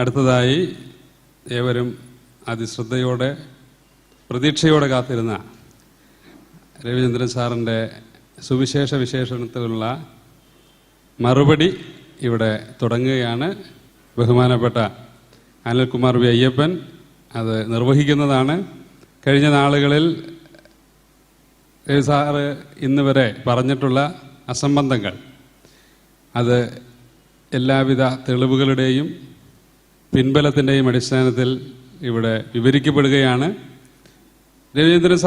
അടുത്തതായി ഏവരും അതിശ്രദ്ധയോടെ പ്രതീക്ഷയോടെ കാത്തിരുന്ന രവിചന്ദ്രൻ സാറിൻ്റെ സുവിശേഷ വിശേഷണത്തിലുള്ള മറുപടി ഇവിടെ തുടങ്ങുകയാണ്. ബഹുമാനപ്പെട്ട അനിൽകുമാർ വി അയ്യപ്പൻ അത് നിർവഹിക്കുന്നതാണ്. കഴിഞ്ഞ നാളുകളിൽ രവി സാറ് ഇന്ന് വരെ പറഞ്ഞിട്ടുള്ള അസംബന്ധങ്ങൾ അത് എല്ലാവിധ തെളിവുകളുടെയും പിൻബലത്തിൻ്റെയും അടിസ്ഥാനത്തിൽ ഇവിടെ വിവരിക്കപ്പെടുകയാണ്. രവീന്ദ്രൻ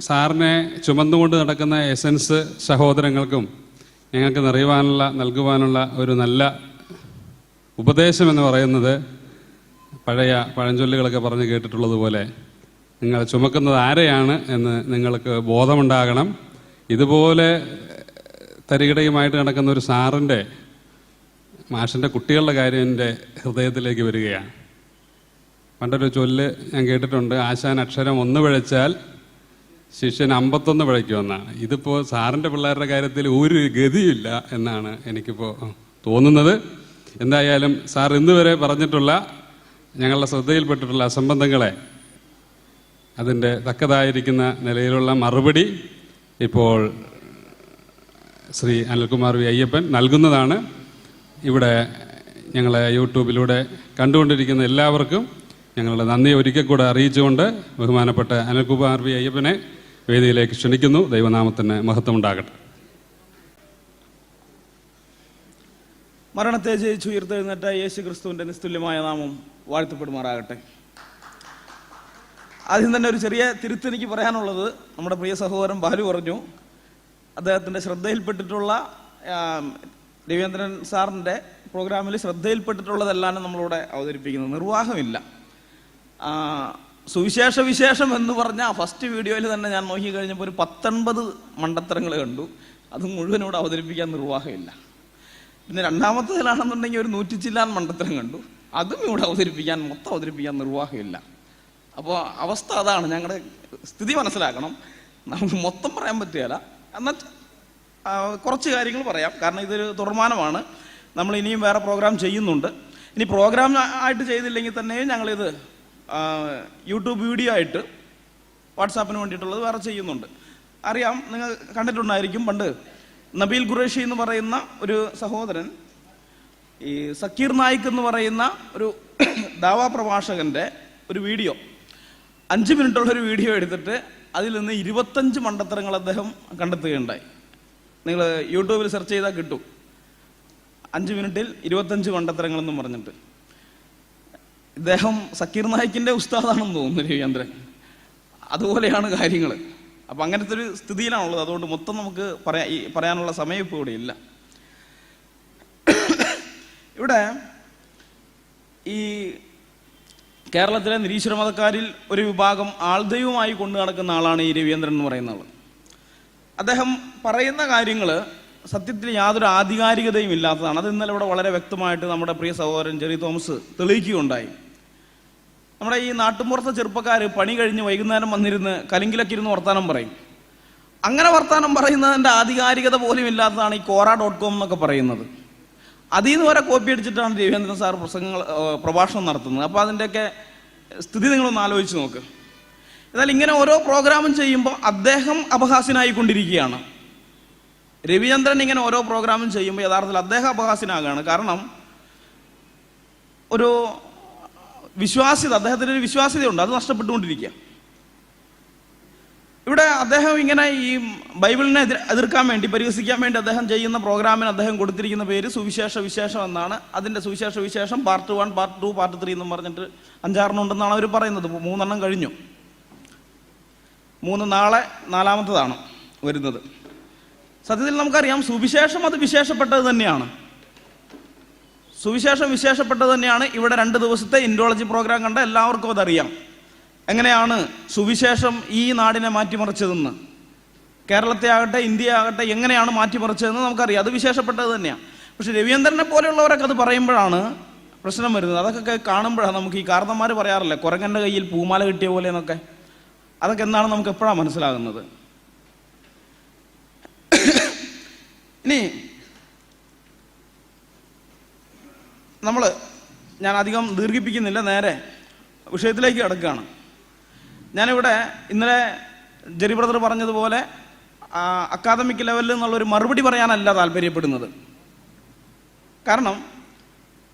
സാറിനെ ചുമന്നുകൊണ്ട് നടക്കുന്ന എസൻസ് സഹോദരങ്ങൾക്കും ഞങ്ങൾക്ക് നൽകുവാനുള്ള ഒരു നല്ല ഉപദേശം എന്ന് പറയുന്നത് പഴയ പഴഞ്ചൊല്ലുകളൊക്കെ പറഞ്ഞ് കേട്ടിട്ടുള്ളതുപോലെ നിങ്ങൾ ചുമക്കുന്നത് ആരെയാണ് എന്ന് നിങ്ങൾക്ക് ബോധമുണ്ടാകണം. ഇതുപോലെ തരികിടയുമായിട്ട് നടക്കുന്ന ഒരു സാറിൻ്റെ മാഷിൻ്റെ കുട്ടികളുടെ കാര്യം എൻ്റെ ഹൃദയത്തിലേക്ക് വരികയാണ്. പണ്ടൊരു ചൊല്ല് ഞാൻ കേട്ടിട്ടുണ്ട്, ആശാൻ അക്ഷരം 1 പിഴച്ചാൽ ശിഷ്യൻ 51 പിഴയ്ക്കുമെന്നാണ്. ഇതിപ്പോൾ സാറിൻ്റെ പിള്ളേരുടെ കാര്യത്തിൽ ഒരു ഗതിയില്ല എന്നാണ് എനിക്കിപ്പോൾ തോന്നുന്നത്. എന്തായാലും സാർ ഇന്ന് വരെ പറഞ്ഞിട്ടുള്ള ഞങ്ങളുടെ ശ്രദ്ധയിൽപ്പെട്ടിട്ടുള്ള അസംബന്ധങ്ങളെ അതിൻ്റെ തക്കതായിരിക്കുന്ന നിലയിലുള്ള മറുപടി ഇപ്പോൾ ശ്രീ അനിൽകുമാർ വി അയ്യപ്പൻ നൽകുന്നതാണ്. ഇവിടെ ഞങ്ങളെ യൂട്യൂബിലൂടെ കണ്ടുകൊണ്ടിരിക്കുന്ന എല്ലാവർക്കും ഞങ്ങളുടെ നന്ദി ഒരിക്കൽ കൂടെ അറിയിച്ചുകൊണ്ട് ബഹുമാനപ്പെട്ട അനിൽകുമാർ വി അയ്യപ്പനെ വേദിയിലേക്ക് ക്ഷണിക്കുന്നു. ദൈവനാമത്തിന് മഹത്വം ഉണ്ടാകട്ടെ. മരണത്തെ ജയിച്ചു ഉയർത്തെഴുന്നേറ്റ യേശു ക്രിസ്തുവിൻ്റെ നിസ്തുല്യമായ നാമം വാഴ്ത്തപ്പെടുമാറാകട്ടെ. ആദ്യം തന്നെ ഒരു ചെറിയ തിരുത്തെനിക്ക് പറയാനുള്ളത്, നമ്മുടെ പ്രിയ സഹോദരൻ ബാലു പറഞ്ഞു, അദ്ദേഹത്തിൻ്റെ ശ്രദ്ധയിൽപ്പെട്ടിട്ടുള്ള രവീന്ദ്രൻ സാറിൻ്റെ പ്രോഗ്രാമിൽ ശ്രദ്ധയിൽപ്പെട്ടിട്ടുള്ളതെല്ലാം നമ്മളിവിടെ അവതരിപ്പിക്കുന്നത്. നിർവാഹമില്ല. സുവിശേഷ വിശേഷം എന്ന് പറഞ്ഞ ഫസ്റ്റ് വീഡിയോയിൽ തന്നെ ഞാൻ നോക്കി കഴിഞ്ഞപ്പോൾ ഒരു 19 മണ്ടത്തരങ്ങൾ കണ്ടു. അത് മുഴുവൻ ഇവിടെ അവതരിപ്പിക്കാൻ നിർവാഹമില്ല. പിന്നെ രണ്ടാമത്തേതിലാണെന്നുണ്ടെങ്കിൽ ഒരു 100 ചില്ലാൻ മണ്ടത്തരം കണ്ടു. അതും ഇവിടെ മൊത്തം അവതരിപ്പിക്കാൻ നിർവാഹമില്ല. അപ്പോൾ അവസ്ഥ അതാണ്. ഞങ്ങളുടെ സ്ഥിതി മനസ്സിലാക്കണം. നമുക്ക് മൊത്തം പറയാൻ പറ്റുകയില്ല. എന്നാൽ കുറച്ച് കാര്യങ്ങൾ പറയാം. കാരണം ഇതൊരു തുടർമാനമാണ്. നമ്മൾ ഇനിയും വേറെ പ്രോഗ്രാം ചെയ്യുന്നുണ്ട്. ഇനി പ്രോഗ്രാം ആയിട്ട് ചെയ്തില്ലെങ്കിൽ തന്നെയും ഞങ്ങളിത് യൂട്യൂബ് വീഡിയോ ആയിട്ട് വാട്സാപ്പിന് വേണ്ടിയിട്ടുള്ളത് വേറെ ചെയ്യുന്നുണ്ട്. അറിയാം, നിങ്ങൾ കണ്ടിട്ടുണ്ടായിരിക്കും. പണ്ട് നബീൽ ഖുറേഷി എന്ന് പറയുന്ന ഒരു സഹോദരൻ ഈ സക്കീർ നായിക് എന്ന് പറയുന്ന ഒരു ദാവാ പ്രഭാഷകൻ്റെ ഒരു വീഡിയോ 5 മിനിറ്റുള്ളൊരു വീഡിയോ എടുത്തിട്ട് അതിൽ നിന്ന് 25 മണ്ടത്തരങ്ങൾ അദ്ദേഹം കണ്ടെത്തുകയുണ്ടായി. നിങ്ങൾ യൂട്യൂബിൽ സെർച്ച് ചെയ്താൽ കിട്ടും. 5 മിനിറ്റിൽ 25 മണ്ടത്തരങ്ങളെന്നും പറഞ്ഞിട്ട്. ഇദ്ദേഹം സക്കീർ നായിക്കിൻ്റെ ഉസ്താദാണെന്ന് തോന്നുന്നു രവീന്ദ്രൻ. അതുപോലെയാണ് കാര്യങ്ങൾ. അപ്പം അങ്ങനത്തെ ഒരു സ്ഥിതിയിലാണുള്ളത്. അതുകൊണ്ട് മൊത്തം നമുക്ക് പറയാനുള്ള സമയം ഇപ്പോൾ ഇവിടെ ഇല്ല. ഇവിടെ ഈ കേരളത്തിലെ നിരീശ്വരമതക്കാരിൽ ഒരു വിഭാഗം ആൾദൈവമായി കൊണ്ടു നടക്കുന്ന ആളാണ് ഈ രവീന്ദ്രൻ എന്ന് പറയുന്ന ആൾ. അദ്ദേഹം പറയുന്ന കാര്യങ്ങൾ സത്യത്തിൽ യാതൊരു ആധികാരികതയും ഇല്ലാത്തതാണ്. അത് ഇന്നലെ ഇവിടെ വളരെ വ്യക്തമായിട്ട് നമ്മുടെ പ്രിയ സഹോദരൻ ജെറി തോമസ് തെളിയിക്കുകയുണ്ടായി. നമ്മുടെ ഈ നാട്ടുമ്പുറത്തെ ചെറുപ്പക്കാർ പണി കഴിഞ്ഞ് വൈകുന്നേരം വന്നിരുന്ന് കലിങ്കിലൊക്കെ ഇരുന്ന് വർത്താനം പറയും. അങ്ങനെ വർത്താനം പറയുന്നതിൻ്റെ ആധികാരികത പോലും ഇല്ലാത്തതാണ് ഈ Quora.com എന്നൊക്കെ പറയുന്നത്. അതിൽ നിന്ന് വരെ കോപ്പി അടിച്ചിട്ടാണ് രവീന്ദ്രൻ സാർ പ്രഭാഷണം നടത്തുന്നത്. അപ്പോൾ അതിൻ്റെയൊക്കെ സ്ഥിതി നിങ്ങളൊന്ന് ആലോചിച്ച് നോക്ക്. എന്നാൽ ഇങ്ങനെ ഓരോ പ്രോഗ്രാമും ചെയ്യുമ്പോൾ അദ്ദേഹം അപഹാസ്യനായിക്കൊണ്ടിരിക്കുകയാണ്. രവിചന്ദ്രൻ ഇങ്ങനെ ഓരോ പ്രോഗ്രാമും ചെയ്യുമ്പോൾ യഥാർത്ഥത്തിൽ അദ്ദേഹം അപഹാസ്യനാകുകയാണ്. കാരണം ഒരു വിശ്വാസ്യത, അദ്ദേഹത്തിൻ്റെ ഒരു വിശ്വാസ്യതയുണ്ട്, അത് നഷ്ടപ്പെട്ടുകൊണ്ടിരിക്കുക. ഇവിടെ അദ്ദേഹം ഇങ്ങനെ ഈ ബൈബിളിനെ എതിർക്കാൻ വേണ്ടി, പരിഹസിക്കാൻ വേണ്ടി അദ്ദേഹം ചെയ്യുന്ന പ്രോഗ്രാമിന് അദ്ദേഹം കൊടുത്തിരിക്കുന്ന പേര് സുവിശേഷ വിശേഷം എന്നാണ്. അതിൻ്റെ സുവിശേഷ വിശേഷം പാർട്ട് 1, പാർട്ട് 2, പാർട്ട് 3 എന്നും പറഞ്ഞിട്ട് 5-6 ഉണ്ടെന്നാണ് അവർ പറയുന്നത്. 3 കഴിഞ്ഞു. 3 നാളെ 4-മത്തേതാണ് വരുന്നത്. സത്യത്തിൽ നമുക്കറിയാം സുവിശേഷം അത് വിശേഷപ്പെട്ടത് തന്നെയാണ്. സുവിശേഷം വിശേഷപ്പെട്ടത് തന്നെയാണ്. ഇവിടെ 2 ദിവസത്തെ ഇൻഡോളജി പ്രോഗ്രാം കണ്ട എല്ലാവർക്കും അതറിയാം. എങ്ങനെയാണ് സുവിശേഷം ഈ നാടിനെ മാറ്റിമറിച്ചതെന്ന്, കേരളത്തെ ആകട്ടെ ഇന്ത്യ ആകട്ടെ എങ്ങനെയാണ് മാറ്റിമറിച്ചതെന്ന് നമുക്കറിയാം. അത് വിശേഷപ്പെട്ടത് തന്നെയാണ്. പക്ഷെ രവീന്ദ്രനെ പോലെയുള്ളവരൊക്കെ അത് പറയുമ്പോഴാണ് പ്രശ്നം വരുന്നത്. അതൊക്കെ കാണുമ്പോഴാണ് നമുക്ക് ഈ കാരണന്മാർ പറയാറില്ല, കുരങ്ങൻ്റെ കയ്യിൽ പൂമാല കിട്ടിയ പോലെ എന്നൊക്കെ. അതൊക്കെ എന്താണ് നമുക്ക് എപ്പോഴാണ് മനസ്സിലാകുന്നത്. ഇനി ഞാൻ അധികം ദീർഘിപ്പിക്കുന്നില്ല, നേരെ വിഷയത്തിലേക്ക് കിടക്കുകയാണ്. ഞാനിവിടെ ഇന്നലെ ജെറി ബ്രദർ പറഞ്ഞതുപോലെ അക്കാദമിക് ലെവലിൽ നിന്നുള്ളൊരു മറുപടി പറയാനല്ല താല്പര്യപ്പെടുന്നത്. കാരണം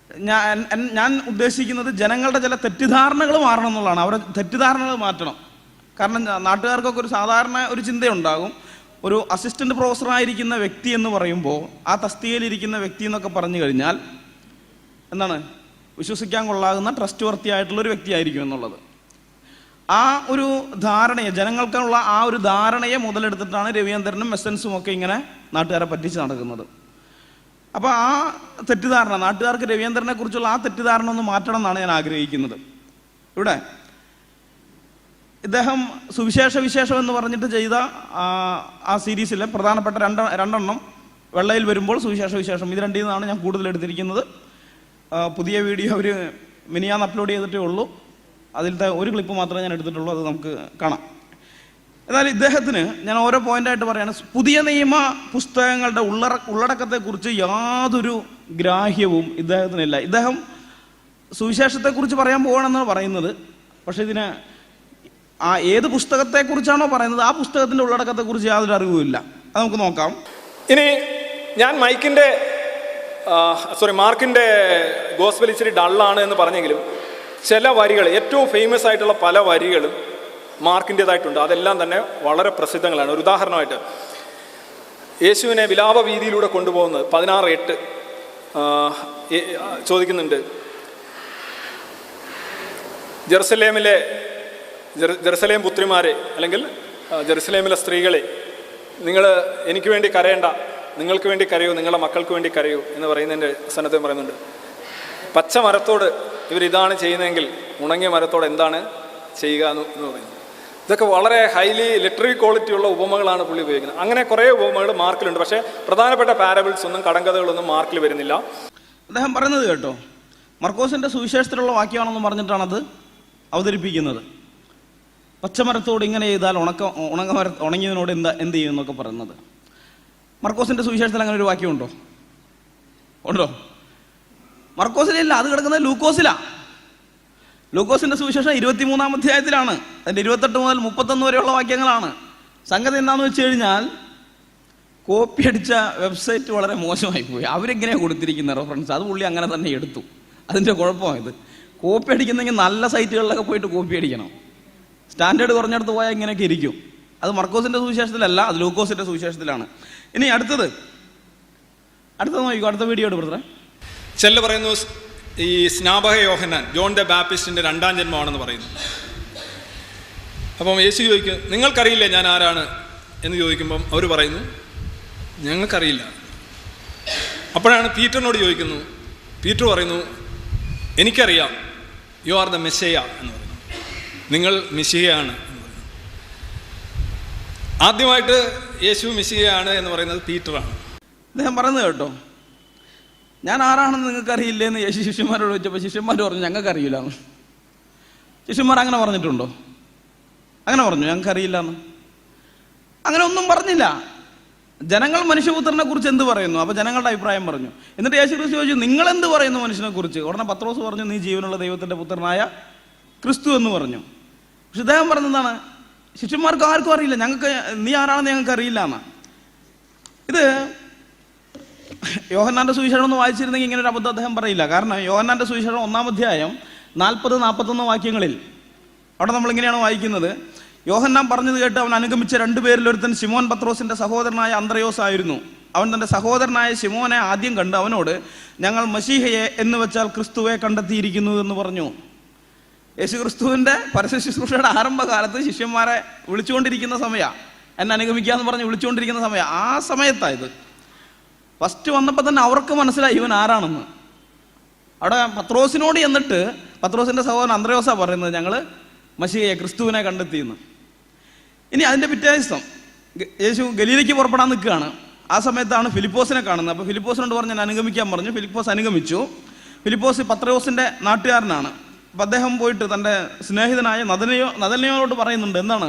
ഞാൻ ഉദ്ദേശിക്കുന്നത് ജനങ്ങളുടെ ചില തെറ്റിദ്ധാരണകൾ മാറണം എന്നുള്ളതാണ്. അവരെ തെറ്റിദ്ധാരണകൾ മാറ്റണം. കാരണം നാട്ടുകാർക്കൊക്കെ ഒരു സാധാരണ ഒരു ചിന്തയുണ്ടാകും, ഒരു അസിസ്റ്റന്റ് പ്രൊഫസറായിരിക്കുന്ന വ്യക്തി എന്ന് പറയുമ്പോൾ ആ തസ്തികയിലിരിക്കുന്ന വ്യക്തി എന്നൊക്കെ പറഞ്ഞു കഴിഞ്ഞാൽ എന്താണ്, വിശ്വസിക്കാൻ കൊള്ളാകുന്ന ട്രസ്റ്റ് വർത്തി ആയിട്ടുള്ളൊരു വ്യക്തിയായിരിക്കും എന്നുള്ളത്. ആ ഒരു ധാരണയെ, ജനങ്ങൾക്കുള്ള ആ ഒരു ധാരണയെ മുതലെടുത്തിട്ടാണ് രവീന്ദ്രനും എസൻസും ഒക്കെ ഇങ്ങനെ നാട്ടുകാരെ പറ്റിച്ച് നടക്കുന്നത്. അപ്പോൾ ആ തെറ്റിദ്ധാരണ, നാട്ടുകാർക്ക് രവീന്ദ്രനെ കുറിച്ചുള്ള ആ തെറ്റിദ്ധാരണ ഒന്ന് മാറ്റണം എന്നാണ് ഞാൻ ആഗ്രഹിക്കുന്നത്. ഇവിടെ ഇദ്ദേഹം സുവിശേഷ വിശേഷം എന്ന് പറഞ്ഞിട്ട് ചെയ്ത ആ സീരീസിലെ പ്രധാനപ്പെട്ട രണ്ടെണ്ണം വെള്ളയിൽ വരുമ്പോൾ സുവിശേഷ വിശേഷം, ഇത് രണ്ടിൽ നിന്നാണ് ഞാൻ കൂടുതൽ എടുത്തിരിക്കുന്നത്. പുതിയ വീഡിയോ അവർ മിനിയാന്ന് അപ്ലോഡ് ചെയ്തിട്ടേ ഉള്ളൂ. അതിലത്തെ ഒരു ക്ലിപ്പ് മാത്രമേ ഞാൻ എടുത്തിട്ടുള്ളൂ, അത് നമുക്ക് കാണാം. എന്നാൽ ഇദ്ദേഹത്തിന് ഞാൻ ഓരോ പോയിന്റായിട്ട് പറയുകയാണ്. പുതിയ നിയമ പുസ്തകങ്ങളുടെ ഉള്ളടക്കത്തെക്കുറിച്ച് യാതൊരു ഗ്രാഹ്യവും ഇദ്ദേഹത്തിനില്ല. ഇദ്ദേഹം സുവിശേഷത്തെക്കുറിച്ച് പറയാൻ പോകണമെന്നാണ് പറയുന്നത്. പക്ഷെ ഇതിന് ഏത് പുസ്തകത്തെക്കുറിച്ചാണോ പറയുന്നത് ആ പുസ്തകത്തിൻ്റെ ഉള്ളടക്കത്തെക്കുറിച്ച് യാതൊരു അറിവുമില്ല. അത് നമുക്ക് നോക്കാം. ഇനി ഞാൻ മാർക്കിൻ്റെ ഗോസ്പൽ ഇച്ചിരി ഡള്ളാണ് എന്ന് പറഞ്ഞെങ്കിലും ചില വരികൾ, ഏറ്റവും ഫേമസ് ആയിട്ടുള്ള പല വരികളും മാർക്കിൻ്റേതായിട്ടുണ്ട്. അതെല്ലാം തന്നെ വളരെ പ്രസിദ്ധങ്ങളാണ്. ഒരു ഉദാഹരണമായിട്ട് യേശുവിനെ വിലാപ വീതിയിലൂടെ കൊണ്ടുപോകുന്നത് 16:8 ചോദിക്കുന്നുണ്ട്, ജെറുസലേം പുത്രിമാരെ, അല്ലെങ്കിൽ ജെറുസലേമിലെ സ്ത്രീകളെ, നിങ്ങൾ എനിക്ക് വേണ്ടി കരയണ്ട, നിങ്ങൾക്ക് വേണ്ടി കരയൂ, നിങ്ങളുടെ മക്കൾക്ക് വേണ്ടി കരയൂ എന്ന് പറയുന്നതിൻ്റെ സ്ഥാനത്ത് പറയുന്നുണ്ട്. പച്ച മരത്തോട് ഇവരിതാണ് ചെയ്യുന്നതെങ്കിൽ ഉണങ്ങിയ മരത്തോട് എന്താണ് ചെയ്യുക എന്ന് പറയുന്നത്. ഇതൊക്കെ വളരെ ഹൈലി ലിറ്റററി ക്വാളിറ്റി ഉള്ള ഉപമകളാണ് പുള്ളി ഉപയോഗിക്കുന്നത്. അങ്ങനെ കുറേ ഉപമകൾ മാർക്കിലുണ്ട്. പക്ഷേ പ്രധാനപ്പെട്ട പാരബിൾസ് ഒന്നും, കടങ്കഥകളൊന്നും മാർക്കിൽ വരുന്നില്ല. അദ്ദേഹം പറയുന്നത് കേട്ടോ, മർക്കോസിൻ്റെ സുവിശേഷത്തിലുള്ള വാക്യമാണെന്ന് പറഞ്ഞിട്ടാണ് അത് അവതരിപ്പിക്കുന്നത്. പച്ചമരത്തോട് ഇങ്ങനെ ചെയ്താൽ ഉണങ്ങിയതിനോട് എന്ത് ചെയ്യും എന്നൊക്കെ പറയുന്നത്. മർക്കോസിൻ്റെ സുവിശേഷത്തിൽ അങ്ങനെ ഒരു വാക്യമുണ്ടോ? ഉണ്ടോ? മർക്കോസിലില്ല, അത് കിടക്കുന്നത് ലൂക്കോസിലാണ്. ലൂക്കോസിൻ്റെ സുവിശേഷം 23-ാം അധ്യായത്തിലാണ്. അതിൻ്റെ 28 മുതൽ 31 വരെയുള്ള വാക്യങ്ങളാണ്. സംഗതി എന്താണെന്ന് വെച്ച് കഴിഞ്ഞാൽ, കോപ്പി അടിച്ച വെബ്സൈറ്റ് വളരെ മോശമായി പോയി. അവരെങ്ങനെയാണ് കൊടുത്തിരിക്കുന്ന റെഫറൻസ് അത് പുള്ളി അങ്ങനെ തന്നെ എടുത്തു. അതിൻ്റെ കുഴപ്പമായത്, കോപ്പി അടിക്കുന്നെങ്കിൽ നല്ല സൈറ്റുകളിലൊക്കെ പോയിട്ട് കോപ്പി അടിക്കണം. സ്റ്റാൻഡേർഡ് കുറഞ്ഞെടുത്ത് പോയാൽ ഇങ്ങനെയൊക്കെ ഇരിക്കും. അത് മർക്കോസിൻ്റെ സുവിശേഷത്തിലല്ല, അത് ലൂക്കോസിൻ്റെ സുവിശേഷത്തിലാണ്. ഇനി അടുത്തത് നോക്കിക്കോ, അടുത്ത വീഡിയോ എടുത്തേ. ചെല്ല് പറയുന്നു, ഈ സ്നാപക യോഹന്നാൻ ജോൺ ദ ബാപ്റ്റിസ്റ്റിൻ്റെ 2ാം ജന്മമാണെന്ന് പറയുന്നു. അപ്പം യേശു ചോദിക്കും, നിങ്ങൾക്കറിയില്ലേ ഞാൻ ആരാണ് എന്ന് ചോദിക്കുമ്പം അവർ പറയുന്നു, ഞങ്ങൾക്കറിയില്ല. അപ്പോഴാണ് പീറ്ററിനോട് ചോദിക്കുന്നു. പീറ്റർ പറയുന്നു, എനിക്കറിയാം, യു ആർ ദ മെസ്സേയ എന്ന് പറയുന്നു, നിങ്ങൾ മെസ്സിഹയാണ് എന്ന് പറയുന്നു. ആദ്യമായിട്ട് യേശു മെസ്സിഹയാണ് എന്ന് പറയുന്നത് പീറ്ററാണ്. അദ്ദേഹം പറയുന്നത് കേട്ടോ, ഞാൻ ആരാണെന്ന് നിങ്ങൾക്ക് അറിയില്ലേ എന്ന് യേശു ശിഷ്യന്മാരോട് ചോദിച്ചപ്പോൾ ശിഷ്യന്മാർ പറഞ്ഞു, ഞങ്ങൾക്കറിയില്ല എന്ന്. ശിഷ്യന്മാർ അങ്ങനെ പറഞ്ഞിട്ടുണ്ടോ? അങ്ങനെ പറഞ്ഞു, ഞങ്ങൾക്കറിയില്ല എന്ന്. അങ്ങനെ ഒന്നും പറഞ്ഞില്ല. ജനങ്ങൾ മനുഷ്യപുത്രനെ കുറിച്ച് എന്ത് പറയുന്നു? അപ്പോൾ ജനങ്ങളുടെ അഭിപ്രായം പറഞ്ഞു. എന്നിട്ട് യേശു ക്രിസ്തു ചോദിച്ചു, നിങ്ങൾ എന്ത് പറയുന്നു മനുഷ്യനെ കുറിച്ച്? ഉടനെ പത്രോസ് പറഞ്ഞു, നീ ജീവനുള്ള ദൈവത്തിൻ്റെ പുത്രനായ ക്രിസ്തു എന്ന് പറഞ്ഞു. പക്ഷെ ഇദ്ദേഹം പറഞ്ഞതാണ്, ശിഷ്യന്മാർക്ക് ആർക്കും അറിയില്ല, നീ ആരാണെന്ന് ഞങ്ങൾക്ക് അറിയില്ല എന്ന്. ഇത് യോഹന്നാന്റെ സുവിശേഷം ഒന്ന് വായിച്ചിരുന്നെങ്കിൽ ഇങ്ങനെ ഒരു അബദ്ധം അദ്ദേഹം പറയില്ല. കാരണം യോഹന്നാന്റെ സുവിശേഷം 1-ാം അധ്യായം 40-41 വാക്യങ്ങളിൽ അവിടെ നമ്മളിങ്ങനെയാണ് വായിക്കുന്നത്. യോഹന്നാൻ പറഞ്ഞത് കേട്ട് അവൻ അനുഗമിച്ച 2 പേരിൽ ഒരുത്തൻ ശിമോൻ പത്രോസിന്റെ സഹോദരനായ അന്ത്രയോസ് ആയിരുന്നു. അവൻ തന്റെ സഹോദരനായ ശിമോനെ ആദ്യം കണ്ട് അവനോട്, ഞങ്ങൾ മശീഹയെ എന്ന് വെച്ചാൽ ക്രിസ്തുവെ കണ്ടെത്തിയിരിക്കുന്നു എന്ന് പറഞ്ഞു. യേശു ക്രിസ്തുവിന്റെ പരസ്യ ശുശ്രൂഷയുടെ ആരംഭകാലത്ത് ശിഷ്യന്മാരെ വിളിച്ചുകൊണ്ടിരിക്കുന്ന സമയമാണ്, എന്നെ അനുഗമിക്കാന്ന് പറഞ്ഞ് വിളിച്ചുകൊണ്ടിരിക്കുന്ന സമയം. ആ സമയത്തായത് ഫസ്റ്റ് വന്നപ്പോൾ തന്നെ അവർക്ക് മനസ്സിലായി ഇവൻ ആരാണെന്ന്. അവിടെ പത്രോസിനോട് എന്നിട്ട് പത്രോസിന്റെ സഹോദരൻ അന്ത്രയോസാ പറയുന്നത്, ഞങ്ങൾ മശീഹയെ ക്രിസ്തുവിനെ കണ്ടെത്തിയെന്ന്. ഇനി അതിൻ്റെ പിറ്റേ ദിവസം യേശു ഗലീലയ്ക്ക് പുറപ്പെടാൻ നിൽക്കുകയാണ്. ആ സമയത്താണ് ഫിലിപ്പോസിനെ കാണുന്നത്. അപ്പോൾ ഫിലിപ്പോസിനോട് പറഞ്ഞ് ഞാൻ അനുഗമിക്കാൻ പറഞ്ഞു. ഫിലിപ്പോസ് അനുഗമിച്ചു. ഫിലിപ്പോസ് പത്രോസിൻ്റെ നാട്ടുകാരനാണ്. അപ്പം അദ്ദേഹം പോയിട്ട് തൻ്റെ സ്നേഹിതനായ നദനയോട് പറയുന്നുണ്ട്, എന്താണ്?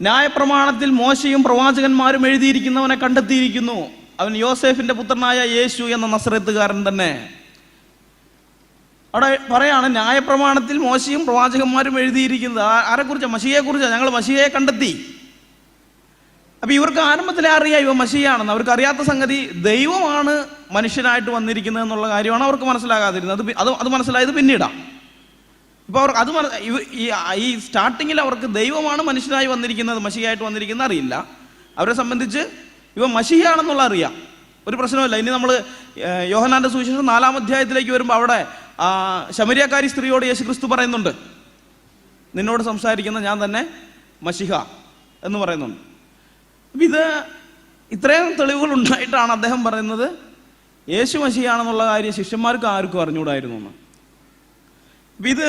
ന്യായപ്രമാണത്തിൽ മോശയും പ്രവാചകന്മാരും എഴുതിയിരിക്കുന്നവനെ കണ്ടെത്തിയിരിക്കുന്നു, അവൻ യോസേഫിന്റെ പുത്രനായ യേശു എന്ന നസറേത്തുകാരൻ തന്നെ. അവിടെ പറയാണ്, ന്യായപ്രമാണത്തിൽ മോശയും പ്രവാചകന്മാരും എഴുതിയിരിക്കുന്നത് ആരെക്കുറിച്ചാണ്? മശിഹയെക്കുറിച്ചാണ്. ഞങ്ങൾ മശിഹയെ കണ്ടെത്തി. അപ്പം ഇവർക്ക് ആരംഭത്തിലേ അറിയാം ഇവ മശിഹയാണെന്ന്. അവർക്ക് അറിയാത്ത സംഗതി ദൈവമാണ് മനുഷ്യനായിട്ട് വന്നിരിക്കുന്നത് എന്നുള്ള കാര്യമാണ് അവർക്ക് മനസ്സിലാകാതിരുന്നത്. അത് മനസ്സിലായത് പിന്നീടാണ്. ഇപ്പോൾ അവർ അത് ഈ സ്റ്റാർട്ടിങ്ങിൽ അവർക്ക് ദൈവമാണ് മനുഷ്യനായി വന്നിരിക്കുന്നത്, മശിഹയായിട്ട് വന്നിരിക്കുന്നത് അറിയില്ല. അവരെ സംബന്ധിച്ച് ഇവ മശിഹയാണെന്നുള്ള അറിയാം, ഒരു പ്രശ്നമില്ല. ഇനി നമ്മൾ യോഹന്നാന്റെ സുവിശേഷം 4-ാം അധ്യായത്തിലേക്ക് വരുമ്പോൾ അവിടെ ശമരിയക്കാരി സ്ത്രീയോട് യേശുക്രിസ്തു പറയുന്നുണ്ട്, നിന്നോട് സംസാരിക്കുന്ന ഞാൻ തന്നെ മശിഹ എന്ന് പറയുന്നുണ്ട്. ഇത് ഇത്രയും തെളിവുകൾ ഉണ്ടായിട്ടാണ് അദ്ദേഹം പറയുന്നത് യേശു മശിഹയാണെന്നുള്ള കാര്യം ശിഷ്യന്മാർക്ക് ആർക്കും അറിഞ്ഞുകൂടായിരുന്നു എന്ന്. ഇത്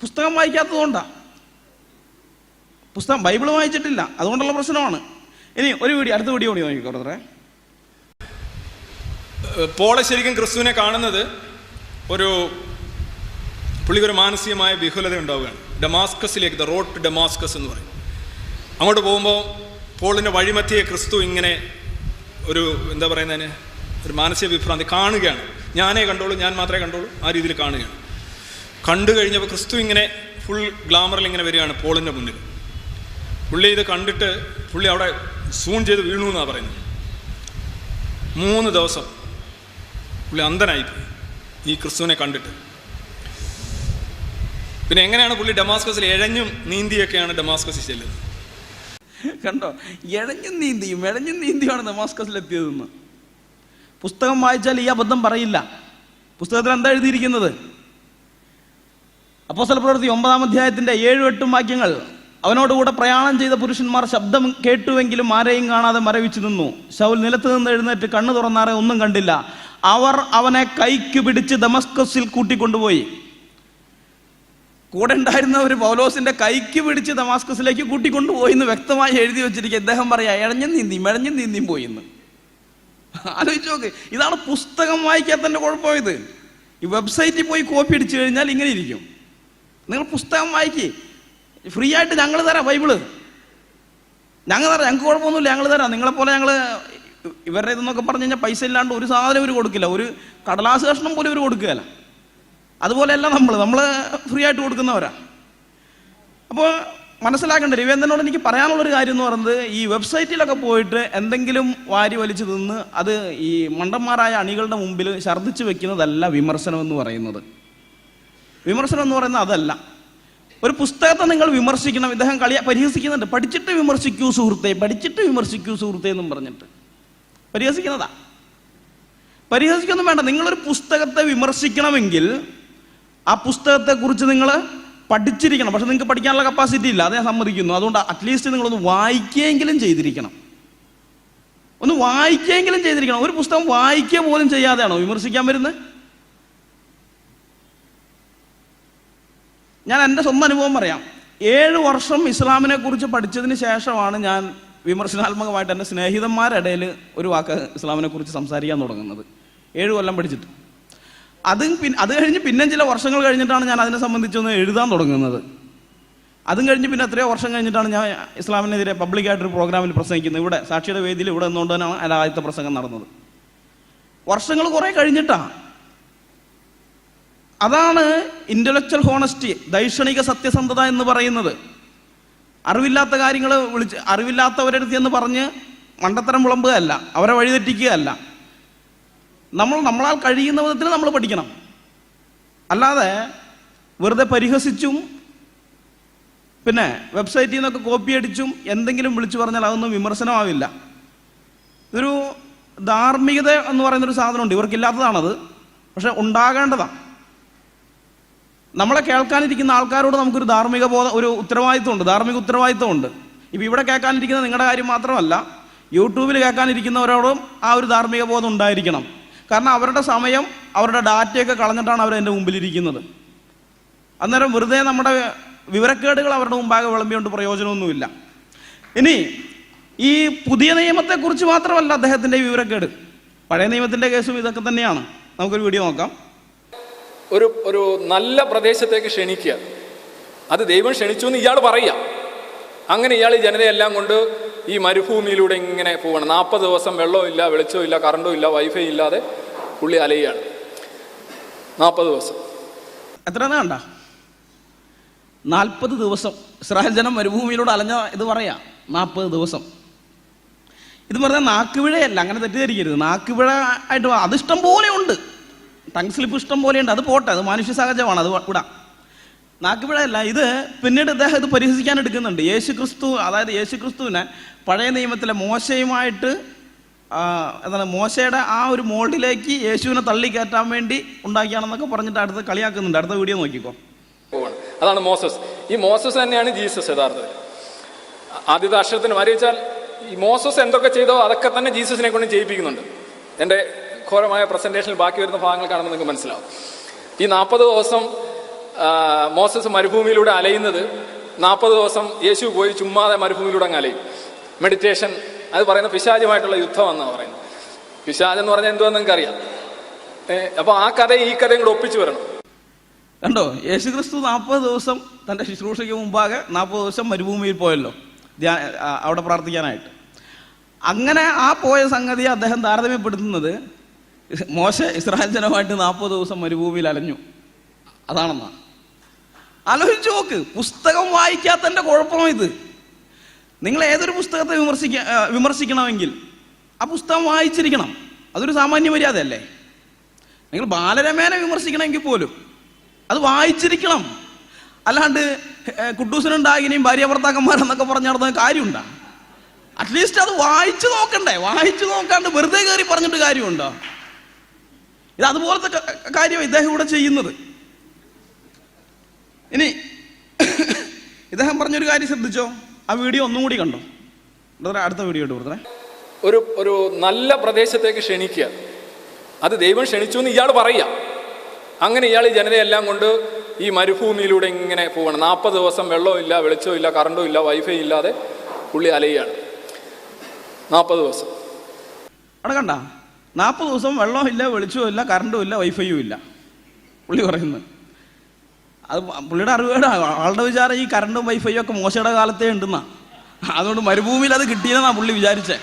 പുസ്തകം വായിക്കാത്തതുകൊണ്ടാണ്, ബൈബിൾ വായിച്ചിട്ടില്ല, അതുകൊണ്ടുള്ള പ്രശ്നമാണ്. ഇനി അടുത്ത വീഡിയോ കൂടി നോക്കിക്കോട്ടെ. പോളെ ശരിക്കും ക്രിസ്തുവിനെ കാണുന്നത് പുള്ളിക്കൊരു മാനസികമായ വിഹുലത ഉണ്ടാവുകയാണ്. ഡമാസ്കസിലേക്ക്, ദ റോഡ് ടു ഡമാസ്കസ് എന്ന് പറയും. അങ്ങോട്ട് പോകുമ്പോൾ പോളിൻ്റെ വഴിമധ്യേ ക്രിസ്തു ഇങ്ങനെ എന്താ പറയുന്നതിന് ഒരു മാനസിക വിഭ്രാന്തി കാണുകയാണ്. ഞാനേ കണ്ടോളൂ, ഞാൻ മാത്രമേ കണ്ടോളൂ, ആ രീതിയിൽ കാണുകയാണ്. കണ്ടു കഴിഞ്ഞപ്പോൾ ക്രിസ്തു ഇങ്ങനെ ഫുൾ ഗ്ലാമറിൽ ഇങ്ങനെ വരികയാണ് പോളിൻ്റെ മുന്നിൽ. പുള്ളി ഇത് കണ്ടിട്ട് പുള്ളി അവിടെ സൂൺ ചെയ്ത് വീണു എന്നാണ് പറയുന്നത്. 3 ദിവസം പുള്ളി അന്ധനായിപ്പോയി ഈ ക്രിസ്തുവിനെ കണ്ടിട്ട്. പിന്നെ എങ്ങനെയാണ് പുള്ളി ഡമാസ്കസിൽ എഴഞ്ഞും നീന്തിയൊക്കെയാണ് ഡമാസ്കസിൽ ചെല്ലുന്നത്. കണ്ടോ, എഴഞ്ഞും നീന്തിയുമാണ് ഡമാസ്കസിലെത്തിയതെന്ന്. പുസ്തകം വായിച്ചാൽ ഈ അബദ്ധം പറയില്ല. പുസ്തകത്തിൽ എന്താ എഴുതിയിരിക്കുന്നത്? അപ്പോസ്തല പ്രവൃത്തി 9-ാം അധ്യായത്തിന്റെ 7-8 വാക്യങ്ങൾ. അവനോടുകൂടെ പ്രയാണം ചെയ്ത പുരുഷന്മാർ ശബ്ദം കേട്ടുവെങ്കിലും ആരെയും കാണാതെ മരവിച്ചു നിന്നു. ശൗൽ നിലത്ത് നിന്ന് എഴുന്നേറ്റ് കണ്ണു തുറന്നാറെ ഒന്നും കണ്ടില്ല. അവർ അവനെ കൈക്ക് പിടിച്ച് ദമസ്കസിൽ കൂട്ടിക്കൊണ്ടുപോയി. കൂടെ ഉണ്ടായിരുന്നവർ പൗലോസിന്റെ കൈക്ക് പിടിച്ച് ദമാസ്കസിലേക്ക് കൂട്ടിക്കൊണ്ടുപോയി എന്ന് വ്യക്തമായി എഴുതി വെച്ചിരിക്കുക. അദ്ദേഹം പറയാ എഴഞ്ഞും നീന്തിയും പോയി എന്ന്. ആലോചിച്ച് നോക്ക്, ഇതാണ് പുസ്തകം വായിക്കാത്തതിന്റെ കുഴപ്പം. ഇത് ഈ വെബ്സൈറ്റിൽ പോയി കോപ്പി അടിച്ചു കഴിഞ്ഞാൽ ഇങ്ങനെ ഇരിക്കും. നിങ്ങൾ പുസ്തകം വായിക്കേ, ഫ്രീ ആയിട്ട് ഞങ്ങൾ തരാം ബൈബിള്, ഞങ്ങൾക്ക് കുഴപ്പമൊന്നുമില്ല, ഞങ്ങൾ തരാം. നിങ്ങളെപ്പോലെ ഞങ്ങൾ ഇവരുടെ ഇതെന്നൊക്കെ പറഞ്ഞു കഴിഞ്ഞാൽ പൈസ ഇല്ലാണ്ട് ഒരു സാധനം ഇവർ കൊടുക്കില്ല, ഒരു കടലാസ് കഷ്ണം പോലും ഇവർ കൊടുക്കുകയല്ല. അതുപോലെയല്ല നമ്മൾ ഫ്രീ ആയിട്ട് കൊടുക്കുന്നവരാ. അപ്പോൾ മനസ്സിലാക്കേണ്ട, രവീന്ദ്രനോട് എനിക്ക് പറയാനുള്ളൊരു കാര്യം എന്ന് പറയുന്നത്, ഈ വെബ്സൈറ്റിലൊക്കെ പോയിട്ട് എന്തെങ്കിലും വാരി വലിച്ചു തിന്ന് അത് ഈ മണ്ടന്മാരായ അണികളുടെ മുമ്പിൽ ഛർദ്ദിച്ച് വെക്കുന്നതല്ല വിമർശനം എന്ന് പറയുന്നത്. വിമർശനം എന്ന് പറയുന്നത് അതല്ല. ഒരു പുസ്തകത്തെ നിങ്ങൾ വിമർശിക്കണം. ഇദ്ദേഹം പരിഹസിക്കുന്നുണ്ട്, പഠിച്ചിട്ട് വിമർശിക്കൂ സുഹൃത്തെ എന്നും പറഞ്ഞിട്ട് പരിഹസിക്കുന്നതാ. പരിഹസിക്കൊന്നും വേണ്ട. നിങ്ങളൊരു പുസ്തകത്തെ വിമർശിക്കണമെങ്കിൽ ആ പുസ്തകത്തെക്കുറിച്ച് നിങ്ങൾ പഠിച്ചിരിക്കണം. പക്ഷെ നിങ്ങൾക്ക് പഠിക്കാനുള്ള കപ്പാസിറ്റി ഇല്ല, അത് ഞാൻ സമ്മതിക്കുന്നു. അതുകൊണ്ട് അറ്റ്ലീസ്റ്റ് നിങ്ങളൊന്ന് വായിക്കുകയെങ്കിലും ചെയ്തിരിക്കണം. ഒരു പുസ്തകം വായിക്കുക പോലും ചെയ്യാതെയാണോ വിമർശിക്കാൻ വരുന്നത്? ഞാൻ എൻ്റെ സ്വന്തം അനുഭവം പറയാം. 7 വർഷം ഇസ്ലാമിനെ കുറിച്ച് പഠിച്ചതിന് ശേഷമാണ് ഞാൻ വിമർശനാത്മകമായിട്ട് എൻ്റെ സ്നേഹിതന്മാരുടെ ഇടയിൽ ഒരു വാക്ക് ഇസ്ലാമിനെ കുറിച്ച് സംസാരിക്കാൻ തുടങ്ങുന്നത്. 7 കൊല്ലം പഠിച്ചിട്ട്. അത് കഴിഞ്ഞ് പിന്നെ ചില വർഷങ്ങൾ കഴിഞ്ഞിട്ടാണ് ഞാൻ അതിനെ സംബന്ധിച്ചൊന്ന് എഴുതാൻ തുടങ്ങുന്നത്. അതും കഴിഞ്ഞ് പിന്നെ എത്രയോ വർഷം കഴിഞ്ഞിട്ടാണ് ഞാൻ ഇസ്ലാമിനെതിരെ പബ്ലിക്കായിട്ടൊരു പ്രോഗ്രാമിൽ പ്രസംഗിക്കുന്നത്. ഇവിടെ സാക്ഷിയുടെ വേദിയിൽ ഇവിടെ നിന്നുകൊണ്ട് തന്നെയാണ് അതിൻ്റെ ആദ്യത്തെ പ്രസംഗം നടന്നത്. വർഷങ്ങൾ കുറേ കഴിഞ്ഞിട്ടാണ്. അതാണ് ഇൻ്റലക്ച്വൽ ഹോണസ്റ്റി, ദൈക്ഷണിക സത്യസന്ധത എന്ന് പറയുന്നത്. അറിവില്ലാത്ത കാര്യങ്ങൾ അറിവില്ലാത്തവരടുത്ത് എന്ന് പറഞ്ഞ് മണ്ടത്തരം വിളമ്പുകയല്ല, അവരെ വഴിതെറ്റിക്കുകയല്ല. നമ്മളാൽ കഴിയുന്ന വിധത്തിൽ നമ്മൾ പഠിക്കണം. അല്ലാതെ വെറുതെ പരിഹസിച്ചും പിന്നെ വെബ്സൈറ്റിൽ നിന്നൊക്കെ കോപ്പി അടിച്ചും എന്തെങ്കിലും വിളിച്ചു പറഞ്ഞാൽ അതൊന്നും വിമർശനമാവില്ല. ഇതൊരു ധാർമ്മികത എന്ന് പറയുന്നൊരു സാധനമുണ്ട്, ഇവർക്കില്ലാത്തതാണത്, പക്ഷെ ഉണ്ടാകേണ്ടതാണ്. നമ്മളെ കേൾക്കാനിരിക്കുന്ന ആൾക്കാരോട് നമുക്കൊരു ധാർമ്മിക ഉത്തരവാദിത്വമുണ്ട്. ഇപ്പം ഇവിടെ കേൾക്കാനിരിക്കുന്ന നിങ്ങളുടെ കാര്യം മാത്രമല്ല, യൂട്യൂബിൽ കേൾക്കാനിരിക്കുന്നവരോടും ആ ഒരു ധാർമ്മിക ബോധം ഉണ്ടായിരിക്കണം. കാരണം അവരുടെ സമയം, അവരുടെ ഡാറ്റയൊക്കെ കളഞ്ഞിട്ടാണ് അവരെൻ്റെ മുമ്പിലിരിക്കുന്നത്. അന്നേരം വെറുതെ നമ്മുടെ വിവരക്കേടുകൾ അവരുടെ മുമ്പാകെ വിളമ്പിക്കൊണ്ട് പ്രയോജനമൊന്നുമില്ല. ഇനി ഈ പുതിയ നിയമത്തെക്കുറിച്ച് മാത്രമല്ല അദ്ദേഹത്തിൻ്റെ വിവരക്കേട്, പഴയ നിയമത്തിൻ്റെ കേസും ഇതൊക്കെ തന്നെയാണ്. നമുക്കൊരു വീഡിയോ നോക്കാം. ഒരു നല്ല പ്രദേശത്തേക്ക് ക്ഷണിക്കുക, അത് ദൈവം ക്ഷണിച്ചു എന്ന് ഇയാൾ പറയുക. അങ്ങനെ ഇയാൾ ജനതയെല്ലാം കൊണ്ട് ഈ മരുഭൂമിയിലൂടെ ഇങ്ങനെ പോകണം. 40 ദിവസം വെള്ളവും ഇല്ല, വെളിച്ചവും ഇല്ല, കറണ്ടും ഇല്ല, വൈഫൈ ഇല്ലാതെ പുള്ളി അലയുകയാണ്. 40 ദിവസം. എത്രയെന്ന് കണ്ട 40 ദിവസം ഇസ്രായേൽ ജനം മരുഭൂമിയിലൂടെ അലഞ്ഞ ഇത് പറയാ 40 ദിവസം. ഇത് പറഞ്ഞാൽ നാക്കുപിഴയല്ല, അങ്ങനെ തെറ്റിദ്ധരിക്കരുത്. നാക്കുപിഴ ആയിട്ട് അത് ഇഷ്ടം പോലെ ഉണ്ട്, ടങ് സ്ലിപ്പ് ഇഷ്ടം പോലെയുണ്ട്. അത് പോട്ടെ, അത് മനുഷ്യ സഹജമാണ്, അത് വിടാം. നാക്കുപിഴയല്ല ഇത്. പിന്നീട് ഇദ്ദേഹം ഇത് പരിഹസിക്കാൻ എടുക്കുന്നുണ്ട്. യേശുക്രിസ്തു, അതായത് യേശുക്രിസ്തുവിനെ പഴയ നിയമത്തിലെ മോശയുമായിട്ട് എന്താണ് മോശയുടെ ആ ഒരു മോൾഡിലേക്ക് യേശുവിനെ തള്ളിക്കയറ്റാൻ വേണ്ടി ഉണ്ടാക്കിയാണെന്നൊക്കെ പറഞ്ഞിട്ട് അടുത്ത് കളിയാക്കുന്നുണ്ട്. അടുത്ത വീഡിയോ നോക്കിക്കോ. അതാണ് മോസസ്. ഈ മോസസ് തന്നെയാണ് ജീസസ് യഥാർത്ഥത്തിൽ. ആദ്യത്തെ അക്ഷരത്തിന് വരച്ചാൽ ഈ മോസസ് എന്തൊക്കെ ചെയ്തോ അതൊക്കെ തന്നെ ജീസസിനെ കൊണ്ട് ചെയ്യിപ്പിക്കുന്നുണ്ട്. എൻ്റെ ഘോരമായ പ്രസന്റേഷനിൽ ബാക്കി വരുന്ന ഭാഗങ്ങൾ കാണുമ്പോൾ നിങ്ങൾക്ക് മനസ്സിലാവും. ഈ 40 ദിവസം മോസസ് മരുഭൂമിയിലൂടെ അലയുന്നത്, 40 ദിവസം യേശു പോയി ചുമ്മാതെ മരുഭൂമിയിലൂടെ അങ്ങ് അലയും. മെഡിറ്റേഷൻ, അത് പറയുന്ന പിശാചുമായിട്ടുള്ള യുദ്ധമെന്നാണ് പറയുന്നത്. പിശാചെന്ന് പറഞ്ഞാൽ എന്തുവാന്ന് നിങ്ങൾക്ക് അറിയാം. അപ്പോൾ ആ കഥയും ഈ കഥയും കൂടെ ഒപ്പിച്ചു വരണം. കണ്ടോ, യേശുക്രിസ്തു 40 ദിവസം തൻ്റെ ശുശ്രൂഷയ്ക്ക് മുമ്പാകെ 40 ദിവസം മരുഭൂമിയിൽ പോയല്ലോ അവിടെ പ്രാർത്ഥിക്കാനായിട്ട്. അങ്ങനെ ആ പോയ സംഗതിയെ അദ്ദേഹം താരതമ്യപ്പെടുത്തുന്നത് മോശ ഇസ്രായേൽ ജനമായിട്ട് 40 ദിവസം മരുഭൂമിയിൽ അലഞ്ഞു അതാണെന്നാണ്. ആലോചിച്ച് നോക്ക്, പുസ്തകം വായിക്കാത്തതിൻ്റെ കുഴപ്പമോ ഇത്? നിങ്ങൾ ഏതൊരു പുസ്തകത്തെ വിമർശിക്കണമെങ്കിൽ ആ പുസ്തകം വായിച്ചിരിക്കണം. അതൊരു സാമാന്യ മര്യാദയല്ലേ? നിങ്ങൾ ബാലരമേനെ വിമർശിക്കണമെങ്കിൽ പോലും അത് വായിച്ചിരിക്കണം. അല്ലാണ്ട് കുട്ടൂസനുണ്ടാകിനെയും ഭാര്യ ഭർത്താക്കന്മാരെന്നൊക്കെ പറഞ്ഞു നടന്ന കാര്യമുണ്ടോ? അറ്റ്ലീസ്റ്റ് അത് വായിച്ചു നോക്കണ്ടേ? വായിച്ചു നോക്കാണ്ട് വെറുതെ കയറി പറഞ്ഞിട്ട് കാര്യമുണ്ടോ? ഇത് അതുപോലത്തെ കാര്യം ഇദ്ദേഹം ഇവിടെ ചെയ്യുന്നത്. ഇനി ഇദ്ദേഹം പറഞ്ഞൊരു കാര്യം ശ്രദ്ധിച്ചോ? ആ വീഡിയോ ഒന്നും കൂടി കണ്ടോ? അടുത്ത വീഡിയോ ഇട്ട് കൊടുത്തേ. ഒരു നല്ല പ്രദേശത്തേക്ക് ക്ഷണിക്കുക, അത് ദൈവം ക്ഷണിച്ചു എന്ന് ഇയാൾ പറയുക. അങ്ങനെ ഇയാൾ ഈ ജനതയെല്ലാം കൊണ്ട് ഈ മരുഭൂമിയിലൂടെ ഇങ്ങനെ പോകണം. 40 ദിവസം വെള്ളവും ഇല്ല, വെളിച്ചവും ഇല്ല, കറണ്ടും ഇല്ല, വൈഫൈ ഇല്ലാതെ പുള്ളി അലയുകയാണ് 40 ദിവസം. അവിടെ കണ്ട 40 ദിവസം വെള്ളവും ഇല്ല, വെളിച്ചവും ഇല്ല, കറണ്ടും ഇല്ല, വൈഫൈയും ഇല്ല പുള്ളി പറയുന്നത്. അത് പുള്ളിയുടെ അറിവേട്. ആളുടെ വിചാരം ഈ കറണ്ടും വൈഫൈയും ഒക്കെ മോശയുടെ കാലത്തേ ഉണ്ടെന്നാ. അതുകൊണ്ട് മരുഭൂമിയിൽ അത് കിട്ടിയെന്നാണ് പുള്ളി വിചാരിച്ചേ.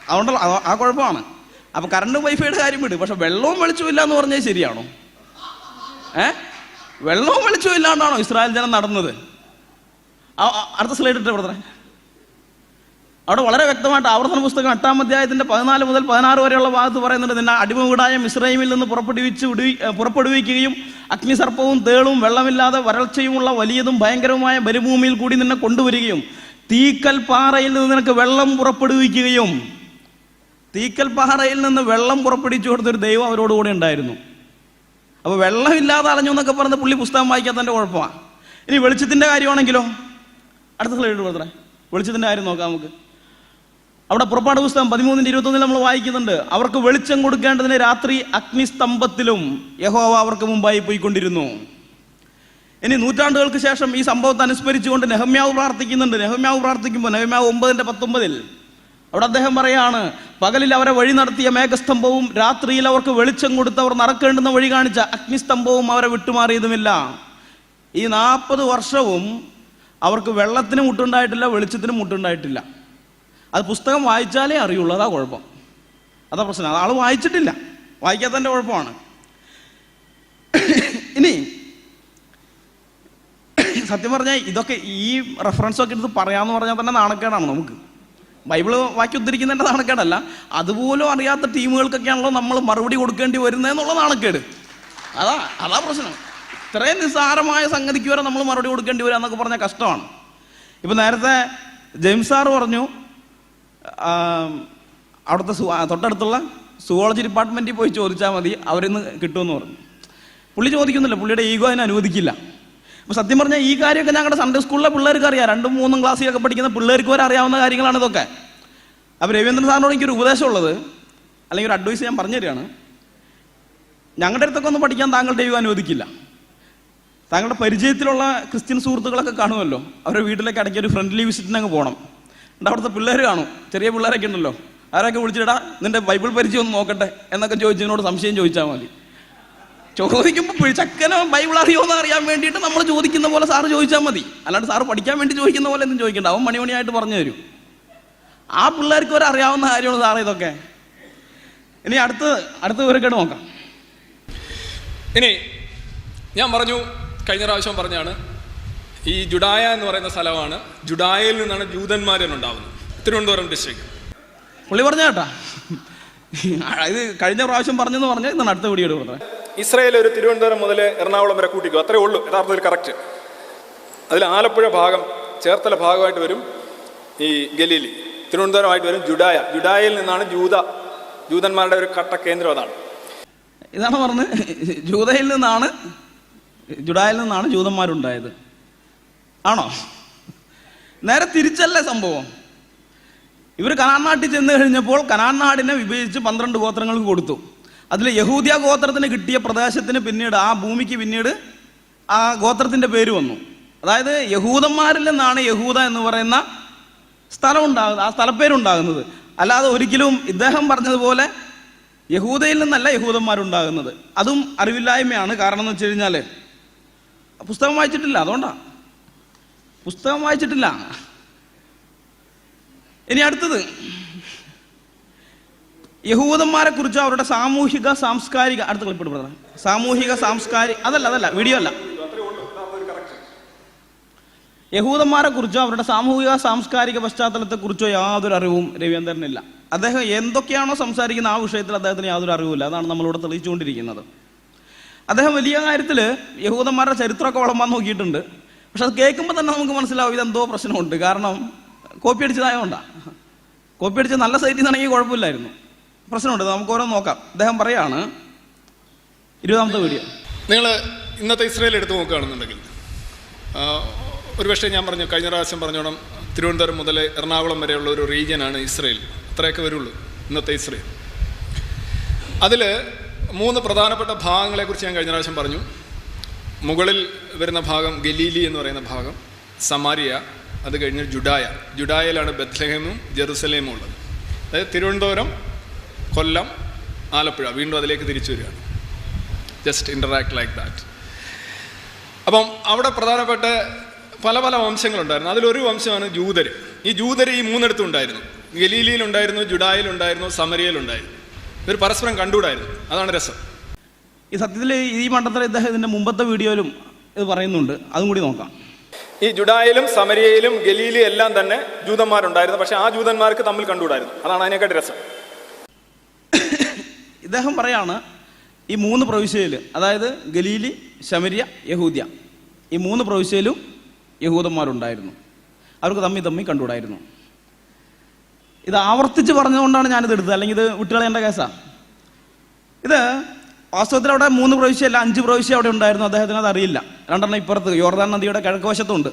അതുകൊണ്ടല്ല, ആ കുഴപ്പമാണ്. അപ്പൊ കറണ്ടും വൈഫൈയുടെ കാര്യം വിട്. പക്ഷെ വെള്ളവും വെളിച്ചവും ഇല്ല എന്ന് പറഞ്ഞാൽ ശരിയാണോ? വെള്ളവും വെളിച്ചവും ഇല്ലാണ്ടാണോ ഇസ്രായേൽ ജനം നടന്നത്? അടുത്ത സ്ലൈഡ് ഇട്ട് കൊടുത്തേ. അവിടെ വളരെ വ്യക്തമായിട്ട് ആവർത്തന പുസ്തകം 8-ാം അധ്യായത്തിന്റെ 14 മുതൽ 16 വരെയുള്ള ഭാഗത്ത് പറയുന്നുണ്ട്, നിന്നെ അടിമവീടായ മിസ്രയീമിൽ നിന്ന് പുറപ്പെടുവിക്കുകയും അഗ്നിസർപ്പവും തേളും വെള്ളമില്ലാതെ വരൾച്ചയുമുള്ള വലിയതും ഭയങ്കരവുമായ മരുഭൂമിയിൽ കൂടി നിന്നെ കൊണ്ടുവരികയും തീക്കൽ പാറയിൽ നിന്ന് നിനക്ക് വെള്ളം പുറപ്പെടുവിക്കുകയും. തീക്കൽ പാറയിൽ നിന്ന് വെള്ളം പുറപ്പെടുവിച്ചു കൊടുത്തൊരു ദൈവം അവരോടുകൂടി ഉണ്ടായിരുന്നു. അപ്പോൾ വെള്ളമില്ലാതെ അലഞ്ഞു എന്നൊക്കെ പറഞ്ഞ പുള്ളി പുസ്തകം വായിക്കാത്തതിൻ്റെ കുഴപ്പമാണ്. ഇനി വെളിച്ചത്തിൻ്റെ കാര്യമാണെങ്കിലോ? അടുത്ത സ്ലൈഡ് കൊടുത്തേ. വെളിച്ചത്തിൻ്റെ കാര്യം നോക്കാം നമുക്ക്. അവിടെ പുറപ്പാട് പുസ്തകം 13:21 നമ്മൾ വായിക്കുന്നുണ്ട്, അവർക്ക് വെളിച്ചം കൊടുക്കേണ്ടതിന് രാത്രി അഗ്നിസ്തംഭത്തിലും യഹോവ അവർക്ക് മുമ്പായി പോയിക്കൊണ്ടിരുന്നു. ഇനി നൂറ്റാണ്ടുകൾക്ക് ശേഷം ഈ സംഭവത്തെ അനുസ്മരിച്ചുകൊണ്ട് നെഹമ്യാവ് പ്രാർത്ഥിക്കുന്നുണ്ട്. നെഹമ്യാവ് പ്രാർത്ഥിക്കുമ്പോൾ നെഹമ്യാവ് 9:19 അവിടെ അദ്ദേഹം പറയാണ്, പകലിൽ അവരെ വഴി നടത്തിയ മേഘസ്തംഭവും രാത്രിയിൽ അവർക്ക് വെളിച്ചം കൊടുത്ത് അവർ നടക്കേണ്ടുന്ന വഴി കാണിച്ച അഗ്നിസ്തംഭവും അവരെ വിട്ടുമാറിയതുമില്ല. ഈ 40 വർഷവും അവർക്ക് വെള്ളത്തിന് മുട്ടുണ്ടായിട്ടില്ല, വെളിച്ചത്തിന് മുട്ടുണ്ടായിട്ടില്ല. അത് പുസ്തകം വായിച്ചാലേ അറിയുള്ളൂ. അതാ കുഴപ്പം, അതാ പ്രശ്നം. അത് ആൾ വായിച്ചിട്ടില്ല, വായിക്കാത്തതിൻ്റെ കുഴപ്പമാണ്. ഇനി സത്യം പറഞ്ഞാൽ ഇതൊക്കെ ഈ റെഫറൻസൊക്കെ എടുത്ത് പറയാമെന്ന് പറഞ്ഞാൽ തന്നെ നാണക്കേടാണ് നമുക്ക്. ബൈബിള് വാക്കി ഉദ്ധരിക്കുന്നതിൻ്റെ നാണക്കേടല്ല, അതുപോലും അറിയാത്ത ടീമുകൾക്കൊക്കെയാണല്ലോ നമ്മൾ മറുപടി കൊടുക്കേണ്ടി വരുന്നതെന്നുള്ള നാണക്കേട്. അതാ പ്രശ്നം. ഇത്രയും നിസ്സാരമായ സംഗതിക്ക് വരെ നമ്മൾ മറുപടി കൊടുക്കേണ്ടി വരിക എന്നൊക്കെ പറഞ്ഞാൽ കഷ്ടമാണ്. ഇപ്പം നേരത്തെ ജെയിംസ് സാറ് പറഞ്ഞു അവിടുത്തെ തൊട്ടടുത്തുള്ള സുവോളജി ഡിപ്പാർട്ട്മെൻറ്റിൽ പോയി ചോദിച്ചാൽ മതി, അവരിന്ന് കിട്ടുമെന്ന് പറഞ്ഞു. പുള്ളി ചോദിക്കുന്നില്ല, പുള്ളിയുടെ ഈഗോ അതിനെ അനുവദിക്കില്ല. അപ്പോൾ സത്യം പറഞ്ഞാൽ ഈ കാര്യമൊക്കെ ഞങ്ങളുടെ സൺഡേ സ്കൂളിലെ പിള്ളേർക്ക് അറിയാം. 2-3 ക്ലാസ്സിലൊക്കെ പഠിക്കുന്ന പിള്ളേർക്ക് വരെ അറിയാവുന്ന കാര്യങ്ങളാണ് ഇതൊക്കെ. അപ്പോൾ രവീന്ദ്രൻ സാറിനോട് എനിക്കൊരു ഉപദേശം ഉള്ളത്, അല്ലെങ്കിൽ ഒരു അഡ്വൈസ് ഞാൻ പറഞ്ഞു തരികയാണ്. ഞങ്ങളുടെ അടുത്തൊക്കെ ഒന്ന് പഠിക്കാൻ താങ്കളുടെ ഈഗോ അനുവദിക്കില്ല. താങ്കളുടെ പരിചയത്തിലുള്ള ക്രിസ്ത്യൻ സുഹൃത്തുക്കളൊക്കെ കാണുമല്ലോ, അവരുടെ വീട്ടിലേക്ക് ഇടയ്ക്ക് ഒരു ഫ്രണ്ട്ലി വിസിറ്റിനങ്ങ് പോകണം. എന്നിട്ട് അവിടുത്തെ പിള്ളേർ കാണും, ചെറിയ പിള്ളേരൊക്കെ ഉണ്ടല്ലോ, ആരൊക്കെ വിളിച്ചിടാ നിന്റെ ബൈബിൾ പരിചയം ഒന്ന് നോക്കട്ടെ എന്നൊക്കെ ചോദിച്ചതിനോട് സംശയം ചോദിച്ചാൽ മതി. ചോദിക്കുമ്പോൾ ചക്കനോ ബൈബിൾ അറിയുമോ അറിയാൻ വേണ്ടിയിട്ട് നമ്മൾ ചോദിക്കുന്ന പോലെ സാറ് ചോദിച്ചാൽ മതി. അല്ലാണ്ട് സാറ് പഠിക്കാൻ വേണ്ടി ചോദിക്കുന്ന പോലെ ഒന്നും ചോദിക്കണ്ട, അവൻ മണിമണിയായിട്ട് പറഞ്ഞു തരും. ആ പിള്ളേർക്ക് വരെ അറിയാവുന്ന കാര്യമാണ് സാറ് ഇതൊക്കെ. ഇനി അടുത്ത വിവരക്കേട് നോക്കാം. ഇനി ഞാൻ പറഞ്ഞു, കഴിഞ്ഞ പ്രാവശ്യം പറഞ്ഞാണ്, ഈ ജുഡായ എന്ന് പറയുന്ന സ്ഥലമാണ്, ജുഡായയിൽ നിന്നാണ് ജൂതന്മാരുണ്ടാവുന്നത്, തിരുവനന്തപുരം ഡിസ്ട്രിക്ട്. പുള്ളി പറഞ്ഞ കേട്ടാ, ഇത് കഴിഞ്ഞ പ്രാവശ്യം പറഞ്ഞെന്ന് പറഞ്ഞാൽ ഇന്നാണ് അടുത്ത വീഡിയോ പറഞ്ഞത്. ഇസ്രായേൽ ഒരു തിരുവനന്തപുരം മുതൽ എറണാകുളം വരെ കൂട്ടിക്കും, അത്രേ ഉള്ളൂ യഥാർത്ഥത്തിൽ കറക്റ്റ്. അതിൽ ആലപ്പുഴ ഭാഗം, ചേർത്തല ഭാഗമായിട്ട് വരും ഈ ഗലീലി, തിരുവനന്തപുരമായിട്ട് വരും ജുഡായ. ജുഡായയിൽ നിന്നാണ് ജൂതന്മാരുടെ ഒരു കട്ട കേന്ദ്രം അതാണ്. ഇതാണ് പറഞ്ഞത്, ജുഡായിൽ നിന്നാണ് ജൂതന്മാരുണ്ടായത്. ആണോ? നേരെ തിരിച്ചല്ലേ സംഭവം. ഇവർ കനാൻ നാട്ടിൽ ചെന്ന് കഴിഞ്ഞപ്പോൾ കനാൻ നാടിനെ വിഭജിച്ച് 12 ഗോത്രങ്ങൾക്ക് കൊടുത്തു. അതിൽ യഹൂദിയ ഗോത്രത്തിന് കിട്ടിയ പ്രദേശത്തിന് പിന്നീട്, ആ ഭൂമിക്ക് പിന്നീട് ആ ഗോത്രത്തിൻ്റെ പേര് വന്നു. അതായത് യഹൂദന്മാരിൽ നിന്നാണ് യഹൂദ എന്ന് പറയുന്ന സ്ഥലം ഉണ്ടാകുന്നത്, ആ സ്ഥലപ്പേരുണ്ടാകുന്നത്. അല്ലാതെ ഒരിക്കലും ഇദ്ദേഹം പറഞ്ഞതുപോലെ യഹൂദയിൽ നിന്നല്ല യഹൂദന്മാരുണ്ടാകുന്നത്. അതും അറിവില്ലായ്മയാണ്. കാരണം എന്ന് വെച്ച് കഴിഞ്ഞാൽ പുസ്തകം വായിച്ചിട്ടില്ല, അതുകൊണ്ടാണ്. പുസ്തകം വായിച്ചിട്ടില്ല. ഇനി അടുത്തത്, യഹൂദന്മാരെ കുറിച്ച് അവരുടെ സാമൂഹിക സാംസ്കാരിക, അടുത്ത ക്ലിപ്പിട്ട് പറഞ്ഞ സാമൂഹിക സാംസ്കാരിക, അതല്ല വീഡിയോ അല്ല, യഹൂദന്മാരെ കുറിച്ചോ അവരുടെ സാമൂഹിക സാംസ്കാരിക പശ്ചാത്തലത്തെക്കുറിച്ചോ യാതൊരു അറിവും രവീന്ദ്രനില്ല. അദ്ദേഹം എന്തൊക്കെയാണോ സംസാരിക്കുന്ന ആ വിഷയത്തിൽ അദ്ദേഹത്തിന് യാതൊരു അറിവില്ല. അതാണ് നമ്മളിവിടെ തെളിയിച്ചുകൊണ്ടിരിക്കുന്നത്. അദ്ദേഹം വലിയ കാര്യത്തിൽ യഹൂദന്മാരുടെ ചരിത്രമൊക്കെ വളമാൻ നോക്കിയിട്ടുണ്ട്. പക്ഷെ അത് കേൾക്കുമ്പോൾ തന്നെ നമുക്ക് മനസ്സിലാവും ഇതെന്തോ പ്രശ്നമുണ്ട്. കാരണം കോപ്പി അടിച്ചതായതുകൊണ്ടാണ്. കോപ്പി അടിച്ച് നല്ല സൈറ്റിൽ നിന്നാണെങ്കിൽ കുഴപ്പമില്ലായിരുന്നു. പ്രശ്നമുണ്ട്, നമുക്ക് ഓരോ നോക്കാം. അദ്ദേഹം പറയാണ്, 20ാമത്തെ വീഡിയോ. നിങ്ങൾ ഇന്നത്തെ ഇസ്രായേൽ എടുത്ത് നോക്കുകയാണെന്നുണ്ടെങ്കിൽ, ഒരുപക്ഷെ ഞാൻ പറഞ്ഞു, കഴിഞ്ഞ പ്രാവശ്യം പറഞ്ഞോണം, തിരുവനന്തപുരം മുതൽ എറണാകുളം വരെയുള്ള ഒരു റീജിയനാണ് ഇസ്രായേൽ. അത്രയൊക്കെ വരുള്ളൂ ഇന്നത്തെ ഇസ്രായേൽ. അതിൽ 3 പ്രധാനപ്പെട്ട ഭാഗങ്ങളെക്കുറിച്ച് ഞാൻ കഴിഞ്ഞ പ്രാവശ്യം പറഞ്ഞു. മുകളിൽ വരുന്ന ഭാഗം ഗലീലി എന്ന് പറയുന്ന ഭാഗം, സമാരിയ, അത് കഴിഞ്ഞ് ജുഡായയിലാണ് ബത്ലഹേമും ജെറുസലേമും ഉള്ളത്. അതായത് തിരുവനന്തപുരം, കൊല്ലം, ആലപ്പുഴ, വീണ്ടും അതിലേക്ക് തിരിച്ചു വരികയാണ്. Just interact like that. അപ്പം അവിടെ പ്രധാനപ്പെട്ട പല വംശങ്ങളുണ്ടായിരുന്നു. അതിലൊരു വംശമാണ് ജൂതർ. ഈ ജൂതർ ഈ 3 ഉണ്ടായിരുന്നു. ഗലീലിയിലുണ്ടായിരുന്നു, ജുഡായിലുണ്ടായിരുന്നു, സമരിയയിലുണ്ടായിരുന്നു. ഇവർ പരസ്പരം കണ്ടുകൂടായിരുന്നു. അതാണ് രസം. ഈ സത്യത്തിൽ ഈ മണ്ഡലത്തിൽ ഇദ്ദേഹം ഇതിൻ്റെ മുമ്പത്തെ വീഡിയോയിലും ഇത് പറയുന്നുണ്ട്, അതും കൂടി നോക്കാം. ഈ ജുഡായിലും സമരിയയിലും ഗലീലി എല്ലാം തന്നെ ജൂതന്മാരുണ്ടായിരുന്നു. പക്ഷെ ആ ജൂതന്മാർക്ക് തമ്മിൽ കണ്ടുകൂടായിരുന്നു. അതാണ് അതിനെക്കാട്ടി രസം. ഇദ്ദേഹം പറയാണ്, ഈ 3 പ്രവിശ്യയിൽ, അതായത് ഗലീലി, ശമരിയ, യഹൂദ്യ, ഈ 3 പ്രവിശ്യയിലും യഹൂദന്മാരുണ്ടായിരുന്നു. അവർക്ക് തമ്മിൽ കണ്ടുകൂടായിരുന്നു. ഇത് ആവർത്തിച്ച് പറഞ്ഞതുകൊണ്ടാണ് ഞാനിത് എടുത്തത്, അല്ലെങ്കിൽ ഇത് വിട്ടുകളയേണ്ട കേസാണ്. ഇത് വാസ്തവത്തിൽ അവിടെ 3 പ്രവിശ്യയല്ല, 5 പ്രവിശ്യ അവിടെ ഉണ്ടായിരുന്നു. അദ്ദേഹത്തിന് അത് അറിയില്ല. 2 ഇപ്പുറത്ത് യോർദാൻ നദിയുടെ കിഴക്ക് വശത്തുണ്ട്.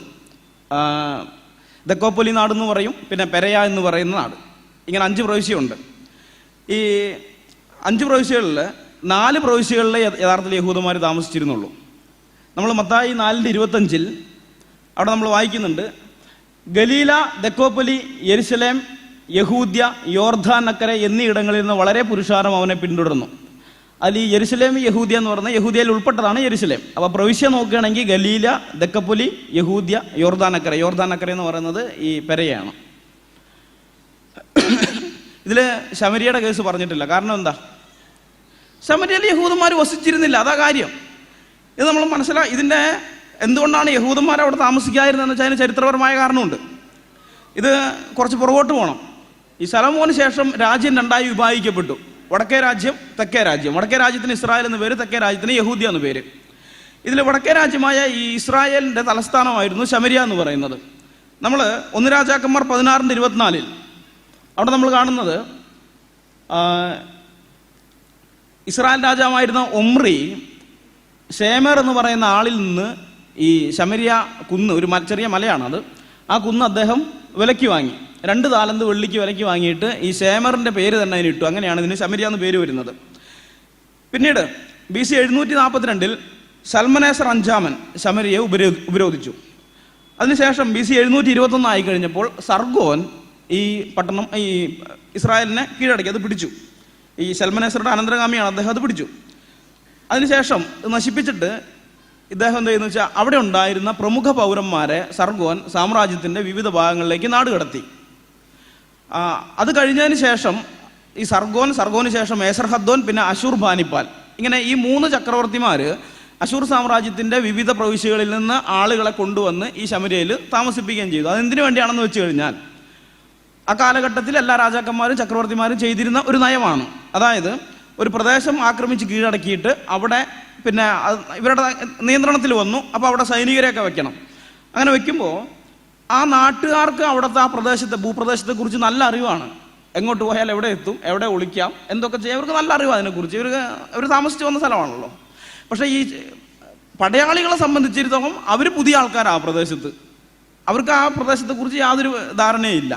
ദക്കോപ്പൊലി നാടെന്ന് പറയും, പിന്നെ പെരയ എന്ന് പറയുന്ന നാട്. ഇങ്ങനെ 5 പ്രവിശ്യയുണ്ട്. ഈ 5 പ്രവിശ്യകളിൽ 4 പ്രവിശ്യകളിലെ യഥാർത്ഥത്തിൽ യഹൂദന്മാർ താമസിച്ചിരുന്നുള്ളൂ. നമ്മൾ മത്തായി 4:25 അവിടെ നമ്മൾ വായിക്കുന്നുണ്ട്, ഗലീല, ദക്കോപ്പൊലി, യെരുശലേം, യഹൂദ്യ, യോർദാൻ അക്കരെ എന്നീ ഇടങ്ങളിൽ നിന്ന് വളരെ പുരുഷാരം അവനെ പിന്തുടർന്നു. അതിൽ ഈ യെരുശലേം, യഹൂദ്യ എന്ന് പറഞ്ഞാൽ യഹൂദ്യയിൽ ഉൾപ്പെട്ടതാണ് യെരുശലേം. അപ്പോൾ പ്രവിശ്യ നോക്കുകയാണെങ്കിൽ ഗലീല, ദക്കപ്പൊലി, യഹൂദ്യ, യോർദാൻ അക്കരെ എന്ന് പറയുന്നത് ഈ പെരയാണ്. ഇതിൽ ശമരിയയുടെ കേസ് പറഞ്ഞിട്ടില്ല. കാരണം എന്താ? ശമരിയയിൽ യഹൂദന്മാർ വസിച്ചിരുന്നില്ല, അതാ കാര്യം. ഇത് നമ്മൾ ഇതിൻ്റെ എന്തുകൊണ്ടാണ് യഹൂദന്മാർ അവിടെ താമസിക്കാതിരുന്നതെന്ന് വെച്ചാൽ അതിന് ചരിത്രപരമായ കാരണമുണ്ട്. ഇത് കുറച്ച് പുറകോട്ട് പോകണം. ഈ ശലോമോന് ശേഷം രാജ്യം 2ആയി വിഭാഗിക്കപ്പെട്ടു. വടക്കേ രാജ്യം, തെക്കേ രാജ്യം. വടക്കേ രാജ്യത്തിന് ഇസ്രായേൽ എന്ന് പേര്, തെക്കേ രാജ്യത്തിന് യഹൂദ്യ എന്ന് പേര്. ഇതിൽ വടക്കേ രാജ്യമായ ഈ ഇസ്രായേലിൻ്റെ തലസ്ഥാനമായിരുന്നു ശമരിയ എന്ന് പറയുന്നത്. നമ്മൾ 1 രാജാക്കന്മാർ 16:24 അവിടെ നമ്മൾ കാണുന്നത്, ഇസ്രായേൽ രാജാവായിരുന്ന ഒമ്രി ഷേമർ എന്ന് പറയുന്ന ആളിൽ നിന്ന് ഈ ശമരിയ കുന്ന്, ഒരു ചെറിയ മലയാണത്, ആ കുന്ന് അദ്ദേഹം വിലയ്ക്ക് വാങ്ങി. 2 താലന്ത് വെള്ളിക്ക് വിലയ്ക്ക് വാങ്ങിയിട്ട് ഈ ഷേമറിൻ്റെ പേര് തന്നെ അതിനിട്ടു. അങ്ങനെയാണ് ഇതിന് ശമരിയ എന്ന് പേര് വരുന്നത്. പിന്നീട് BC 742 സൽമനേസർ 5 ശമരിയെ ഉപരോധിച്ചു. അതിനുശേഷം BC 721 ആയി കഴിഞ്ഞപ്പോൾ സർഗോൻ ഈ പട്ടണം, ഈ ഇസ്രായേലിനെ കീഴടക്കി, അത് പിടിച്ചു. ഈ സൽമനേസറുടെ അനന്തരഗാമിയാണ് അദ്ദേഹം, അത് പിടിച്ചു. അതിനുശേഷം നശിപ്പിച്ചിട്ട് ഇദ്ദേഹം എന്ത് ചെയ്യുന്നു വെച്ചാൽ അവിടെ ഉണ്ടായിരുന്ന പ്രമുഖ പൗരന്മാരെ സർഗോൻ സാമ്രാജ്യത്തിൻ്റെ വിവിധ ഭാഗങ്ങളിലേക്ക് നാടുകടത്തി. അത് കഴിഞ്ഞതിന് ശേഷം ഈ സർഗോന് ശേഷം ഏസർഹദ്ദോൻ, പിന്നെ അശൂർ ബാനിപ്പാൽ, ഇങ്ങനെ ഈ 3 ചക്രവർത്തിമാർ അശൂർ സാമ്രാജ്യത്തിൻ്റെ വിവിധ പ്രവിശ്യകളിൽ നിന്ന് ആളുകളെ കൊണ്ടുവന്ന് ഈ ശമര്യയിൽ താമസിപ്പിക്കുകയും ചെയ്തു. അതെന്തിനു വേണ്ടിയാണെന്ന് വെച്ച് കഴിഞ്ഞാൽ ആ കാലഘട്ടത്തിൽ എല്ലാ രാജാക്കന്മാരും ചക്രവർത്തിമാരും ചെയ്തിരുന്ന ഒരു നയമാണ്. അതായത് ഒരു പ്രദേശം ആക്രമിച്ച് കീഴടക്കിയിട്ട് അവിടെ പിന്നെ ഇവരുടെ നിയന്ത്രണത്തിൽ വന്നു, അപ്പോൾ അവിടെ സൈനികരെയൊക്കെ വെക്കണം. അങ്ങനെ വെക്കുമ്പോൾ ആ നാട്ടുകാർക്ക് അവിടുത്തെ ആ ഭൂപ്രദേശത്തെക്കുറിച്ച് നല്ല അറിവാണ്. എങ്ങോട്ട് പോയാൽ എവിടെ എത്തും, എവിടെ ഒളിക്കാം, എന്തൊക്കെ ചെയ്യാം, ഇവർക്ക് നല്ല അറിവ് അതിനെക്കുറിച്ച്. ഇവർ താമസിച്ച് വന്ന സ്ഥലമാണല്ലോ. പക്ഷേ ഈ പടയാളികളെ സംബന്ധിച്ചിടത്തോളം അവർ പുതിയ ആൾക്കാരാണ് ആ പ്രദേശത്ത്. അവർക്ക് ആ പ്രദേശത്തെക്കുറിച്ച് യാതൊരു ധാരണയില്ല.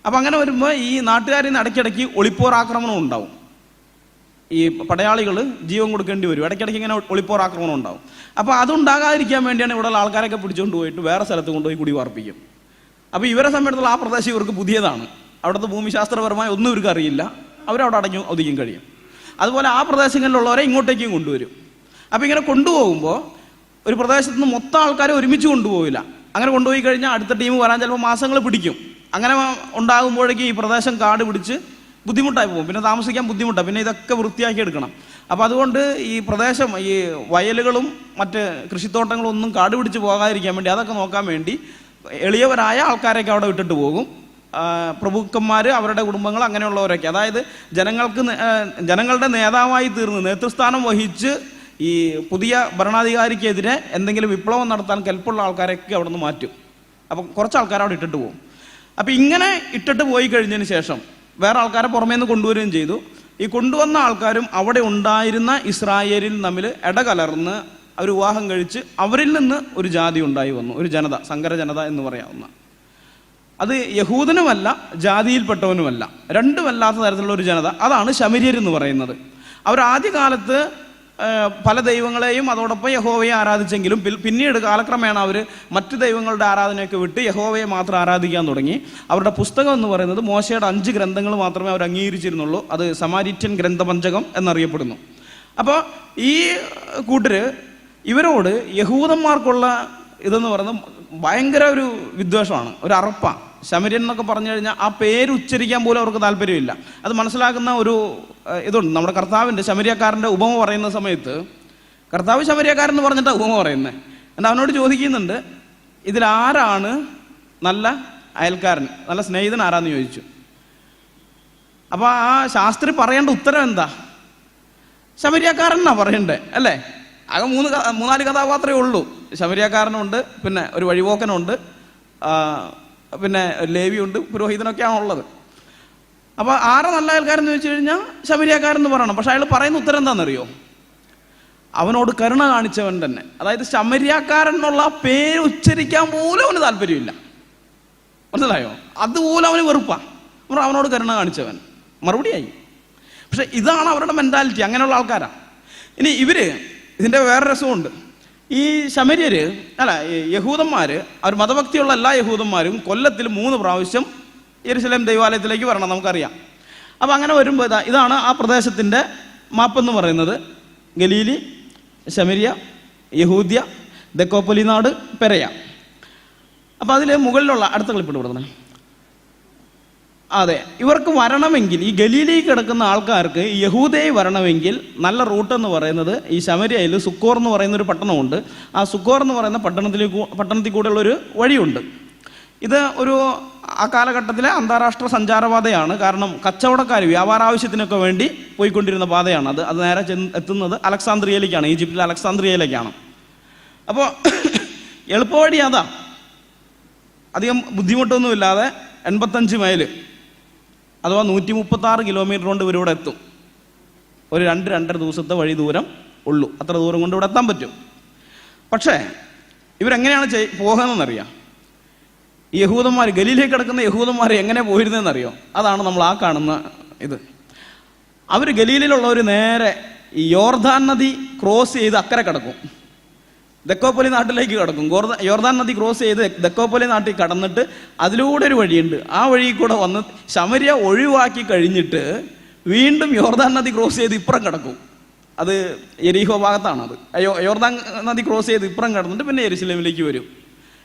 അപ്പം അങ്ങനെ വരുമ്പോൾ ഈ നാട്ടുകാരിൽ നിന്ന് ഇടയ്ക്കിടയ്ക്ക് ഒളിപ്പോർ ആക്രമണം ഉണ്ടാവും. ഈ പടയാളികൾ ജീവൻ കൊടുക്കേണ്ടി വരും. ഇടയ്ക്കിടയ്ക്ക് ഇങ്ങനെ ഒളിപ്പോർ ആക്രമണം ഉണ്ടാവും. അപ്പോൾ അതുണ്ടാകാതിരിക്കാൻ വേണ്ടിയാണ് ഇവിടെയുള്ള ആൾക്കാരൊക്കെ പിടിച്ചുകൊണ്ട് പോയിട്ട് വേറെ സ്ഥലത്ത് കൊണ്ടുപോയി കുടി പാർപ്പിക്കും. അപ്പോൾ ഇവരെ സംബന്ധിച്ചുള്ള ആ പ്രദേശം ഇവർക്ക് പുതിയതാണ്. അവിടുത്തെ ഭൂമിശാസ്ത്രപരമായി ഒന്നും ഇവർക്ക് അറിയില്ല. അവരവിടെ ഒതുങ്ങി കഴിയും. അതുപോലെ ആ പ്രദേശങ്ങളിലുള്ളവരെ ഇങ്ങോട്ടേക്കും കൊണ്ടുവരും. അപ്പോൾ ഇങ്ങനെ കൊണ്ടുപോകുമ്പോൾ ഒരു പ്രദേശത്ത് നിന്ന് മൊത്തം ആൾക്കാരെ ഒരുമിച്ച് കൊണ്ടുപോകില്ല. അങ്ങനെ കൊണ്ടുപോയി കഴിഞ്ഞാൽ അടുത്ത ടീം വരാൻ ചിലപ്പോൾ മാസങ്ങൾ പിടിക്കും. അങ്ങനെ ഉണ്ടാകുമ്പോഴേക്കും ഈ പ്രദേശം കാട് പിടിച്ച് ബുദ്ധിമുട്ടായി പോകും. പിന്നെ താമസിക്കാൻ ബുദ്ധിമുട്ടാണ്. പിന്നെ ഇതൊക്കെ വൃത്തിയാക്കി എടുക്കണം. അപ്പോൾ അതുകൊണ്ട് ഈ പ്രദേശം, ഈ വയലുകളും മറ്റ് കൃഷിത്തോട്ടങ്ങളും ഒന്നും കാട് പിടിച്ച് പോകാതിരിക്കാൻ വേണ്ടി, അതൊക്കെ നോക്കാൻ വേണ്ടി എളിയവരായ ആൾക്കാരെയൊക്കെ അവിടെ വിട്ടിട്ട് പോകും. പ്രഭുക്കന്മാർ, അവരുടെ കുടുംബങ്ങൾ, അങ്ങനെയുള്ളവരൊക്കെ, അതായത് ജനങ്ങളുടെ നേതാവായി തീർന്ന് നേതൃസ്ഥാനം വഹിച്ച് ഈ പുതിയ ഭരണാധികാരിക്കെതിരെ എന്തെങ്കിലും വിപ്ലവം നടത്താൻ കെൽപ്പുള്ള ആൾക്കാരൊക്കെ അവിടെ നിന്ന് മാറ്റും. അപ്പം കുറച്ച് ആൾക്കാർ അവിടെ ഇട്ടിട്ട് പോകും. അപ്പം ഇങ്ങനെ ഇട്ടിട്ട് പോയി കഴിഞ്ഞതിന് ശേഷം വേറെ ആൾക്കാരെ പുറമേ നിന്ന് കൊണ്ടുവരികയും ചെയ്തു. ഈ കൊണ്ടുവന്ന ആൾക്കാരും അവിടെ ഉണ്ടായിരുന്ന ഇസ്രായേലിൽ തമ്മിൽ ഇടകലർന്ന് അവർ വിവാഹം കഴിച്ച് അവരിൽ നിന്ന് ഒരു ജാതി ഉണ്ടായി വന്നു, ഒരു ജനത, സങ്കര ജനത എന്ന് പറയാവുന്ന. അത് യഹൂദനുമല്ല ജാതിയിൽപ്പെട്ടവനുമല്ല, രണ്ടുമല്ലാത്ത തരത്തിലുള്ള ഒരു ജനത. അതാണ് ശമര്യർ എന്ന് പറയുന്നത്. അവർ ആദ്യകാലത്ത് പല ദൈവങ്ങളെയും അതോടൊപ്പം യഹോവയെ ആരാധിച്ചെങ്കിലും പിന്നീട് കാലക്രമേണ അവർ മറ്റു ദൈവങ്ങളുടെ ആരാധനയൊക്കെ വിട്ട് യഹോവയെ മാത്രം ആരാധിക്കാൻ തുടങ്ങി. അവരുടെ പുസ്തകം എന്ന് പറയുന്നത് മോശയുടെ 5 ഗ്രന്ഥങ്ങൾ മാത്രമേ അവർ അംഗീകരിച്ചിരുന്നുള്ളൂ. അത് സമാരിറ്റൻ ഗ്രന്ഥപഞ്ചകം എന്നറിയപ്പെടുന്നു. അപ്പോൾ ഈ കൂട്ടര് ഇവരോട് യഹൂദന്മാർക്കുള്ള ഇതെന്ന് പറയുന്നത് ഭയങ്കര ഒരു വിദ്വേഷമാണ്, ഒരു അറപ്പാണ്. ശമര്യൻ എന്നൊക്കെ പറഞ്ഞു കഴിഞ്ഞാൽ ആ പേര് ഉച്ചരിക്കാൻ പോലും അവർക്ക് താല്പര്യമില്ല. അത് മനസ്സിലാക്കുന്ന ഒരു ഇതുണ്ട്. നമ്മുടെ കർത്താവിൻ്റെ ശമര്യക്കാരൻ്റെ ഉപമ പറയുന്ന സമയത്ത് കർത്താവ് ശമര്യക്കാരൻ എന്ന് പറഞ്ഞിട്ടാണ് ഉപമ പറയുന്നത്. എന്നാൽ അവനോട് ചോദിക്കുന്നുണ്ട്, ഇതിലാരാണ് നല്ല അയൽക്കാരൻ, നല്ല സ്നേഹിതൻ ആരാന്ന് ചോദിച്ചു. അപ്പോൾ ആ ശാസ്ത്രി പറയേണ്ട ഉത്തരം എന്താ? ശമര്യക്കാരൻ എന്നാ പറയണ്ടേ, അല്ലേ? ആകെ 3-4 കഥാപാത്രമേ ഉള്ളൂ. ശമര്യക്കാരനുണ്ട്, പിന്നെ ഒരു വഴിപോക്കനുണ്ട്, പിന്നെ ലേവിയുണ്ട്, പുരോഹിതനൊക്കെയാണുള്ളത്. അപ്പോൾ ആരാ നല്ല അയൽക്കാരെന്ന് ചോദിച്ചു കഴിഞ്ഞാൽ ശമര്യക്കാരെന്ന് പറയണം. പക്ഷെ അയാൾ പറയുന്ന ഉത്തരം എന്താണെന്നറിയോ? അവനോട് കരുണ കാണിച്ചവൻ തന്നെ. അതായത് ശമര്യക്കാരൻ എന്നുള്ള പേര് ഉച്ചരിക്കാൻ പോലും അവന് താല്പര്യമില്ല. മനസ്സിലായോ? അതുപോലും അവന് വെറുപ്പാണ്. അവനോട് കരുണ കാണിച്ചവൻ മറുപടിയായി. പക്ഷെ ഇതാണ് അവരുടെ മെൻറ്റാലിറ്റി, അങ്ങനെയുള്ള ആൾക്കാരാണ്. ഇനി ഇതിൻ്റെ വേറെ രസമുണ്ട്. ഈ ശമര്യർ യഹൂദന്മാർ, അവർ മതഭക്തിയുള്ള എല്ലാ യഹൂദന്മാരും കൊല്ലത്തിൽ 3 പ്രാവശ്യം യെരുശലേം ദൈവാലയത്തിലേക്ക് വരണം, നമുക്കറിയാം. അപ്പോൾ അങ്ങനെ വരുമ്പോൾ ഇതാണ് ആ പ്രദേശത്തിൻ്റെ മാപ്പെന്ന് പറയുന്നത്. ഗലീലി, ശമര്യ, യഹൂദ്യ, ദെക്കോപ്പൊലി നാട്, പെരയ. അപ്പോൾ അതിൽ മുകളിലുള്ള അടുത്ത ക്ലിപ്പിട്ട് കൊടുക്കണം. അതെ, ഇവർക്ക് വരണമെങ്കിൽ, ഈ ഗലീലയിൽ കിടക്കുന്ന ആൾക്കാർക്ക് യഹൂദയിൽ വരണമെങ്കിൽ നല്ല റൂട്ട് എന്ന് പറയുന്നത് ഈ ശമര്യയിൽ സുക്കോർ എന്ന് പറയുന്നൊരു പട്ടണമുണ്ട്. ആ സുക്കോർ എന്ന് പറയുന്ന പട്ടണത്തിൽ കൂടെയുള്ളൊരു വഴിയുണ്ട്. ഇത് ആ കാലഘട്ടത്തിലെ അന്താരാഷ്ട്ര സഞ്ചാരപാതയാണ്. കാരണം കച്ചവടക്കാർ വ്യാപാര ആവശ്യത്തിനൊക്കെ വേണ്ടി പോയിക്കൊണ്ടിരുന്ന പാതയാണ്. അത് നേരെ എത്തുന്നത് അലക്സാന്ദ്രിയയിലേക്കാണ്, ഈജിപ്തിലെ അലക്സാന്ദ്രിയയിലേക്കാണ്. അപ്പോൾ എളുപ്പവഴി അതാ, അധികം ബുദ്ധിമുട്ടൊന്നുമില്ലാതെ 85 മൈൽ അഥവാ 136 കിലോമീറ്റർ കൊണ്ട് ഇവരിവിടെ എത്തും. ഒരു 2-2.5 ദിവസത്തെ വഴി ദൂരം ഉള്ളൂ. അത്ര ദൂരം കൊണ്ട് ഇവിടെ എത്താൻ പറ്റും. പക്ഷേ ഇവരെങ്ങനെയാണ് പോകുന്നതെന്നറിയാം? യഹൂദന്മാർ, ഗലീലയിൽ കിടക്കുന്ന യഹൂദന്മാർ എങ്ങനെ പോയിരുന്നതെന്നറിയോ? അതാണ് നമ്മൾ ആ കാണുന്ന ഇത്. അവർ ഗലീലയിലുള്ളവർ നേരെ ഈ യോർദാൻ നദി ക്രോസ് ചെയ്ത് അക്കരെ കിടക്കും, ദെക്കോപ്പൊലി നാട്ടിലേക്ക് കിടക്കും. യോർദാൻ നദി ക്രോസ് ചെയ്ത് ദെക്കോപ്പൊലി നാട്ടിൽ കടന്നിട്ട് അതിലൂടെ ഒരു വഴിയുണ്ട്. ആ വഴി കൂടെ വന്ന് ശമര്യ ഒഴിവാക്കി കഴിഞ്ഞിട്ട് വീണ്ടും യോർദാൻ നദി ക്രോസ് ചെയ്ത് ഇപ്പുറം കിടക്കും. അത് യെരീഹോ ഭാഗത്താണത്. യോർദാൻ നദി ക്രോസ് ചെയ്ത് ഇപ്പുറം കിടന്നിട്ട് പിന്നെ യെരുശലേമിലേക്ക് വരും.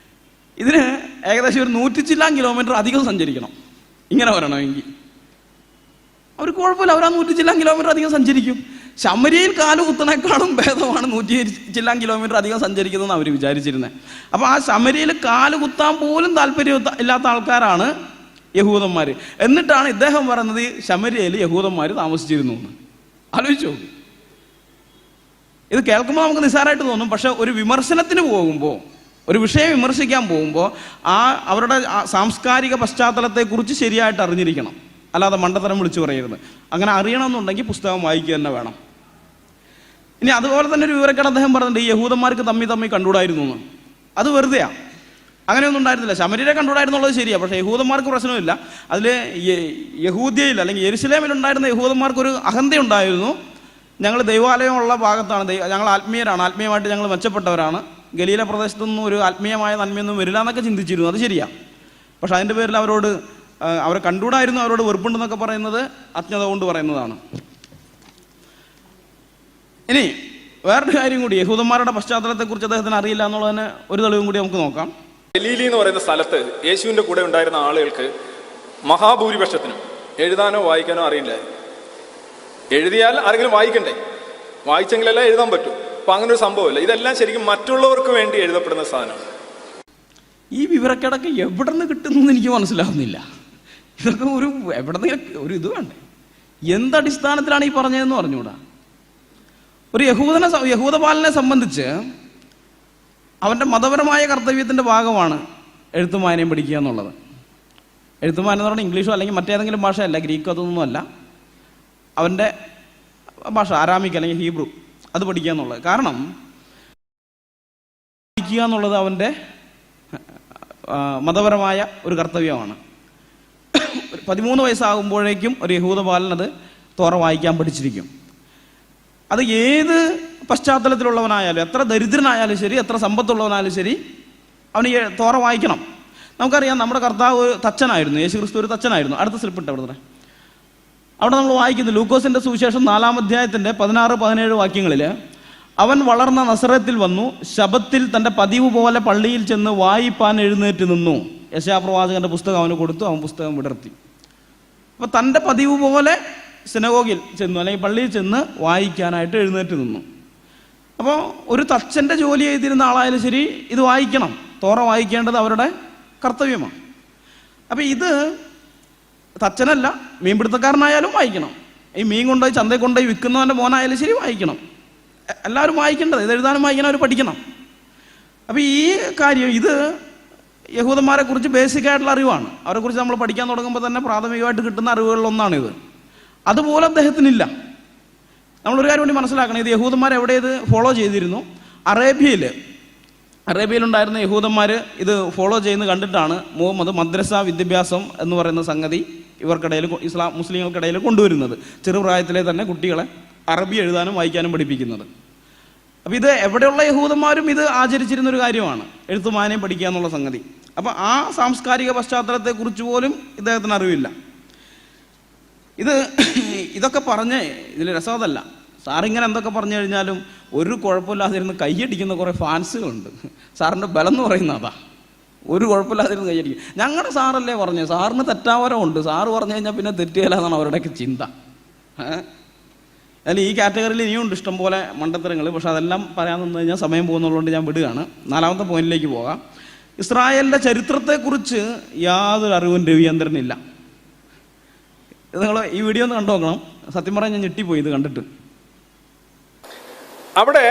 ഇതിന് ഏകദേശം ഒരു 100 ചില്ലാൻ കിലോമീറ്റർ അധികം സഞ്ചരിക്കണം ഇങ്ങനെ വരണമെങ്കിൽ. അവർക്ക് കുഴപ്പമില്ല, അവർ ആ 100 ചില്ലാൻ കിലോമീറ്റർ അധികം സഞ്ചരിക്കും. ശമരിയിൽ കാലുകുത്തണേക്കാളും ഭേദമാണ് 100 ചില്ലാൻ കിലോമീറ്റർ അധികം സഞ്ചരിക്കുന്നതെന്ന് അവർ വിചാരിച്ചിരുന്നത്. അപ്പോൾ ആ ശമരിയിൽ കാലുകുത്താൻ പോലും താല്പര്യം ഇല്ലാത്ത ആൾക്കാരാണ് യഹൂദന്മാർ. എന്നിട്ടാണ് ഇദ്ദേഹം പറയുന്നത് ശമരിയയിൽ യഹൂദന്മാർ താമസിച്ചിരുന്നു എന്ന്. ആലോചിച്ചോ? ഇത് കേൾക്കുമ്പോൾ നമുക്ക് നിസ്സാരമായിട്ട് തോന്നും. പക്ഷെ ഒരു വിമർശനത്തിന് പോകുമ്പോൾ, ഒരു വിഷയം വിമർശിക്കാൻ പോകുമ്പോൾ അവരുടെ സാംസ്കാരിക പശ്ചാത്തലത്തെക്കുറിച്ച് ശരിയായിട്ട് അറിഞ്ഞിരിക്കണം. അല്ലാതെ മണ്ടത്തരം വിളിച്ചു പറയരുത്. അങ്ങനെ അറിയണമെന്നുണ്ടെങ്കിൽ പുസ്തകം വായിക്കുക തന്നെ വേണം. ഇനി അതുപോലെ തന്നെ ഒരു വിവരക്കേട് അദ്ദേഹം പറഞ്ഞിട്ടുണ്ട്, ഈ യഹൂദന്മാർക്ക് തമ്മിൽ കണ്ടുകൂടായിരുന്നു എന്ന്. അത് വെറുതെയാണ്. അങ്ങനെയൊന്നും ഉണ്ടായിരുന്നില്ല. ശമര്യരെ കണ്ടുകൂടായിരുന്നുള്ളത് ശരിയാണ്. പക്ഷേ യഹൂദന്മാർക്ക് പ്രശ്നമില്ല. അതിൽ യഹൂദ്യയിൽ അല്ലെങ്കിൽ യെരുശലേമിൽ ഉണ്ടായിരുന്ന യഹൂദന്മാർക്കൊരു അഹന്തയുണ്ടായിരുന്നു. ഞങ്ങൾ ദൈവാലയമുള്ള ഭാഗത്താണ്, ഞങ്ങൾ ആത്മീയരാണ്, ആത്മീയമായിട്ട് ഞങ്ങൾ മെച്ചപ്പെട്ടവരാണ്, ഗലീല പ്രദേശത്തൊന്നും ഒരു ആത്മീയമായ നന്മയൊന്നും വരില്ല എന്നൊക്കെ ചിന്തിച്ചിരുന്നു. അത് ശരിയാണ്. പക്ഷെ അതിൻ്റെ പേരിൽ അവരെ കണ്ടുകൂടായിരുന്നു, അവരോട് വെറുപ്പുണ്ടെന്നൊക്കെ പറയുന്നത് അജ്ഞത കൊണ്ട് പറയുന്നതാണ്. ഇനി വേറൊരു കാര്യം കൂടി, യഹൂദന്മാരുടെ പശ്ചാത്തലത്തെക്കുറിച്ച് അദ്ദേഹത്തിന് അറിയില്ല എന്നുള്ളതിന് ഒരു തെളിവും കൂടി നമുക്ക് നോക്കാം. ഗലീലി എന്ന് പറയുന്ന സ്ഥലത്ത് യേശുവിൻ്റെ കൂടെ ഉണ്ടായിരുന്ന ആളുകൾക്ക് മഹാഭൂരിപക്ഷത്തിനും എഴുതാനോ വായിക്കാനോ അറിയില്ലായിരുന്നു. എഴുതിയാൽ ആരെങ്കിലും വായിക്കണ്ടേ? വായിച്ചെങ്കിലല്ല എഴുതാൻ പറ്റൂ. അപ്പം അങ്ങനെ ഒരു സംഭവമില്ല. ഇതെല്ലാം ശരിക്കും മറ്റുള്ളവർക്ക് വേണ്ടി എഴുതപ്പെടുന്ന സാധനമാണ്. ഈ വിവരക്കേടൊക്കെ എവിടെ നിന്ന് കിട്ടുന്നു എനിക്ക് മനസ്സിലാവുന്നില്ല. ഇതൊക്കെ എവിടെ നിന്ന് ഒരു ഇത് വേണ്ടേ? എന്തടിസ്ഥാനത്തിലാണ് ഈ പറഞ്ഞതെന്ന് പറഞ്ഞുകൂടാ. ഒരു യഹൂദപാലനെ സംബന്ധിച്ച് അവൻ്റെ മതപരമായ കർത്തവ്യത്തിൻ്റെ ഭാഗമാണ് എഴുത്തും വായനയും പഠിക്കുക എന്നുള്ളത്. എഴുത്തും വായന എന്ന് പറഞ്ഞാൽ ഇംഗ്ലീഷോ അല്ലെങ്കിൽ മറ്റേതെങ്കിലും ഭാഷയല്ല, ഗ്രീക്കോ അതൊന്നുമല്ല. അവൻ്റെ ഭാഷ ആരാമിക് അല്ലെങ്കിൽ ഹീബ്രു അത് പഠിക്കുക എന്നുള്ളത്. കാരണം പഠിക്കുക എന്നുള്ളത് അവൻ്റെ മതപരമായ ഒരു കർത്തവ്യമാണ്. 13 വയസ്സാകുമ്പോഴേക്കും ഒരു യഹൂദപാലൻ അത് തോറ വായിക്കാൻ പഠിച്ചിരിക്കും. അത് ഏത് പശ്ചാത്തലത്തിലുള്ളവനായാലും, എത്ര ദരിദ്രനായാലും ശരി, എത്ര സമ്പത്തുള്ളവനായാലും ശരി, അവന് തോറ വായിക്കണം. നമുക്കറിയാം, നമ്മുടെ കർത്താവ് തച്ചനായിരുന്നു, യേശു ക്രിസ്തു ഒരു തച്ചനായിരുന്നു. അടുത്ത സ്ലിപ്പിട്ട് അവിടെ നമ്മൾ വായിക്കുന്നു ലൂക്കോസിന്റെ സുവിശേഷം 4-ാം അധ്യായത്തിന്റെ 16-17 വാക്യങ്ങളിൽ, അവൻ വളർന്ന നസറത്തിൽ വന്നു, ശബത്തിൽ തൻ്റെ പതിവ് പോലെ പള്ളിയിൽ ചെന്ന് വായിപ്പാൻ എഴുന്നേറ്റ് നിന്നു. യെശയ്യാപ്രവാചകന്റെ പുസ്തകം അവന് കൊടുത്തു, അവൻ പുസ്തകം വിടർത്തി. അപ്പോൾ തൻ്റെ പതിവ് പോലെ സിനഗോഗിൽ ചെന്നു, അല്ലെങ്കിൽ പള്ളിയിൽ ചെന്ന് വായിക്കാനായിട്ട് എഴുന്നേറ്റ് നിന്നു. അപ്പോൾ ഒരു തച്ചൻ്റെ ജോലി ചെയ്തിരുന്ന ആളായാലും ശരി, ഇത് വായിക്കണം, തോറ വായിക്കേണ്ടത് അവരുടെ കർത്തവ്യമാണ്. അപ്പം ഇത് തച്ചനല്ല, മീൻപിടുത്തക്കാരനായാലും വായിക്കണം, ഈ മീൻ കൊണ്ടുപോയി ചന്തയിൽ കൊണ്ടുപോയി വിൽക്കുന്നവൻ്റെ മോനായാലും ശരി വായിക്കണം. എല്ലാവരും വായിക്കേണ്ടത്, ഇത് എഴുതാനും വായിക്കണം, അവർ പഠിക്കണം. അപ്പം ഈ കാര്യം ഇത് യഹൂദന്മാരെ കുറിച്ച് ബേസിക്കായിട്ടുള്ള അറിവാണ്. അവരെക്കുറിച്ച് നമ്മൾ പഠിക്കാൻ തുടങ്ങുമ്പോൾ തന്നെ പ്രാഥമികമായിട്ട് കിട്ടുന്ന അറിവുകളിലൊന്നാണിത്. അതുപോലെ അദ്ദേഹത്തിനില്ല. നമ്മളൊരു കാര്യം കൂടി മനസ്സിലാക്കണം, ഇത് യഹൂദന്മാർ എവിടെ ഇത് ഫോളോ ചെയ്തിരുന്നു? അറേബ്യയിലുണ്ടായിരുന്ന യഹൂദന്മാർ ഇത് ഫോളോ ചെയ്യുന്നത് കണ്ടിട്ടാണ് മുഹമ്മദ് മദ്രസ വിദ്യാഭ്യാസം എന്ന് പറയുന്ന സംഗതി ഇവർക്കിടയിൽ, മുസ്ലിങ്ങൾക്കിടയിൽ കൊണ്ടുവരുന്നത്. ചെറുപ്രായത്തിലെ തന്നെ കുട്ടികളെ അറബി എഴുതാനും വായിക്കാനും പഠിപ്പിക്കുന്നത്. അപ്പോൾ ഇത് എവിടെയുള്ള യഹൂദന്മാരും ഇത് ആചരിച്ചിരുന്നൊരു കാര്യമാണ്, എഴുത്തും വായനയും പഠിക്കുക എന്നുള്ള സംഗതി. അപ്പോൾ ആ സാംസ്കാരിക പശ്ചാത്തലത്തെക്കുറിച്ച് പോലും ഇദ്ദേഹത്തിന് അറിവില്ല. ഇതൊക്കെ പറഞ്ഞ് ഇതിൽ രസമതല്ല. സാറിങ്ങനെ എന്തൊക്കെ പറഞ്ഞു കഴിഞ്ഞാലും ഒരു കുഴപ്പമില്ലാതിരുന്ന് കൈയടിക്കുന്ന കുറേ ഫാൻസുകളുണ്ട്. സാറിൻ്റെ ബലം എന്ന് പറയുന്നത് അതാ, ഒരു കുഴപ്പമില്ലാതിരുന്ന് കൈയടിക്കും. ഞങ്ങളുടെ സാറല്ലേ പറഞ്ഞു, സാറിന് തെറ്റാവരമുണ്ട്, സാറ് പറഞ്ഞു കഴിഞ്ഞാൽ പിന്നെ തെറ്റുകയില്ല എന്നാണ് അവരുടെയൊക്കെ ചിന്ത. അതിൽ ഈ കാറ്റഗറിയിൽ ഇനിയുണ്ട് ഇഷ്ടംപോലെ മണ്ടത്തരങ്ങൾ. പക്ഷെ അതെല്ലാം പറയാൻ നിന്ന് കഴിഞ്ഞാൽ സമയം പോകുന്നതുകൊണ്ട് ഞാൻ വിടുകയാണ്. 4-ാമത്തെ പോയിന്റിലേക്ക് പോകാം. ഇസ്രായേലിൻ്റെ ചരിത്രത്തെക്കുറിച്ച് യാതൊരു അറിവും രവിചന്ദ്രനില്ല. ഇത് നിങ്ങൾ ഈ വീഡിയോ ഒന്ന് കണ്ടു നോക്കണം. സത്യം പറയാൻ ഞാൻ ഞെട്ടിപ്പോയി ഇത് കണ്ടിട്ട്. അവിടെ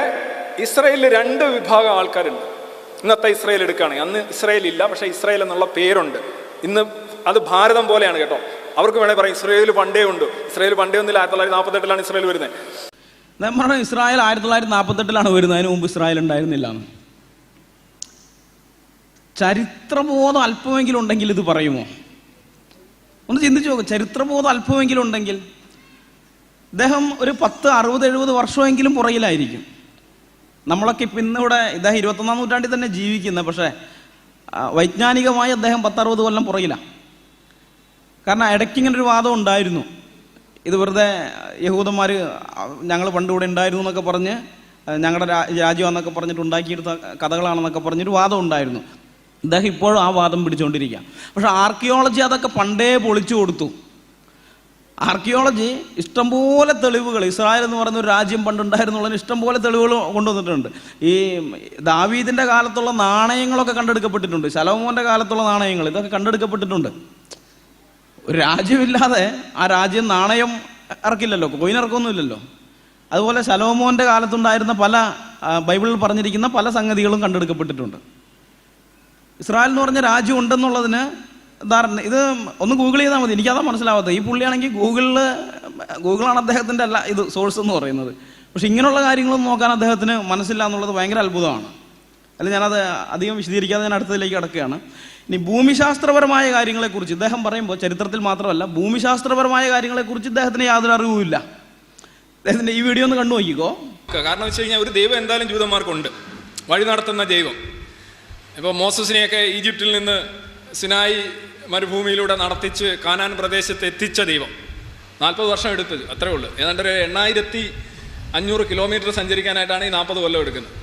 ഇസ്രായേലിൽ 2 വിഭാഗം ആൾക്കാരുണ്ട്. ഇന്നത്തെ ഇസ്രായേൽ എടുക്കുകയാണെങ്കിൽ, അന്ന് ഇസ്രായേൽ ഇല്ല, പക്ഷേ ഇസ്രായേൽ എന്നുള്ള പേരുണ്ട്. ഇന്ന് അത് ഭാരതം പോലെയാണ് കേട്ടോ. അവർക്ക് വേണേൽ പറയാം ഇസ്രായേൽ പണ്ടേ ഉണ്ട്. ഇസ്രായേൽ പണ്ടേ ഒന്നില്ല, 1948 ഇസ്രായേൽ വരുന്നത്. ഞാൻ പറഞ്ഞ ഇസ്രായേൽ 1948 വരുന്നത്, അതിന് മുമ്പ് ഇസ്രായേൽ ഉണ്ടായിരുന്നില്ല. ചരിത്രബോധം അല്പമെങ്കിലും ഉണ്ടെങ്കിൽ ഇത് പറയുമോ? ഒന്ന് ചിന്തിച്ചു നോക്കും. ചരിത്രബോധം അല്പമെങ്കിലും ഉണ്ടെങ്കിൽ ഇദ്ദേഹം ഒരു 10, 60, 70 വർഷമെങ്കിലും പുറകിലായിരിക്കും. നമ്മളൊക്കെ ഇപ്പം ഇന്നിവിടെ ഇദ്ദേഹം 21-ാം നൂറ്റാണ്ടിൽ തന്നെ ജീവിക്കുന്നത്, പക്ഷേ വൈജ്ഞാനികമായി അദ്ദേഹം 10-60 കൊല്ലം പുറകിലാണ്. കാരണം ഇടയ്ക്കിങ്ങനൊരു വാദം ഉണ്ടായിരുന്നു, ഇത് വെറുതെ യഹൂദന്മാർ ഞങ്ങൾ പണ്ട് ഇവിടെ ഉണ്ടായിരുന്നു എന്നൊക്കെ പറഞ്ഞ്, ഞങ്ങളുടെ രാജ്യമാണെന്നൊക്കെ പറഞ്ഞിട്ട് ഉണ്ടാക്കിയെടുത്ത കഥകളാണെന്നൊക്കെ പറഞ്ഞൊരു വാദം ഉണ്ടായിരുന്നു. ഇദ്ദേഹം ഇപ്പോഴും ആ വാദം പിടിച്ചുകൊണ്ടിരിക്കുക. പക്ഷെ ആർക്കിയോളജി അതൊക്കെ പണ്ടേ പൊളിച്ചു കൊടുത്തു. ആർക്കിയോളജി ഇഷ്ടംപോലെ തെളിവുകൾ, ഇസ്രായേൽ എന്ന് പറയുന്ന ഒരു രാജ്യം പണ്ടുണ്ടായിരുന്നുള്ളതിന് ഇഷ്ടംപോലെ തെളിവുകൾ കൊണ്ടുവന്നിട്ടുണ്ട്. ഈ ദാവീദിൻ്റെ കാലത്തുള്ള നാണയങ്ങളൊക്കെ കണ്ടെടുക്കപ്പെട്ടിട്ടുണ്ട്, ശലോമോൻ്റെ കാലത്തുള്ള നാണയങ്ങൾ, ഇതൊക്കെ കണ്ടെടുക്കപ്പെട്ടിട്ടുണ്ട്. ഒരു രാജ്യമില്ലാതെ ആ രാജ്യം നാണയം ഇറക്കില്ലല്ലോ, കോയിൻ ഇറക്കൊന്നുമില്ലല്ലോ. അതുപോലെ ശലോമോൻ്റെ കാലത്തുണ്ടായിരുന്ന പല ബൈബിളിൽ പറഞ്ഞിരിക്കുന്ന പല സംഗതികളും കണ്ടെടുക്കപ്പെട്ടിട്ടുണ്ട്. ഇസ്രായേൽ എന്ന് പറഞ്ഞ രാജ്യം ഉണ്ടെന്നുള്ളതിന് ധാരണ, ഇത് ഒന്ന് ഗൂഗിൾ ചെയ്താൽ മതി, എനിക്കതാ മനസ്സിലാവാത്തത്. ഈ പുള്ളിയാണെങ്കിൽ ഗൂഗിളാണ് അദ്ദേഹത്തിൻ്റെ അല്ല ഇത് സോഴ്സ് എന്ന് പറയുന്നത്. പക്ഷെ ഇങ്ങനെയുള്ള കാര്യങ്ങളൊന്നും നോക്കാൻ അദ്ദേഹത്തിന് മനസ്സില്ല എന്നുള്ളത് ഭയങ്കര അത്ഭുതമാണ്. അല്ല, ഞാനത് അധികം വിശദീകരിക്കാതെ ഞാൻ അടുത്തതിലേക്ക് കിടക്കുകയാണ്. ഇനി ഭൂമിശാസ്ത്രപരമായ കാര്യങ്ങളെക്കുറിച്ച് ഇദ്ദേഹം പറയുമ്പോൾ ചരിത്രത്തിൽ മാത്രമല്ല, ഭൂമിശാസ്ത്രപരമായ കാര്യങ്ങളെക്കുറിച്ച് ഇദ്ദേഹത്തിന് യാതൊരു അറിവുമില്ല. അദ്ദേഹത്തിൻ്റെ ഈ വീഡിയോ ഒന്ന് കണ്ടു നോക്കിക്കോ. കാരണം വെച്ച് കഴിഞ്ഞാൽ ഒരു ദൈവം എന്തായാലും ജൂതന്മാർക്കുണ്ട്, വഴി നടത്തുന്ന ദൈവം. ഇപ്പോൾ മോസസിനെയൊക്കെ ഈജിപ്തിൽ നിന്ന് സിനായി മരുഭൂമിയിലൂടെ നടത്തിച്ച് കാനാൻ പ്രദേശത്ത് എത്തിച്ച ദൈവം 40 വർഷം എടുത്തത്, അത്രേ ഉള്ളൂ. ഏതാണ്ട് ഒരു 8500 കിലോമീറ്റർ സഞ്ചരിക്കാനായിട്ടാണ് ഈ 40 കൊല്ലം എടുക്കുന്നത്.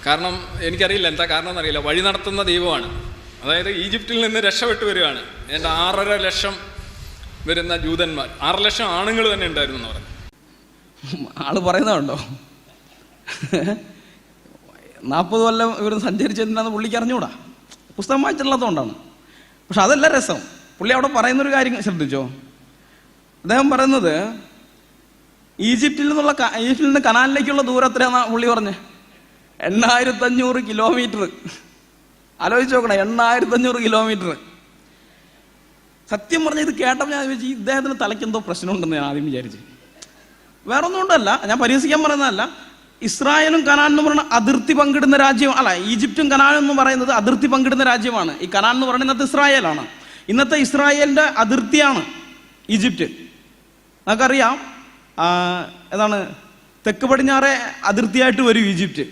കാരണം എനിക്കറിയില്ല എന്താ കാരണം എന്നറിയില്ല, വഴി നടത്തുന്ന ദൈവമാണ്. അതായത് ഈജിപ്തിൽ നിന്ന് രക്ഷപ്പെട്ടു വരികയാണ്. ഏതാണ്ട് 6.5 ലക്ഷം വരുന്ന ജൂതന്മാർ, 6 ലക്ഷം ആണുങ്ങൾ തന്നെ ഉണ്ടായിരുന്നു എന്ന് പറഞ്ഞു. ആള് പറയുന്നതുണ്ടോ 40 കൊല്ലം ഇവർ സഞ്ചരിച്ചെന്തിനാന്ന് പുള്ളിക്ക് അറിഞ്ഞൂടാ, പുസ്തകം വായിച്ചിട്ടുള്ളതുകൊണ്ടാണ്. പക്ഷെ അതല്ല രസം. പുള്ളി അവിടെ പറയുന്നൊരു കാര്യം ശ്രദ്ധിച്ചോ. അദ്ദേഹം പറയുന്നത് ഈജിപ്തിൽ നിന്ന് കനാലിലേക്കുള്ള ദൂരം എത്രയാണെന്നാണ് പുള്ളി പറഞ്ഞത്? 8500 കിലോമീറ്റർ. ആലോചിച്ച് നോക്കണം, 8500 കിലോമീറ്റർ. സത്യം പറഞ്ഞാൽ ഇത് കേട്ടപ്പോൾ ഞാൻ വിചാരിച്ചു ഇദ്ദേഹത്തിന് തലയ്ക്കെന്തോ പ്രശ്നമുണ്ടെന്ന് ഞാൻ ആദ്യം വിചാരിച്ചു. വേറെ ഒന്നും കൊണ്ടല്ല, ഞാൻ പരിഹസിക്കാൻ പറയുന്നതല്ല. ഇസ്രായേലും കനാൻ എന്ന് പറയുന്ന അതിർത്തി പങ്കിടുന്ന രാജ്യം അല്ല, ഈജിപ്തും കനാനും എന്ന് പറയുന്നത് അതിർത്തി പങ്കിടുന്ന രാജ്യമാണ്. ഈ കനാൻ എന്ന് പറയുന്നത് ഇന്നത്തെ ഇസ്രായേലാണ്. ഇന്നത്തെ ഇസ്രായേലിൻ്റെ അതിർത്തിയാണ് ഈജിപ്റ്റ്. നമുക്കറിയാം, ഏതാണ് തെക്ക് പടിഞ്ഞാറെ അതിർത്തിയായിട്ട് വരും ഈജിപ്റ്റ്.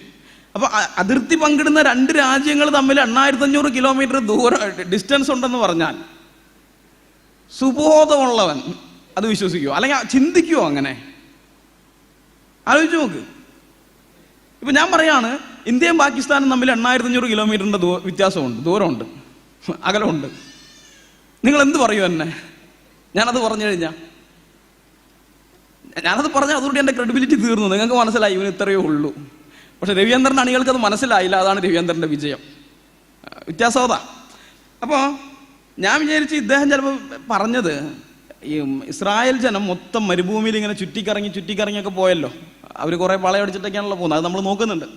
അപ്പോൾ അതിർത്തി പങ്കിടുന്ന 2 രാജ്യങ്ങൾ തമ്മിൽ 8500 കിലോമീറ്റർ ദൂരം ഡിസ്റ്റൻസ് ഉണ്ടെന്ന് പറഞ്ഞാൽ സുബോധമുള്ളവൻ അത് വിശ്വസിക്കുമോ? അല്ലെങ്കിൽ ചിന്തിക്കുമോ? അങ്ങനെ ആലോചിച്ച് നോക്ക്. ഇപ്പം ഞാൻ പറയാണ്, ഇന്ത്യയും പാകിസ്ഥാനും തമ്മിൽ 8500 കിലോമീറ്ററിൻ്റെ വ്യത്യാസമുണ്ട്, ദൂരമുണ്ട്, അകലമുണ്ട്. നിങ്ങൾ എന്ത് പറയൂ എന്നെ? ഞാനത് പറഞ്ഞു കഴിഞ്ഞാൽ, ഞാനത് പറഞ്ഞാൽ അതുകൊണ്ട് എൻ്റെ ക്രെഡിബിലിറ്റി തീർന്നു. നിങ്ങൾക്ക് മനസ്സിലായി ഇവന് ഇത്രയേ ഉള്ളൂ. പക്ഷെ രവീന്ദ്രൻ അണികൾക്ക് അത് മനസ്സിലായില്ല. അതാണ് രവീന്ദ്രൻ്റെ വിജയം. വ്യത്യാസം അതാ. അപ്പോൾ ഞാൻ വിചാരിച്ച് ഇദ്ദേഹം ചിലപ്പോൾ പറഞ്ഞത് ഈ ഇസ്രായേൽ ജനം മൊത്തം മരുഭൂമിയിൽ ഇങ്ങനെ ചുറ്റിക്കറങ്ങിയൊക്കെ പോയല്ലോ. അവർ കുറേ വളയടിച്ചിട്ടൊക്കെയാണല്ലോ പോകുന്നത്, അത് നമ്മൾ നോക്കുന്നുണ്ട്.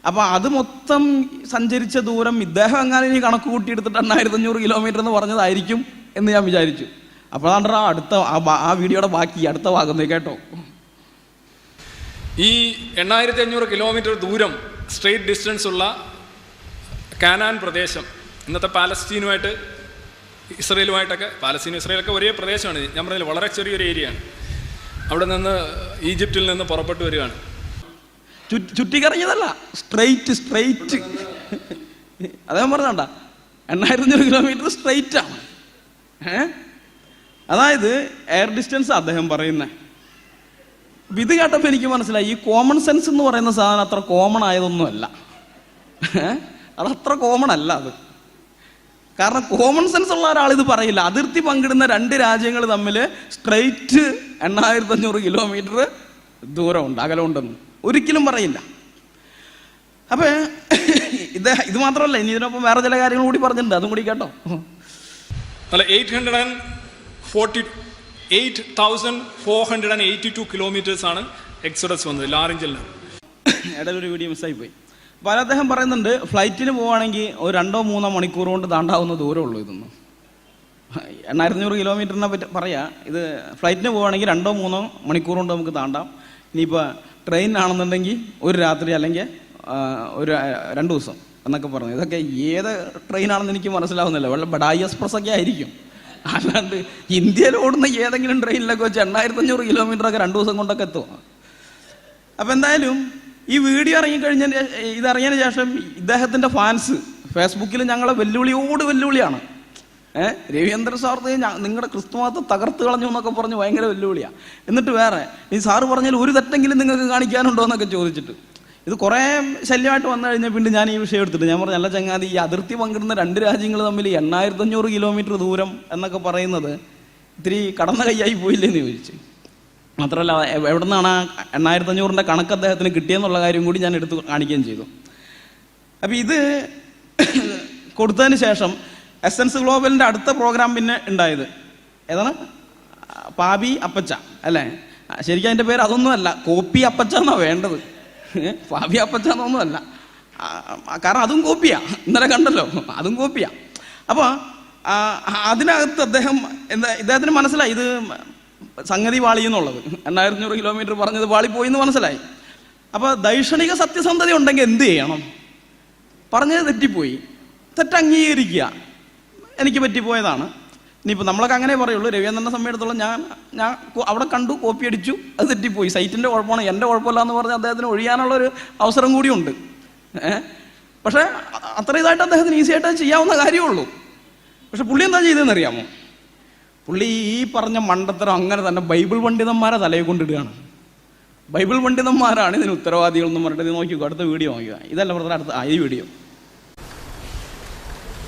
അപ്പോൾ അത് മൊത്തം സഞ്ചരിച്ച ദൂരം ഇദ്ദേഹം അങ്ങനെ ഇനി കണക്ക് കൂട്ടിയെടുത്തിട്ട് 8500 കിലോമീറ്റർ എന്ന് പറഞ്ഞതായിരിക്കും എന്ന് ഞാൻ വിചാരിച്ചു. അപ്പോഴാണ് അടുത്ത ആ വീഡിയോയുടെ ബാക്കി അടുത്ത ഭാഗം കേട്ടോ. ഈ 8500 കിലോമീറ്റർ ദൂരം സ്ട്രെയിറ്റ് ഡിസ്റ്റൻസ് ഉള്ള കാനാൻ പ്രദേശം ഇന്നത്തെ പാലസ്തീനുമായിട്ട് ഇസ്രയേലുമായിട്ടൊക്കെ, പാലസ്തീനും ഇസ്രയേലൊക്കെ ഒരേ പ്രദേശമാണ്. ഞാൻ പറഞ്ഞില്ല, വളരെ ചെറിയൊരു ഏരിയയാണ്. അവിടെ നിന്ന് ഈജിപ്തിൽ നിന്ന് പുറപ്പെട്ടു വരികയാണ്. ചുറ്റിക്കറങ്ങിയതല്ല, സ്ട്രെയിറ്റ്. അദ്ദേഹം പറഞ്ഞണ്ട 8500 കിലോമീറ്റർ സ്ട്രെയിറ്റ് ആണ്. അതായത് എയർ ഡിസ്റ്റൻസ് അദ്ദേഹം പറയുന്നത്. ഇത് കേട്ടപ്പോൾ എനിക്ക് മനസ്സിലായി, ഈ കോമൺ സെൻസ് എന്ന് പറയുന്ന സാധനം അത്ര കോമൺ ആയതൊന്നുമല്ല. അതത്ര കോമൺ അല്ല അത്. കാരണം കോമൺ സെൻസ് ഉള്ള ഒരാൾ ഇത് പറയില്ല. അതിർത്തി പങ്കിടുന്ന 2 രാജ്യങ്ങൾ തമ്മിൽ സ്ട്രെയിറ്റ് 8500 കിലോമീറ്റർ ദൂരമുണ്ട്, അകലമുണ്ടെന്ന് ഒരിക്കലും പറയില്ല. അപ്പൊ ഇത് മാത്രമല്ല, ഇനി ഇതിനൊപ്പം വേറെ ചില കാര്യങ്ങൾ കൂടി പറഞ്ഞിട്ടുണ്ട്, അതും കൂടി കേട്ടോ. അല്ല, 8,482 കിലോമീറ്റേഴ്സ് ആണ് എക്സോഡസ് വന്നത് ലാറിഞ്ചിൽ. ഇടയിലൊരു വീഡിയോ മിസ്സായി പോയി. അപ്പോൾ അദ്ദേഹം പറയുന്നുണ്ട്, ഫ്ലൈറ്റിന് പോവുകയാണെങ്കിൽ ഒരു 2-3 മണിക്കൂർ കൊണ്ട് താണ്ടാവുന്ന ദൂരമുള്ളൂ ഇതൊന്നും. 8500 കിലോമീറ്ററിനെ പറ്റി പറയാം. ഇത് ഫ്ലൈറ്റിന് പോവുകയാണെങ്കിൽ 2-3 മണിക്കൂർ കൊണ്ട് നമുക്ക് താണ്ടാം. ഇനിയിപ്പോൾ ട്രെയിനാണെന്നുണ്ടെങ്കിൽ ഒരു രാത്രി അല്ലെങ്കിൽ ഒരു 2 ദിവസം എന്നൊക്കെ പറഞ്ഞു. ഇതൊക്കെ ഏത് ട്രെയിനാണെന്ന് എനിക്ക് മനസ്സിലാവുന്നില്ല. വല്ല ബഡായി എക്സ്പ്രസ് ഒക്കെ ആയിരിക്കും. അല്ലാണ്ട് ഇന്ത്യയിൽ ഓടുന്ന ഏതെങ്കിലും ട്രെയിനിലൊക്കെ വെച്ച് 8500 കിലോമീറ്ററൊക്കെ 2 ദിവസം കൊണ്ടൊക്കെ എത്തും. അപ്പം എന്തായാലും ഈ വീഡിയോ ഇതറിഞ്ഞതിന് ശേഷം ഇദ്ദേഹത്തിൻ്റെ ഫാൻസ് ഫേസ്ബുക്കിൽ ഞങ്ങളെ വെല്ലുവിളിയാണ്. രവീന്ദ്രൻ സാർ നിങ്ങളുടെ ക്രിസ്തുമതത്തെ തകർത്ത് കളഞ്ഞു എന്നൊക്കെ പറഞ്ഞ് ഭയങ്കര വെല്ലുവിളിയാണ്. എന്നിട്ട് വേറെ ഈ സാറ് പറഞ്ഞാൽ ഒരു തെറ്റെങ്കിലും നിങ്ങൾക്ക് കാണിക്കാനുണ്ടോ എന്നൊക്കെ ചോദിച്ചിട്ട് ഇത് കുറേ ശല്യമായിട്ട് വന്നു കഴിഞ്ഞാൽ പിന്നെ ഞാൻ ഈ വിഷയം എടുത്തിട്ട് ഞാൻ പറഞ്ഞു, അല്ല ചങ്ങാതി, ഈ അതിർത്തി പങ്കിടുന്ന 2 രാജ്യങ്ങൾ തമ്മിൽ 8500 കിലോമീറ്റർ ദൂരം എന്നൊക്കെ പറയുന്നത് ഇത്തിരി കടന്ന കൈയായി പോയില്ലേന്ന് ചോദിച്ചു. മാത്രമല്ല എവിടെ നിന്നാണ് 8500 കണക്ക് അദ്ദേഹത്തിന് കിട്ടിയെന്നുള്ള കാര്യം കൂടി ഞാൻ എടുത്ത് കാണിക്കുകയും ചെയ്തു. അപ്പം ഇത് കൊടുത്തതിന് ശേഷം എസൻസ് ഗ്ലോബലിൻ്റെ അടുത്ത പ്രോഗ്രാം പിന്നെ ഉണ്ടായത് ഏതാണ്? പാബി അപ്പച്ച അല്ലേ? ശരിക്കും അതിൻ്റെ പേര് അതൊന്നുമല്ല, കോപ്പി അപ്പച്ച എന്നാണ് വേണ്ടത്. പാബി അപ്പച്ച എന്നൊന്നുമല്ല, കാരണം അതും കോപ്പിയാ. ഇന്നലെ കണ്ടല്ലോ, അതും കോപ്പിയാ. അപ്പോൾ അതിനകത്ത് ഇദ്ദേഹത്തിന് മനസ്സിലായി ഇത് സംഗതി വാളി എന്നുള്ളത്. 8500 കിലോമീറ്റർ പറഞ്ഞത് വാളിപ്പോയി എന്ന് മനസ്സിലായി. അപ്പോൾ ദൈക്ഷണിക സത്യസന്ധത ഉണ്ടെങ്കിൽ എന്ത് ചെയ്യണം? പറഞ്ഞത് തെറ്റിപ്പോയി, തെറ്റംഗീകരിക്കുക. എനിക്ക് പറ്റിപ്പോയതാണ്. ഇനിയിപ്പോൾ നമ്മളൊക്കെ അങ്ങനെ പറയുള്ളൂ. രവീന്ദ്രനെ സംബന്ധിച്ചിടത്തോളം ഞാൻ അവിടെ കണ്ടു, കോപ്പി അടിച്ചു, അത് തെറ്റിപ്പോയി. സൈറ്റിൻ്റെ കുഴപ്പമാണ്, എൻ്റെ കുഴപ്പമില്ല എന്ന് പറഞ്ഞ് അദ്ദേഹത്തിന് ഒഴിയാനുള്ളൊരു അവസരം കൂടിയുണ്ട്. പക്ഷേ അത്ര ഇതായിട്ട് അദ്ദേഹത്തിന് ഈസി ആയിട്ട് ചെയ്യാവുന്ന കാര്യമുള്ളൂ. പക്ഷെ പുള്ളി എന്താ ചെയ്തതെന്ന് അറിയാമോ? പുള്ളി ഈ പറഞ്ഞ മണ്ടത്തരം അങ്ങനെ തന്നെ ബൈബിൾ പണ്ഡിതന്മാരെ തലയെ കൊണ്ടിടുകയാണ്. ബൈബിൾ പണ്ഡിതന്മാരാണ് ഇതിന് ഉത്തരവാദികൾ എന്ന് പറഞ്ഞിട്ട് ഇത് നോക്കിക്കോ. അടുത്ത വീഡിയോ നോക്കുക. ഇതല്ല ബ്രദർ, അടുത്ത ഈ വീഡിയോ.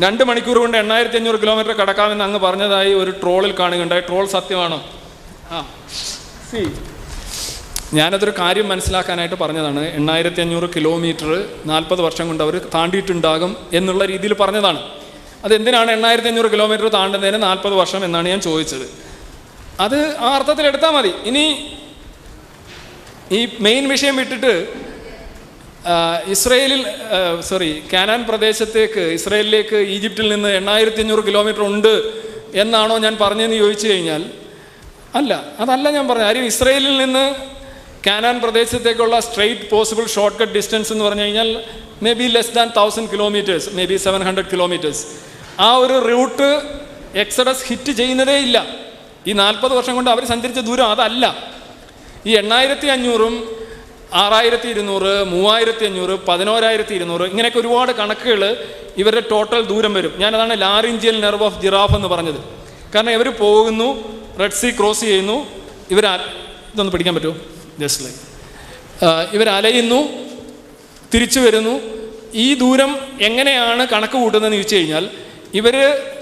2 മണിക്കൂർ കൊണ്ട് 8500 കിലോമീറ്റർ കടക്കാമെന്ന് അങ്ങ് പറഞ്ഞതായി ഒരു ട്രോളിൽ കാണുകയുണ്ടായി. ട്രോൾ സത്യമാണോ? ഞാനതൊരു കാര്യം മനസ്സിലാക്കാനായിട്ട് പറഞ്ഞതാണ്. 8500 കിലോമീറ്റർ 40 വർഷം കൊണ്ട് അവർ താണ്ടിയിട്ടുണ്ടാകും എന്നുള്ള രീതിയിൽ പറഞ്ഞതാണ്. അതെന്തിനാണ് 8500 കിലോമീറ്റർ താണ്ടുന്നതിന് 40 വർഷം എന്നാണ് ഞാൻ ചോദിച്ചത്. അത് ആ അർത്ഥത്തിൽ എടുത്താൽ മതി. ഇനി ഈ മെയിൻ വിഷയം വിട്ടിട്ട് കാനാൻ പ്രദേശത്തേക്ക്, ഇസ്രയേലിലേക്ക് ഈജിപ്തിൽ നിന്ന് 8500 കിലോമീറ്റർ ഉണ്ട് എന്നാണോ ഞാൻ പറഞ്ഞതെന്ന് ചോദിച്ചു കഴിഞ്ഞാൽ അതല്ല ഞാൻ പറഞ്ഞത്. കാര്യം ഇസ്രയേലിൽ നിന്ന് കാനാൻ പ്രദേശത്തേക്കുള്ള straight possible short cut distance എന്ന് പറഞ്ഞു കഴിഞ്ഞാൽ may be less than 1000 kilometres, may be 700 kilometres. ആ ഒരു റൂട്ട് എക്സഡസ് ഹിറ്റ് ചെയ്യുന്നതേ ഇല്ല. ഈ 40 വർഷം കൊണ്ട് അവർ സഞ്ചരിച്ച ദൂരം അതല്ല. ഈ 8500-ഉം 6200, 3500, 11200 ഇങ്ങനെയൊക്കെ ഒരുപാട് കണക്കുകൾ ഇവരുടെ ടോട്ടൽ ദൂരം വരും. ഞാനതാണ് ലാറിഞ്ചിയൽ നെർവ് ഓഫ് ജിറാഫ് എന്ന് പറഞ്ഞത്. കാരണം ഇവർ പോകുന്നു, റെഡ് സീ ക്രോസ് ചെയ്യുന്നു, ഇതൊന്ന് പിടിക്കാൻ പറ്റുമോ? ജസ്റ്റ് ലൈക്ക് ഇവർ അലയുന്നു, തിരിച്ചു വരുന്നു. ഈ ദൂരം എങ്ങനെയാണ് കണക്ക് കൂട്ടുന്നതെന്ന് ചോദിച്ചു കഴിഞ്ഞാൽ ഇവർ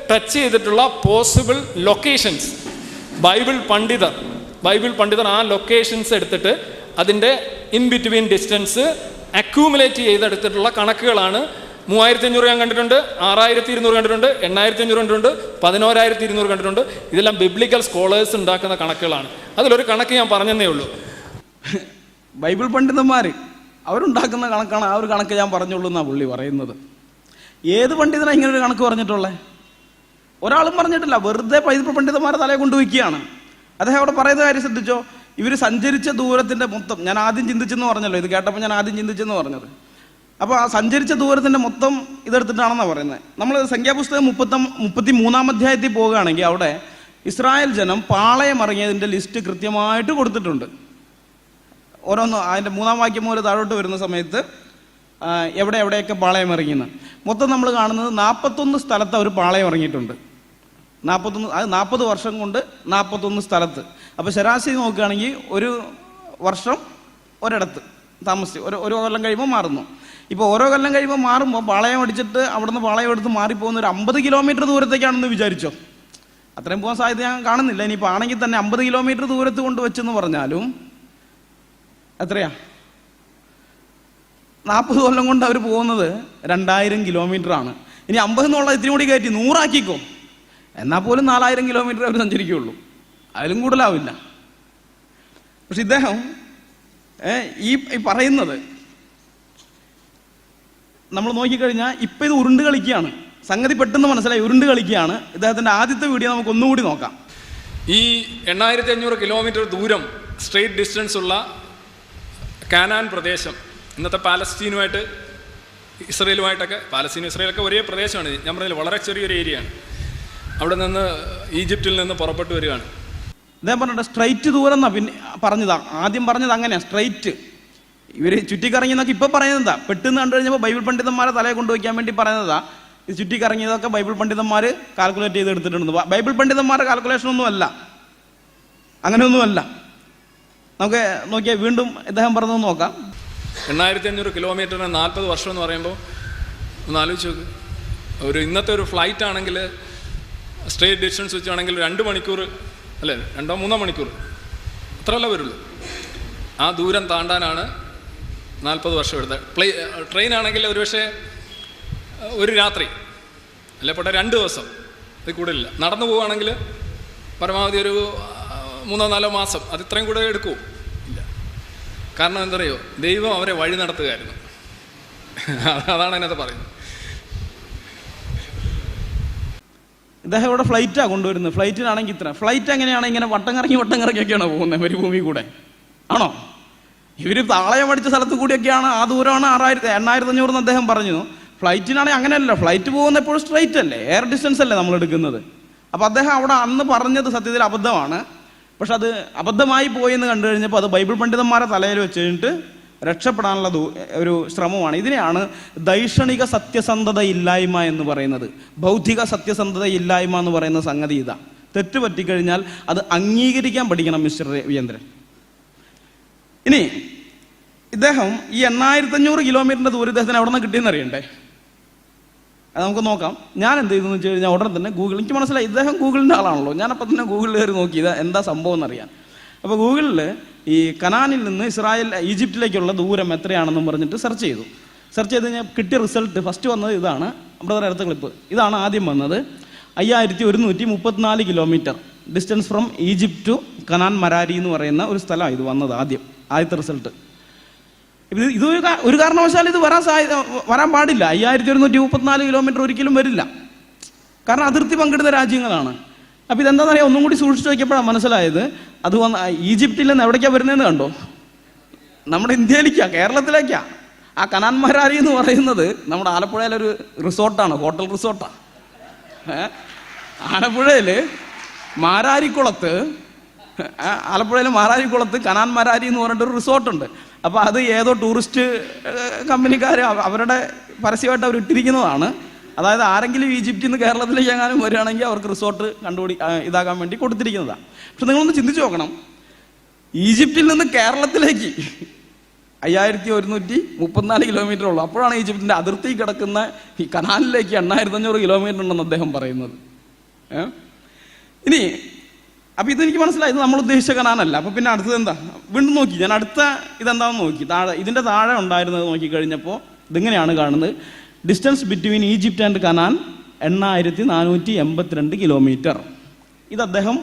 ടച്ച് ചെയ്തിട്ടുള്ള പോസിബിൾ ലൊക്കേഷൻസ് ബൈബിൾ പണ്ഡിതർ ആ ലൊക്കേഷൻസ് എടുത്തിട്ട് അതിൻ്റെ ഇൻ ബിറ്റ്വീൻ ഡിസ്റ്റൻസ് അക്യൂമുലേറ്റ് ചെയ്തെടുത്തിട്ടുള്ള കണക്കുകളാണ്. 3500 ഞാൻ കണ്ടിട്ടുണ്ട്, 6200 കണ്ടിട്ടുണ്ട്, 8500 കണ്ടിട്ടുണ്ട്, 11200 കണ്ടിട്ടുണ്ട്. ഇതെല്ലാം ബിബ്ലിക്കൽ സ്കോളേഴ്സ് ഉണ്ടാക്കുന്ന കണക്കുകളാണ്. അതിലൊരു കണക്ക് ഞാൻ പറഞ്ഞതേ ഉള്ളൂ. ബൈബിൾ പണ്ഡിതന്മാർ അവരുണ്ടാക്കുന്ന കണക്കാണ്. ആ ഒരു കണക്ക് ഞാൻ പറഞ്ഞുള്ളൂ എന്നാണ് പുള്ളി പറയുന്നത്. ഏത് പണ്ഡിതനാണ് ഇങ്ങനെ ഒരു കണക്ക് പറഞ്ഞിട്ടുള്ളത്? ഒരാളും പറഞ്ഞിട്ടില്ല. വെറുതെ ബൈബിൾ പണ്ഡിതന്മാരെ തലയെ കൊണ്ടുവയ്ക്കുകയാണ്. അദ്ദേഹം അവിടെ പറയുന്ന കാര്യം ശ്രദ്ധിച്ചോ? ഇവർ സഞ്ചരിച്ച ദൂരത്തിൻ്റെ മൊത്തം, ഞാൻ ആദ്യം ചിന്തിച്ചെന്ന് പറഞ്ഞല്ലോ, ഇത് കേട്ടപ്പോൾ ഞാൻ ആദ്യം ചിന്തിച്ചെന്ന് പറഞ്ഞത്. അപ്പോൾ ആ സഞ്ചരിച്ച ദൂരത്തിൻ്റെ മൊത്തം ഇതെടുത്തിട്ടാണെന്നാണ് പറയുന്നത്. നമ്മൾ സംഖ്യാപുസ്തകം 33-ാം അധ്യായത്തിൽ പോവുകയാണെങ്കിൽ അവിടെ ഇസ്രായേൽ ജനം പാളയം ഇറങ്ങിയതിൻ്റെ ലിസ്റ്റ് കൃത്യമായിട്ട് കൊടുത്തിട്ടുണ്ട്. ഓരോന്ന് അതിൻ്റെ 3-ാം വാക്യം മുതൽ താഴോട്ട് വരുന്ന സമയത്ത് എവിടെയൊക്കെ പാളയം ഇറങ്ങിയെന്ന് മൊത്തം നമ്മൾ കാണുന്നത് 41 സ്ഥലത്ത് അവർ പാളയം ഇറങ്ങിയിട്ടുണ്ട്. 40 വർഷം കൊണ്ട് 41 സ്ഥലത്ത്. അപ്പോൾ ശരാശരി നോക്കുകയാണെങ്കിൽ ഒരു വർഷം ഒരിടത്ത് താമസിച്ച് ഒരു കൊല്ലം കഴിയുമ്പോൾ മാറുന്നു. ഇപ്പോൾ ഓരോ കൊല്ലം കഴിയുമ്പോൾ മാറുമ്പോൾ പാളയം അടിച്ചിട്ട് അവിടുന്ന് പാളയം എടുത്ത് മാറിപ്പോകുന്ന ഒരു 50 കിലോമീറ്റർ ദൂരത്തേക്കാണെന്ന് വിചാരിച്ചോ? അത്രയും പോകാൻ സാധ്യത ഞാൻ കാണുന്നില്ല. ഇനിയിപ്പോൾ ആണെങ്കിൽ തന്നെ 50 കിലോമീറ്റർ ദൂരത്ത് കൊണ്ട് വെച്ചെന്ന് പറഞ്ഞാലും എത്രയാ? 40 കൊല്ലം കൊണ്ട് അവർ പോകുന്നത് 2000 കിലോമീറ്റർ ആണ്. ഇനി 50 എന്നുള്ള ഇത്തിരി കൂടി കയറ്റി 100 ആക്കിക്കോ, എന്നാൽ പോലും 4000 കിലോമീറ്റർ അവർ സഞ്ചരിക്കുകയുള്ളൂ. അതിലും കൂടുതലാവില്ല. പക്ഷെ ഇദ്ദേഹം ഈ പറയുന്നത് നമ്മൾ നോക്കിക്കഴിഞ്ഞാൽ ഇപ്പം ഇത് ഉരുണ്ട് കളിക്കുകയാണ്. സംഗതി പെട്ടെന്ന് മനസ്സിലായി, ഉരുണ്ട് കളിക്കുകയാണ്. ഇദ്ദേഹത്തിൻ്റെ ആദ്യത്തെ വീഡിയോ നമുക്ക് ഒന്നുകൂടി നോക്കാം. ഈ 8500 കിലോമീറ്റർ ദൂരം സ്ട്രെയിറ്റ് ഡിസ്റ്റൻസ് ഉള്ള കാനാൻ പ്രദേശം, ഇന്നത്തെ പാലസ്തീനുമായിട്ട് ഇസ്രയേലുമായിട്ടൊക്കെ, പാലസ്തീനും ഇസ്രയേലൊക്കെ ഒരേ പ്രദേശമാണ്. ഞാൻ പറഞ്ഞില്ല, വളരെ ചെറിയൊരു ഏരിയയാണ്. അവിടെ നിന്ന് ഈജിപ്തിൽ നിന്ന് പുറപ്പെട്ടു വരികയാണ്. ഇദ്ദേഹം പറഞ്ഞിട്ട് സ്ട്രൈറ്റ് ദൂരം എന്നാ പിന്നെ പറഞ്ഞതാണ്. ആദ്യം പറഞ്ഞത് അങ്ങനെയാണ്, സ്ട്രൈറ്റ്. ഇവർ ചുറ്റിക്കറങ്ങിയെന്നൊക്കെ ഇപ്പം പറയുന്നതാ. പെട്ടെന്ന് കണ്ടു കഴിഞ്ഞപ്പോൾ ബൈബിൾ പണ്ഡിതന്മാരെ തലയെ കൊണ്ടുവയ്ക്കാൻ വേണ്ടി പറയുന്നതാ. ഇത് ചുറ്റിക്കറങ്ങിയതൊക്കെ ബൈബിൾ പണ്ഡിതന്മാർ കാൽക്കുലേറ്റ് ചെയ്ത് എടുത്തിട്ടുണ്ട്. ബൈബിൾ പണ്ഡിതന്മാരുടെ കാൽക്കുലേഷനൊന്നും അല്ല, അങ്ങനെയൊന്നുമല്ല. നമുക്ക് നോക്കിയാൽ വീണ്ടും ഇദ്ദേഹം പറഞ്ഞത് നോക്കാം. 8500 കിലോമീറ്ററിന് 40 വർഷം എന്ന് പറയുമ്പോൾ ഒന്ന് ആലോചിച്ച് നോക്ക്. ഇന്നത്തെ ഒരു ഫ്ലൈറ്റ് ആണെങ്കിൽ സ്ട്രെയിറ്റ് ഡിസ്റ്റൻസ് വെച്ചാണെങ്കിൽ 2 മണിക്കൂർ അല്ലേ, 2-3 മണിക്കൂർ അത്രയല്ല വരുള്ളൂ. ആ ദൂരം താണ്ടാനാണ് 40 വർഷം എടുത്തത്. ട്രെയിനാണെങ്കിൽ ഒരുപക്ഷെ ഒരു രാത്രി അല്ലെ പെട്ട 2 ദിവസം, ഇത് കൂടുതലില്ല. നടന്നു പോവുകയാണെങ്കിൽ പരമാവധി ഒരു 3-4 മാസം, അത് ഇത്രയും കൂടെ എടുക്കൂ ഇല്ല. കാരണം എന്തറിയോ, ദൈവം അവരെ വഴി നടത്തുകയായിരുന്നു. അതാണ് അതിനകത്ത് പറയുന്നത്. ഇദ്ദേഹം ഇവിടെ ഫ്ലൈറ്റാണ് കൊണ്ടുവരുന്നത്. ഫ്ലൈറ്റിനാണെങ്കിൽ ഇത്ര. ഫ്ലൈറ്റ് എങ്ങനെയാണ് ഇങ്ങനെ വട്ടം കറങ്ങിയൊക്കെയാണോ പോകുന്നത് മരുഭൂമി കൂടെ? ആണോ? ഇവർ താളയം അടിച്ച സ്ഥലത്ത് കൂടിയൊക്കെയാണ്. ആ ദൂരമാണ് 8,500 അദ്ദേഹം പറഞ്ഞു. ഫ്ലൈറ്റിനാണെങ്കിൽ അങ്ങനെയല്ല. ഫ്ലൈറ്റ് പോകുന്ന എപ്പോഴും സ്ട്രൈറ്റ് അല്ലേ, എയർ ഡിസ്റ്റൻസ് അല്ലേ നമ്മൾ എടുക്കുന്നത്. അപ്പോൾ അദ്ദേഹം അവിടെ അന്ന് പറഞ്ഞത് സത്യത്തിൽ അബദ്ധമാണ്. പക്ഷെ അത് അബദ്ധമായി പോയെന്ന് കണ്ടു കഴിഞ്ഞപ്പോൾ അത് ബൈബിൾ പണ്ഡിതന്മാരെ തലയിൽ വെച്ച് കഴിഞ്ഞിട്ട് രക്ഷപ്പെടാനുള്ള ഒരു ശ്രമമാണ്. ഇതിനെയാണ് ദൈക്ഷണിക സത്യസന്ധത ഇല്ലായ്മ എന്ന് പറയുന്നത്. ബൗദ്ധിക സത്യസന്ധത ഇല്ലായ്മ എന്ന് പറയുന്ന സംഗതി ഇതാ. തെറ്റ് പറ്റിക്കഴിഞ്ഞാൽ അത് അംഗീകരിക്കാൻ പഠിക്കണം മിസ്റ്റർ രവീന്ദ്രൻ. ഇനി ഇദ്ദേഹം ഈ 8,500 കിലോമീറ്ററിൻ്റെ ദൂരം ഇദ്ദേഹത്തിന് എവിടെ നിന്ന് കിട്ടിയെന്ന് അറിയണ്ടേ? അത് നമുക്ക് നോക്കാം. ഞാൻ എന്ത് ചെയ്തെന്ന് വെച്ച് കഴിഞ്ഞാൽ ഉടനെ തന്നെ എനിക്ക് മനസ്സിലായി ഇദ്ദേഹം ഗൂഗിളിൻ്റെ ആളാണല്ലോ. ഞാനപ്പോൾ തന്നെ ഗൂഗിളിൽ കയറി നോക്കി ഇത് എന്താ സംഭവം എന്നറിയാൻ. അപ്പോൾ ഗൂഗിളിൽ ഈ കനാനിൽ നിന്ന് ഈജിപ്തിലേക്കുള്ള ദൂരം എത്രയാണെന്നും പറഞ്ഞിട്ട് സെർച്ച് ചെയ്തു. സെർച്ച് ചെയ്ത് കഴിഞ്ഞാൽ കിട്ടിയ റിസൾട്ട് ഫസ്റ്റ് വന്നത് ഇതാണ്. ബ്രദർ അടുത്ത ക്ലിപ്പ് ഇതാണ് ആദ്യം വന്നത്. 5,134 kilometre distance from Egypt to Canaan മരാരി എന്ന് പറയുന്ന ഒരു സ്ഥലമാണ് ഇത് വന്നത് ആദ്യത്തെ റിസൾട്ട്. ഇത് ഒരു കാരണവശാലും ഇത് വരാൻ പാടില്ല. 5,134 കിലോമീറ്റർ ഒരിക്കലും വരില്ല. കാരണം അതിർത്തി പങ്കിടുന്ന രാജ്യങ്ങളാണ്. അപ്പോൾ ഇതെന്താണെന്ന് അറിയാം, ഒന്നും കൂടി സൂക്ഷിച്ച് നോക്കിയപ്പോഴാണ് മനസ്സിലായത്. അത് ഈജിപ്തിൽ നിന്ന് എവിടേക്കാണ് വരുന്നതെന്ന് കണ്ടോ? നമ്മുടെ ഇന്ത്യയിലേക്കാണ്, കേരളത്തിലേക്കാണ്. ആ കനാൻ മരാരി എന്ന് പറയുന്നത് നമ്മുടെ ആലപ്പുഴയിലൊരു റിസോർട്ടാണ്, ഹോട്ടൽ റിസോർട്ടാണ്. ആലപ്പുഴയിൽ മാരാരിക്കുളത്ത് കനാൻ മരാരി എന്ന് പറഞ്ഞിട്ടൊരു റിസോർട്ടുണ്ട്. അപ്പോൾ അത് ഏതോ ടൂറിസ്റ്റ് കമ്പനിക്കാർ അവരുടെ പരസ്യമായിട്ട് അവർ ഇട്ടിരിക്കുന്നതാണ്. അതായത് ആരെങ്കിലും ഈജിപ്തിൽ നിന്ന് കേരളത്തിലേക്ക് എങ്ങാനും വരികയാണെങ്കിൽ അവർക്ക് റിസോർട്ട് ഇതാക്കാൻ വേണ്ടി കൊടുത്തിരിക്കുന്നതാണ്. പക്ഷെ നിങ്ങളൊന്ന് ചിന്തിച്ച് നോക്കണം, ഈജിപ്തിൽ നിന്ന് കേരളത്തിലേക്ക് 5,134 കിലോമീറ്റർ ഉള്ളൂ. അപ്പോഴാണ് ഈജിപ്തിൻ്റെ അതിർത്തി കിടക്കുന്ന ഈ കനാലിലേക്ക് 8,500 കിലോമീറ്റർ ഉണ്ടെന്ന് അദ്ദേഹം പറയുന്നത്. ഇനി അപ്പോൾ ഇതെനിക്ക് മനസ്സിലായി, ഇത് നമ്മൾ ഉദ്ദേശിച്ച കനാനല്ല. അപ്പോൾ പിന്നെ അടുത്തത് എന്താ? വീണ്ടും നോക്കി ഞാൻ അടുത്ത ഇതെന്താണെന്ന് നോക്കി. ഇതിൻ്റെ താഴെ ഉണ്ടായിരുന്നത് നോക്കിക്കഴിഞ്ഞപ്പോൾ ഇതിങ്ങനെയാണ് കാണുന്നത്. Distance between Egypt and Canaan 8,482 kilometre. ഇത് അദ്ദേഹം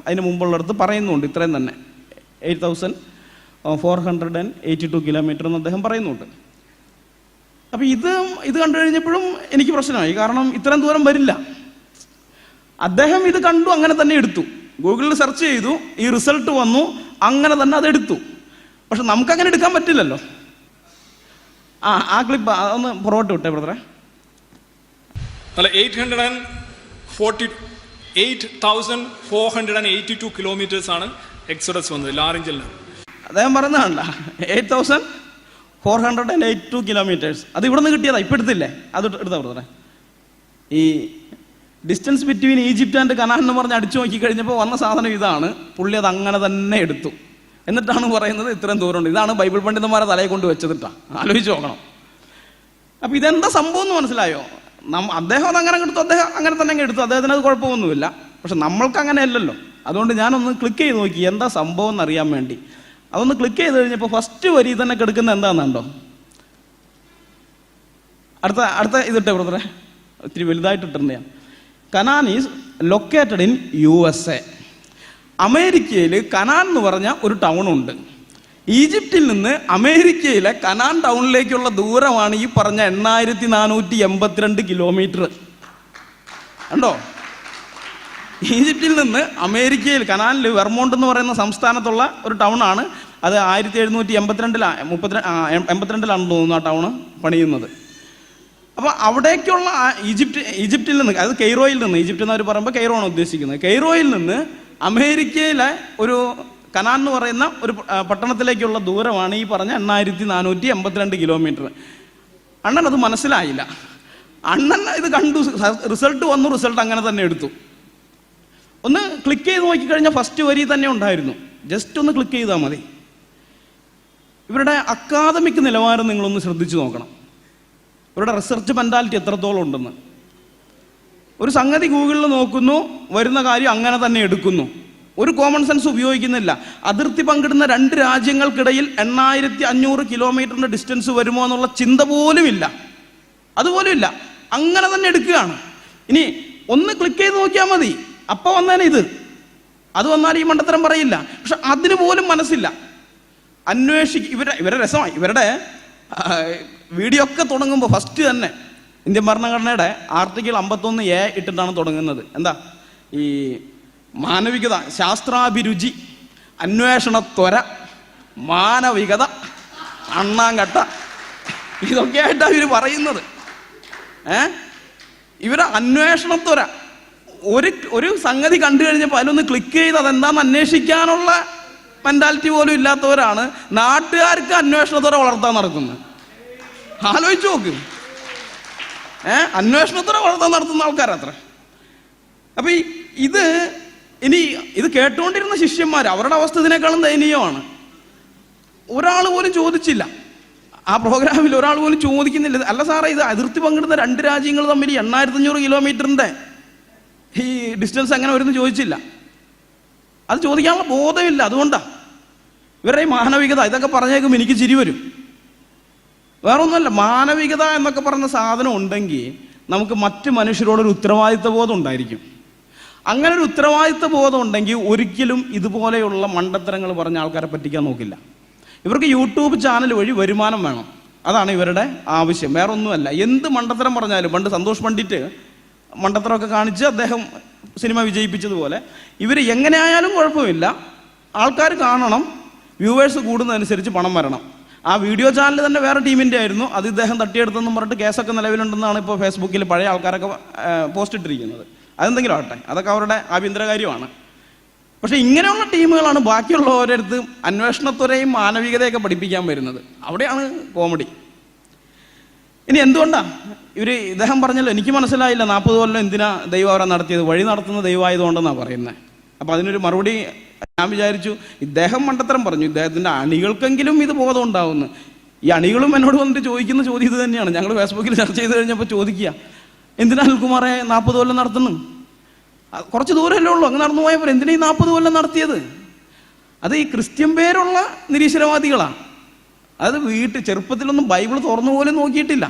അതിന് മുമ്പുള്ളിടത്ത് പറയുന്നുണ്ട് ഇത്രയും തന്നെ, 8,482 കിലോമീറ്റർ എന്ന് അദ്ദേഹം പറയുന്നുണ്ട്. അപ്പോൾ ഇത് കണ്ടു കഴിഞ്ഞപ്പോഴും എനിക്ക് പ്രശ്നമായി. കാരണം ഇത്രയും ദൂരം വരില്ല. അദ്ദേഹം ഇത് കണ്ടു, അങ്ങനെ തന്നെ എടുത്തു. ഗൂഗിളിൽ സെർച്ച് ചെയ്തു, ഈ റിസൾട്ട് വന്നു, അങ്ങനെ തന്നെ അതെടുത്തു. പക്ഷെ നമുക്കങ്ങനെ എടുക്കാൻ പറ്റില്ലല്ലോ. ആ ക്ലിപ്പ് ഒന്ന് പുറകോട്ട് വിട്ടേ ബ്രദറെ. അല്ല, 8,482 കിലോമീറ്റേഴ്സ് ആണ് എക്സോഡസ് വന്നത് ലാറിഞ്ചിൽ. അദ്ദേഹം പറയുന്നതാണല്ല 8,482 കിലോമീറ്റേഴ്സ്. അത് ഇവിടെ നിന്ന് കിട്ടിയതാ, ഇപ്പം എടുത്തില്ലേ? അത് എടുത്താ ബ്രദറെ. ഈ distance between Egypt and Canaan എന്ന് പറഞ്ഞ് അടിച്ചു നോക്കി കഴിഞ്ഞപ്പോൾ വന്ന സാധനം ഇതാണ്. പുള്ളി അത് അങ്ങനെ തന്നെ എടുത്തു. എന്നിട്ടാണ് പറയുന്നത് ഇത്രയും ദൂരമുണ്ട്. ഇതാണ് ബൈബിൾ പണ്ഡിതന്മാരെ തലയെ കൊണ്ട് വെച്ചതിട്ടാ. ആലോചിച്ച് നോക്കണം. അപ്പോൾ ഇതെന്താ സംഭവം എന്ന് മനസ്സിലായോ? അദ്ദേഹം അത് അങ്ങനെ എടുത്തു, അദ്ദേഹം അങ്ങനെ തന്നെ എടുത്തു. അദ്ദേഹത്തിന് അത് കുഴപ്പമൊന്നുമില്ല. പക്ഷെ നമ്മൾക്ക് അങ്ങനെ അല്ലല്ലോ. അതുകൊണ്ട് ഞാനൊന്ന് ക്ലിക്ക് ചെയ്ത് നോക്കി എന്താ സംഭവം എന്നറിയാൻ വേണ്ടി. അതൊന്ന് ക്ലിക്ക് ചെയ്ത് കഴിഞ്ഞപ്പോൾ ഫസ്റ്റ് വരി തന്നെ കിടക്കുന്ന എന്താണെന്നുണ്ടോ? അടുത്ത ഇതിട്ടെ ബ്രദറെ, ഇത്തിരി വലുതായിട്ട് ഇട്ടിട്ടുണ്ട് ഞാൻ. Canaan is located in USA. അമേരിക്കയിൽ കനാൻ എന്ന് പറഞ്ഞ ഒരു ടൗണുണ്ട്. ഈജിപ്തിൽ നിന്ന് അമേരിക്കയിലെ കനാൻ ടൗണിലേക്കുള്ള ദൂരമാണ് ഈ പറഞ്ഞ 8,482 കിലോമീറ്റർ. കണ്ടോ? ഈജിപ്തിൽ നിന്ന് അമേരിക്കയിൽ കനാനിൽ വെർമോണ്ട് എന്ന് പറയുന്ന സംസ്ഥാനത്തുള്ള ഒരു ടൗണാണ്. അത് 1782-82 തോന്നുന്നു ആ ടൗണ് പണിയുന്നത്. അപ്പോൾ അവിടേക്കുള്ള ഈജിപ്തിൽ നിന്ന്, അത് കെയ്റോയിൽ നിന്ന്, ഈജിപ്റ്റ് എന്നവർ പറയുമ്പോൾ കെയ്റോ ആണ് ഉദ്ദേശിക്കുന്നത്. കെയ്റോയിൽ നിന്ന് അമേരിക്കയിലെ ഒരു കനാൻ എന്ന് പറയുന്ന ഒരു പട്ടണത്തിലേക്കുള്ള ദൂരമാണ് ഈ പറഞ്ഞ 8,482 കിലോമീറ്റർ. അണ്ണൻ അത് മനസ്സിലായില്ല. അണ്ണൻ ഇത് കണ്ടു, റിസൾട്ട് വന്നു, റിസൾട്ട് അങ്ങനെ തന്നെ എടുത്തു. ഒന്ന് ക്ലിക്ക് ചെയ്ത് നോക്കിക്കഴിഞ്ഞാൽ ഫസ്റ്റ് വരി തന്നെ ഉണ്ടായിരുന്നു. ജസ്റ്റ് ഒന്ന് ക്ലിക്ക് ചെയ്താൽ മതി. ഇവരുടെ അക്കാദമിക് നിലവാരം നിങ്ങളൊന്ന് ശ്രദ്ധിച്ചു നോക്കണം. ഇവരുടെ റിസർച്ച് മെൻറ്റാലിറ്റി എത്രത്തോളം ഉണ്ടെന്ന്. ഒരു സംഗതി ഗൂഗിളിൽ നോക്കുന്നു, വരുന്ന കാര്യം അങ്ങനെ തന്നെ എടുക്കുന്നു. ഒരു കോമൺ സെൻസ് ഉപയോഗിക്കുന്നില്ല. അതിർത്തി പങ്കിടുന്ന 2 രാജ്യങ്ങൾക്കിടയിൽ 8500 കിലോമീറ്ററിൻ്റെ ഡിസ്റ്റൻസ് വരുമോ എന്നുള്ള ചിന്ത പോലും ഇല്ല. അതുപോലും ഇല്ല, അങ്ങനെ തന്നെ എടുക്കുകയാണ്. ഇനി ഒന്ന് ക്ലിക്ക് ചെയ്ത് നോക്കിയാൽ മതി, അപ്പം വന്നേനെ ഇത്. അത് വന്നാൽ ഈ മണ്ടത്തരം പറയില്ല. പക്ഷെ അതിന് പോലും മനസ്സില്ല. ഇവരുടെ രസമായി. ഇവരുടെ വീഡിയോ ഒക്കെ തുടങ്ങുമ്പോൾ ഫസ്റ്റ് തന്നെ ഇന്ത്യൻ ഭരണഘടനയുടെ ആർട്ടിക്കിൾ 51A ഇട്ടിട്ടാണ് തുടങ്ങുന്നത്. എന്താ? ഈ മാനവികത, ശാസ്ത്രാഭിരുചി, അന്വേഷണത്വര, മാനവികത, അണ്ണാങ്കട്ട, ഇതൊക്കെ ആയിട്ടാണ് ഇവർ പറയുന്നത്. ഇവരെ അന്വേഷണത്വര, ഒരു സംഗതി കണ്ടു കഴിഞ്ഞപ്പോൾ അതിലൊന്ന് ക്ലിക്ക് ചെയ്ത് അതെന്താണെന്ന് അന്വേഷിക്കാനുള്ള മെന്റാലിറ്റി പോലും ഇല്ലാത്തവരാണ് നാട്ടുകാർക്ക് അന്വേഷണത്വര വളർത്താൻ നടക്കുന്നത്. ആലോചിച്ച് നോക്ക്. അന്വേഷണത്വര വളർത്താൻ നടത്തുന്ന ആൾക്കാരത്ര. അപ്പൊ ഇത് കേട്ടുകൊണ്ടിരുന്ന ശിഷ്യന്മാർ, അവരുടെ അവസ്ഥ ഇതിനേക്കാളും ദയനീയമാണ്. ഒരാൾ പോലും ചോദിച്ചില്ല ആ പ്രോഗ്രാമിൽ, ഒരാൾ പോലും ചോദിക്കുന്നില്ല. അല്ല സാറേ, ഇത് അതിർത്തി പങ്കിടുന്ന 2 രാജ്യങ്ങൾ തമ്മിൽ 8500 കിലോമീറ്ററിന്റെ ഈ ഡിസ്റ്റൻസ് എങ്ങനെ വരുമെന്ന് ചോദിച്ചില്ല. അത് ചോദിക്കാനുള്ള ബോധമില്ല. അതുകൊണ്ടാണ് ഇവരുടെ ഈ മാനവികത. ഇതൊക്കെ പറഞ്ഞേക്കും എനിക്ക് ചിരി വരും. വേറൊന്നുമല്ല, മാനവികത എന്നൊക്കെ പറഞ്ഞ സാധനം ഉണ്ടെങ്കിൽ നമുക്ക് മറ്റ് മനുഷ്യരോടൊരു ഉത്തരവാദിത്വ ബോധം ഉണ്ടായിരിക്കും. അങ്ങനെ ഒരു ഉത്തരവാദിത്വ ബോധം ഉണ്ടെങ്കിൽ ഒരിക്കലും ഇതുപോലെയുള്ള മണ്ടത്തരങ്ങൾ പറഞ്ഞ ആൾക്കാരെ പറ്റിക്കാൻ നോക്കില്ല. ഇവർക്ക് യൂട്യൂബ് ചാനൽ വഴി വരുമാനം വേണം, അതാണ് ഇവരുടെ ആവശ്യം, വേറെ ഒന്നുമല്ല. എന്ത് മണ്ടത്തരം പറഞ്ഞാലും, പണ്ട് സന്തോഷ് പണ്ഡിറ്റ് മണ്ടത്തരമൊക്കെ കാണിച്ച് അദ്ദേഹം സിനിമ വിജയിപ്പിച്ചതുപോലെ ഇവർ എങ്ങനെയായാലും കുഴപ്പമില്ല, ആൾക്കാർ കാണണം, വ്യൂവേഴ്സ് കൂടുന്നതനുസരിച്ച് പണം വരണം. ആ വീഡിയോ ചാനൽ തന്നെ വേറെ ടീമിൻ്റെ ആയിരുന്നു, അത് ഇദ്ദേഹം തട്ടിയെടുത്തെന്നും പറഞ്ഞിട്ട് കേസൊക്കെ നിലവിലുണ്ടെന്നാണ് ഇപ്പോൾ ഫേസ്ബുക്കിൽ പഴയ ആൾക്കാരൊക്കെ പോസ്റ്റ് ഇട്ടിരിക്കുന്നത്. അതെന്തെങ്കിലും ആവട്ടെ, അതൊക്കെ അവരുടെ ആഭ്യന്തര കാര്യമാണ്. പക്ഷെ ഇങ്ങനെയുള്ള ടീമുകളാണ് ബാക്കിയുള്ള ഓരോരുത്തരും അന്വേഷണത്വരെയും മാനവികതയൊക്കെ പഠിപ്പിക്കാൻ വരുന്നത്. അവിടെയാണ് കോമഡി. ഇനി എന്തുകൊണ്ടാണ് ഇദ്ദേഹം പറഞ്ഞല്ലോ, എനിക്ക് മനസ്സിലായില്ല 40 കൊല്ലം എന്തിനാ ദൈവം അവരെ നടത്തിയത്, വഴി നടത്തുന്ന ദൈവമായതുകൊണ്ടെന്നാണ് പറയുന്നത്. അപ്പം അതിനൊരു മറുപടി ഞാൻ വിചാരിച്ചു, ഇദ്ദേഹം മണ്ടത്തരം പറഞ്ഞു, ഇദ്ദേഹത്തിൻ്റെ അണികൾക്കെങ്കിലും ഇത് ബോധം ഉണ്ടാവുന്നു. ഈ അണികളും എന്നോട് വന്നിട്ട് ചോദിക്കുന്ന ചോദ്യം ഇത് തന്നെയാണ്. ഞങ്ങൾ ഫേസ്ബുക്കിൽ ചർച്ച ചെയ്ത് കഴിഞ്ഞപ്പോൾ ചോദിക്കുക, എന്തിനാ അനിൽകുമാറെ 40 കൊല്ലം നടത്തുന്നു? കുറച്ച് ദൂരമല്ലേ ഉള്ളൂ, അങ്ങ് നടന്നു പോയപ്പോൾ എന്തിനാ ഈ 40 കൊല്ലം നടത്തിയത്? അത് ഈ ക്രിസ്ത്യൻ പേരുള്ള നിരീശ്വരവാദികളാണ്. അത് ചെറുപ്പത്തിലൊന്നും ബൈബിൾ തുറന്നു പോലും നോക്കിയിട്ടില്ല,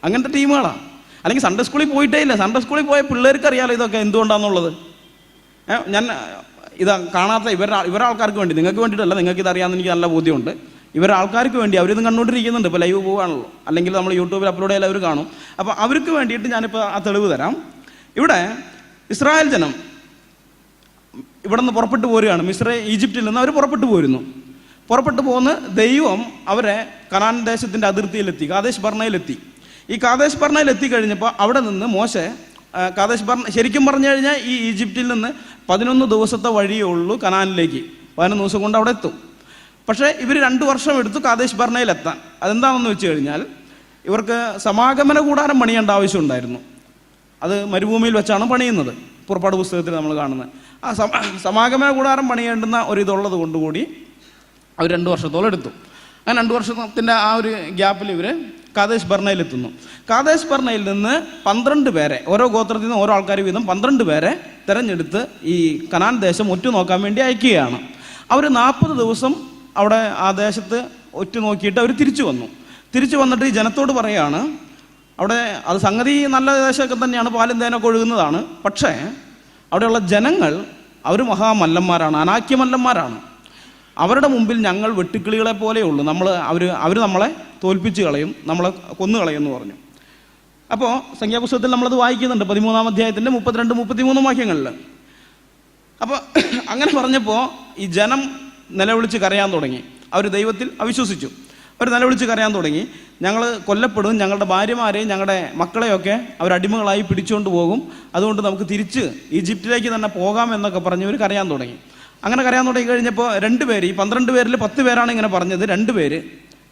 അങ്ങനത്തെ ടീമുകളാണ്. അല്ലെങ്കിൽ സൺഡേ സ്കൂളിൽ പോയിട്ടേ ഇല്ല. സൺഡേ സ്കൂളിൽ പോയ പിള്ളേർക്ക് അറിയാലോ ഇതൊക്കെ എന്തുകൊണ്ടാണെന്നുള്ളത്. ഞാൻ ഇതാ കാണാത്ത ഇവരുടെ ആൾക്കാർക്ക് വേണ്ടി, നിങ്ങൾക്ക് വേണ്ടിയിട്ടല്ല, നിങ്ങൾക്ക് ഇതറിയാമെന്ന് എനിക്ക് നല്ല ബോധ്യമുണ്ട്. ഇവരുടെ ആൾക്കാർക്ക് വേണ്ടി, അവരിതും കണ്ടുകൊണ്ടിരിക്കുന്നുണ്ട്, ഇപ്പോൾ ലൈവ് പോവുകയാണല്ലോ, അല്ലെങ്കിൽ നമ്മൾ യൂട്യൂബിൽ അപ്ലോഡ് ചെയ്യാൻ അവർ കാണും. അപ്പോൾ അവർക്ക് വേണ്ടിയിട്ട് ഞാനിപ്പോൾ ആ തെളിവ് തരാം. ഇവിടെ ഇസ്രായേൽ ജനം ഇവിടെ നിന്ന് പുറപ്പെട്ടു പോരുകയാണ്. ഈജിപ്തിൽ നിന്ന് അവർ പുറപ്പെട്ടു പോരുന്നു. പുറപ്പെട്ടു പോകുന്ന ദൈവം അവരെ കനാൻ ദേശത്തിൻ്റെ അതിർത്തിയിലെത്തി, കാദേശ് ബർണയിലെത്തി. ഈ കാദേശ് ബർണയിൽ എത്തിക്കഴിഞ്ഞപ്പോൾ അവിടെ നിന്ന് മോശെ ശരിക്കും പറഞ്ഞു കഴിഞ്ഞാൽ ഈ ഈജിപ്തിൽ നിന്ന് 11 ദിവസത്തെ വഴിയേ ഉള്ളൂ കനാനിലേക്ക്. 11 ദിവസം കൊണ്ട് അവിടെ എത്തും. പക്ഷേ ഇവർ 2 വർഷം എടുത്തു കാദേശ് ബർണയിലെത്താൻ. അതെന്താണെന്ന് വെച്ച് കഴിഞ്ഞാൽ ഇവർക്ക് സമാഗമന കൂടാരം പണിയേണ്ട ആവശ്യമുണ്ടായിരുന്നു. അത് മരുഭൂമിയിൽ വെച്ചാണ് പണിയുന്നത്, പുറപ്പാട് പുസ്തകത്തിൽ നമ്മൾ കാണുന്നത്. ആ സമാഗമന കൂടാരം പണിയേണ്ടുന്ന ഒരിതുള്ളത് കൊണ്ടുകൂടി അവർ 2 വർഷത്തോളം എടുത്തു. അങ്ങനെ 2 വർഷത്തിൻ്റെ ആ ഒരു ഗ്യാപ്പിൽ ഇവർ കാദേശ് ബർണയിലെത്തുന്നു. കാദേശ് ബർണയിൽ നിന്ന് 12 പേരെ, ഓരോ ഗോത്രത്തിൽ നിന്ന് ഓരോ ആൾക്കാർ വീതം 12 പേരെ തിരഞ്ഞെടുത്ത് ഈ കനാൻ ദേശം ഒറ്റുനോക്കാൻ വേണ്ടി അയക്കുകയാണ്. അവർ 40 ദിവസം അവിടെ ആ ദേശത്ത് ഒറ്റുനോക്കിയിട്ട് അവർ തിരിച്ചു വന്നു. തിരിച്ചു വന്നിട്ട് ഈ ജനത്തോട് പറയുകയാണ്, അവിടെ അത് സംഗതി നല്ല ദേശമൊക്കെ തന്നെയാണ്, പാലും തേനൊക്കെ ഒഴുകുന്നതാണ്. പക്ഷേ അവിടെയുള്ള ജനങ്ങൾ അവർ മഹാമല്ലന്മാരാണ്, അനാക്യമല്ലന്മാരാണ്. അവരുടെ മുമ്പിൽ ഞങ്ങൾ വെട്ടുക്കിളികളെ പോലെയുള്ളൂ, അവർ നമ്മളെ തോൽപ്പിച്ച് കളയും, നമ്മളെ കൊന്നു കളയും എന്ന് പറഞ്ഞു. അപ്പോൾ സംഖ്യാപുസ്തകത്തിൽ നമ്മളത് വായിക്കുന്നുണ്ട്, 13-ാം അധ്യായത്തിൻ്റെ 32-33 വാക്യങ്ങളിൽ. അപ്പോൾ അങ്ങനെ പറഞ്ഞപ്പോൾ ഈ ജനം നിലവിളിച്ച് കരയാൻ തുടങ്ങി. അവർ ദൈവത്തിൽ അവിശ്വസിച്ചു. അവർ നിലവിളിച്ച് കരയാൻ തുടങ്ങി, ഞങ്ങൾ കൊല്ലപ്പെടും, ഞങ്ങളുടെ ഭാര്യമാരെയും ഞങ്ങളുടെ മക്കളെയൊക്കെ അവരടിമകളായി പിടിച്ചുകൊണ്ട് പോകും, അതുകൊണ്ട് നമുക്ക് തിരിച്ച് ഈജിപ്തിലേക്ക് തന്നെ പോകാം എന്നൊക്കെ പറഞ്ഞ് ഇവർ കരയാൻ തുടങ്ങി. അങ്ങനെ കരയാൻ തുടങ്ങി കഴിഞ്ഞപ്പോൾ 2 പേര്, ഈ 12 പേരിൽ 10 പേരാണ് ഇങ്ങനെ പറഞ്ഞത്. 2 പേര്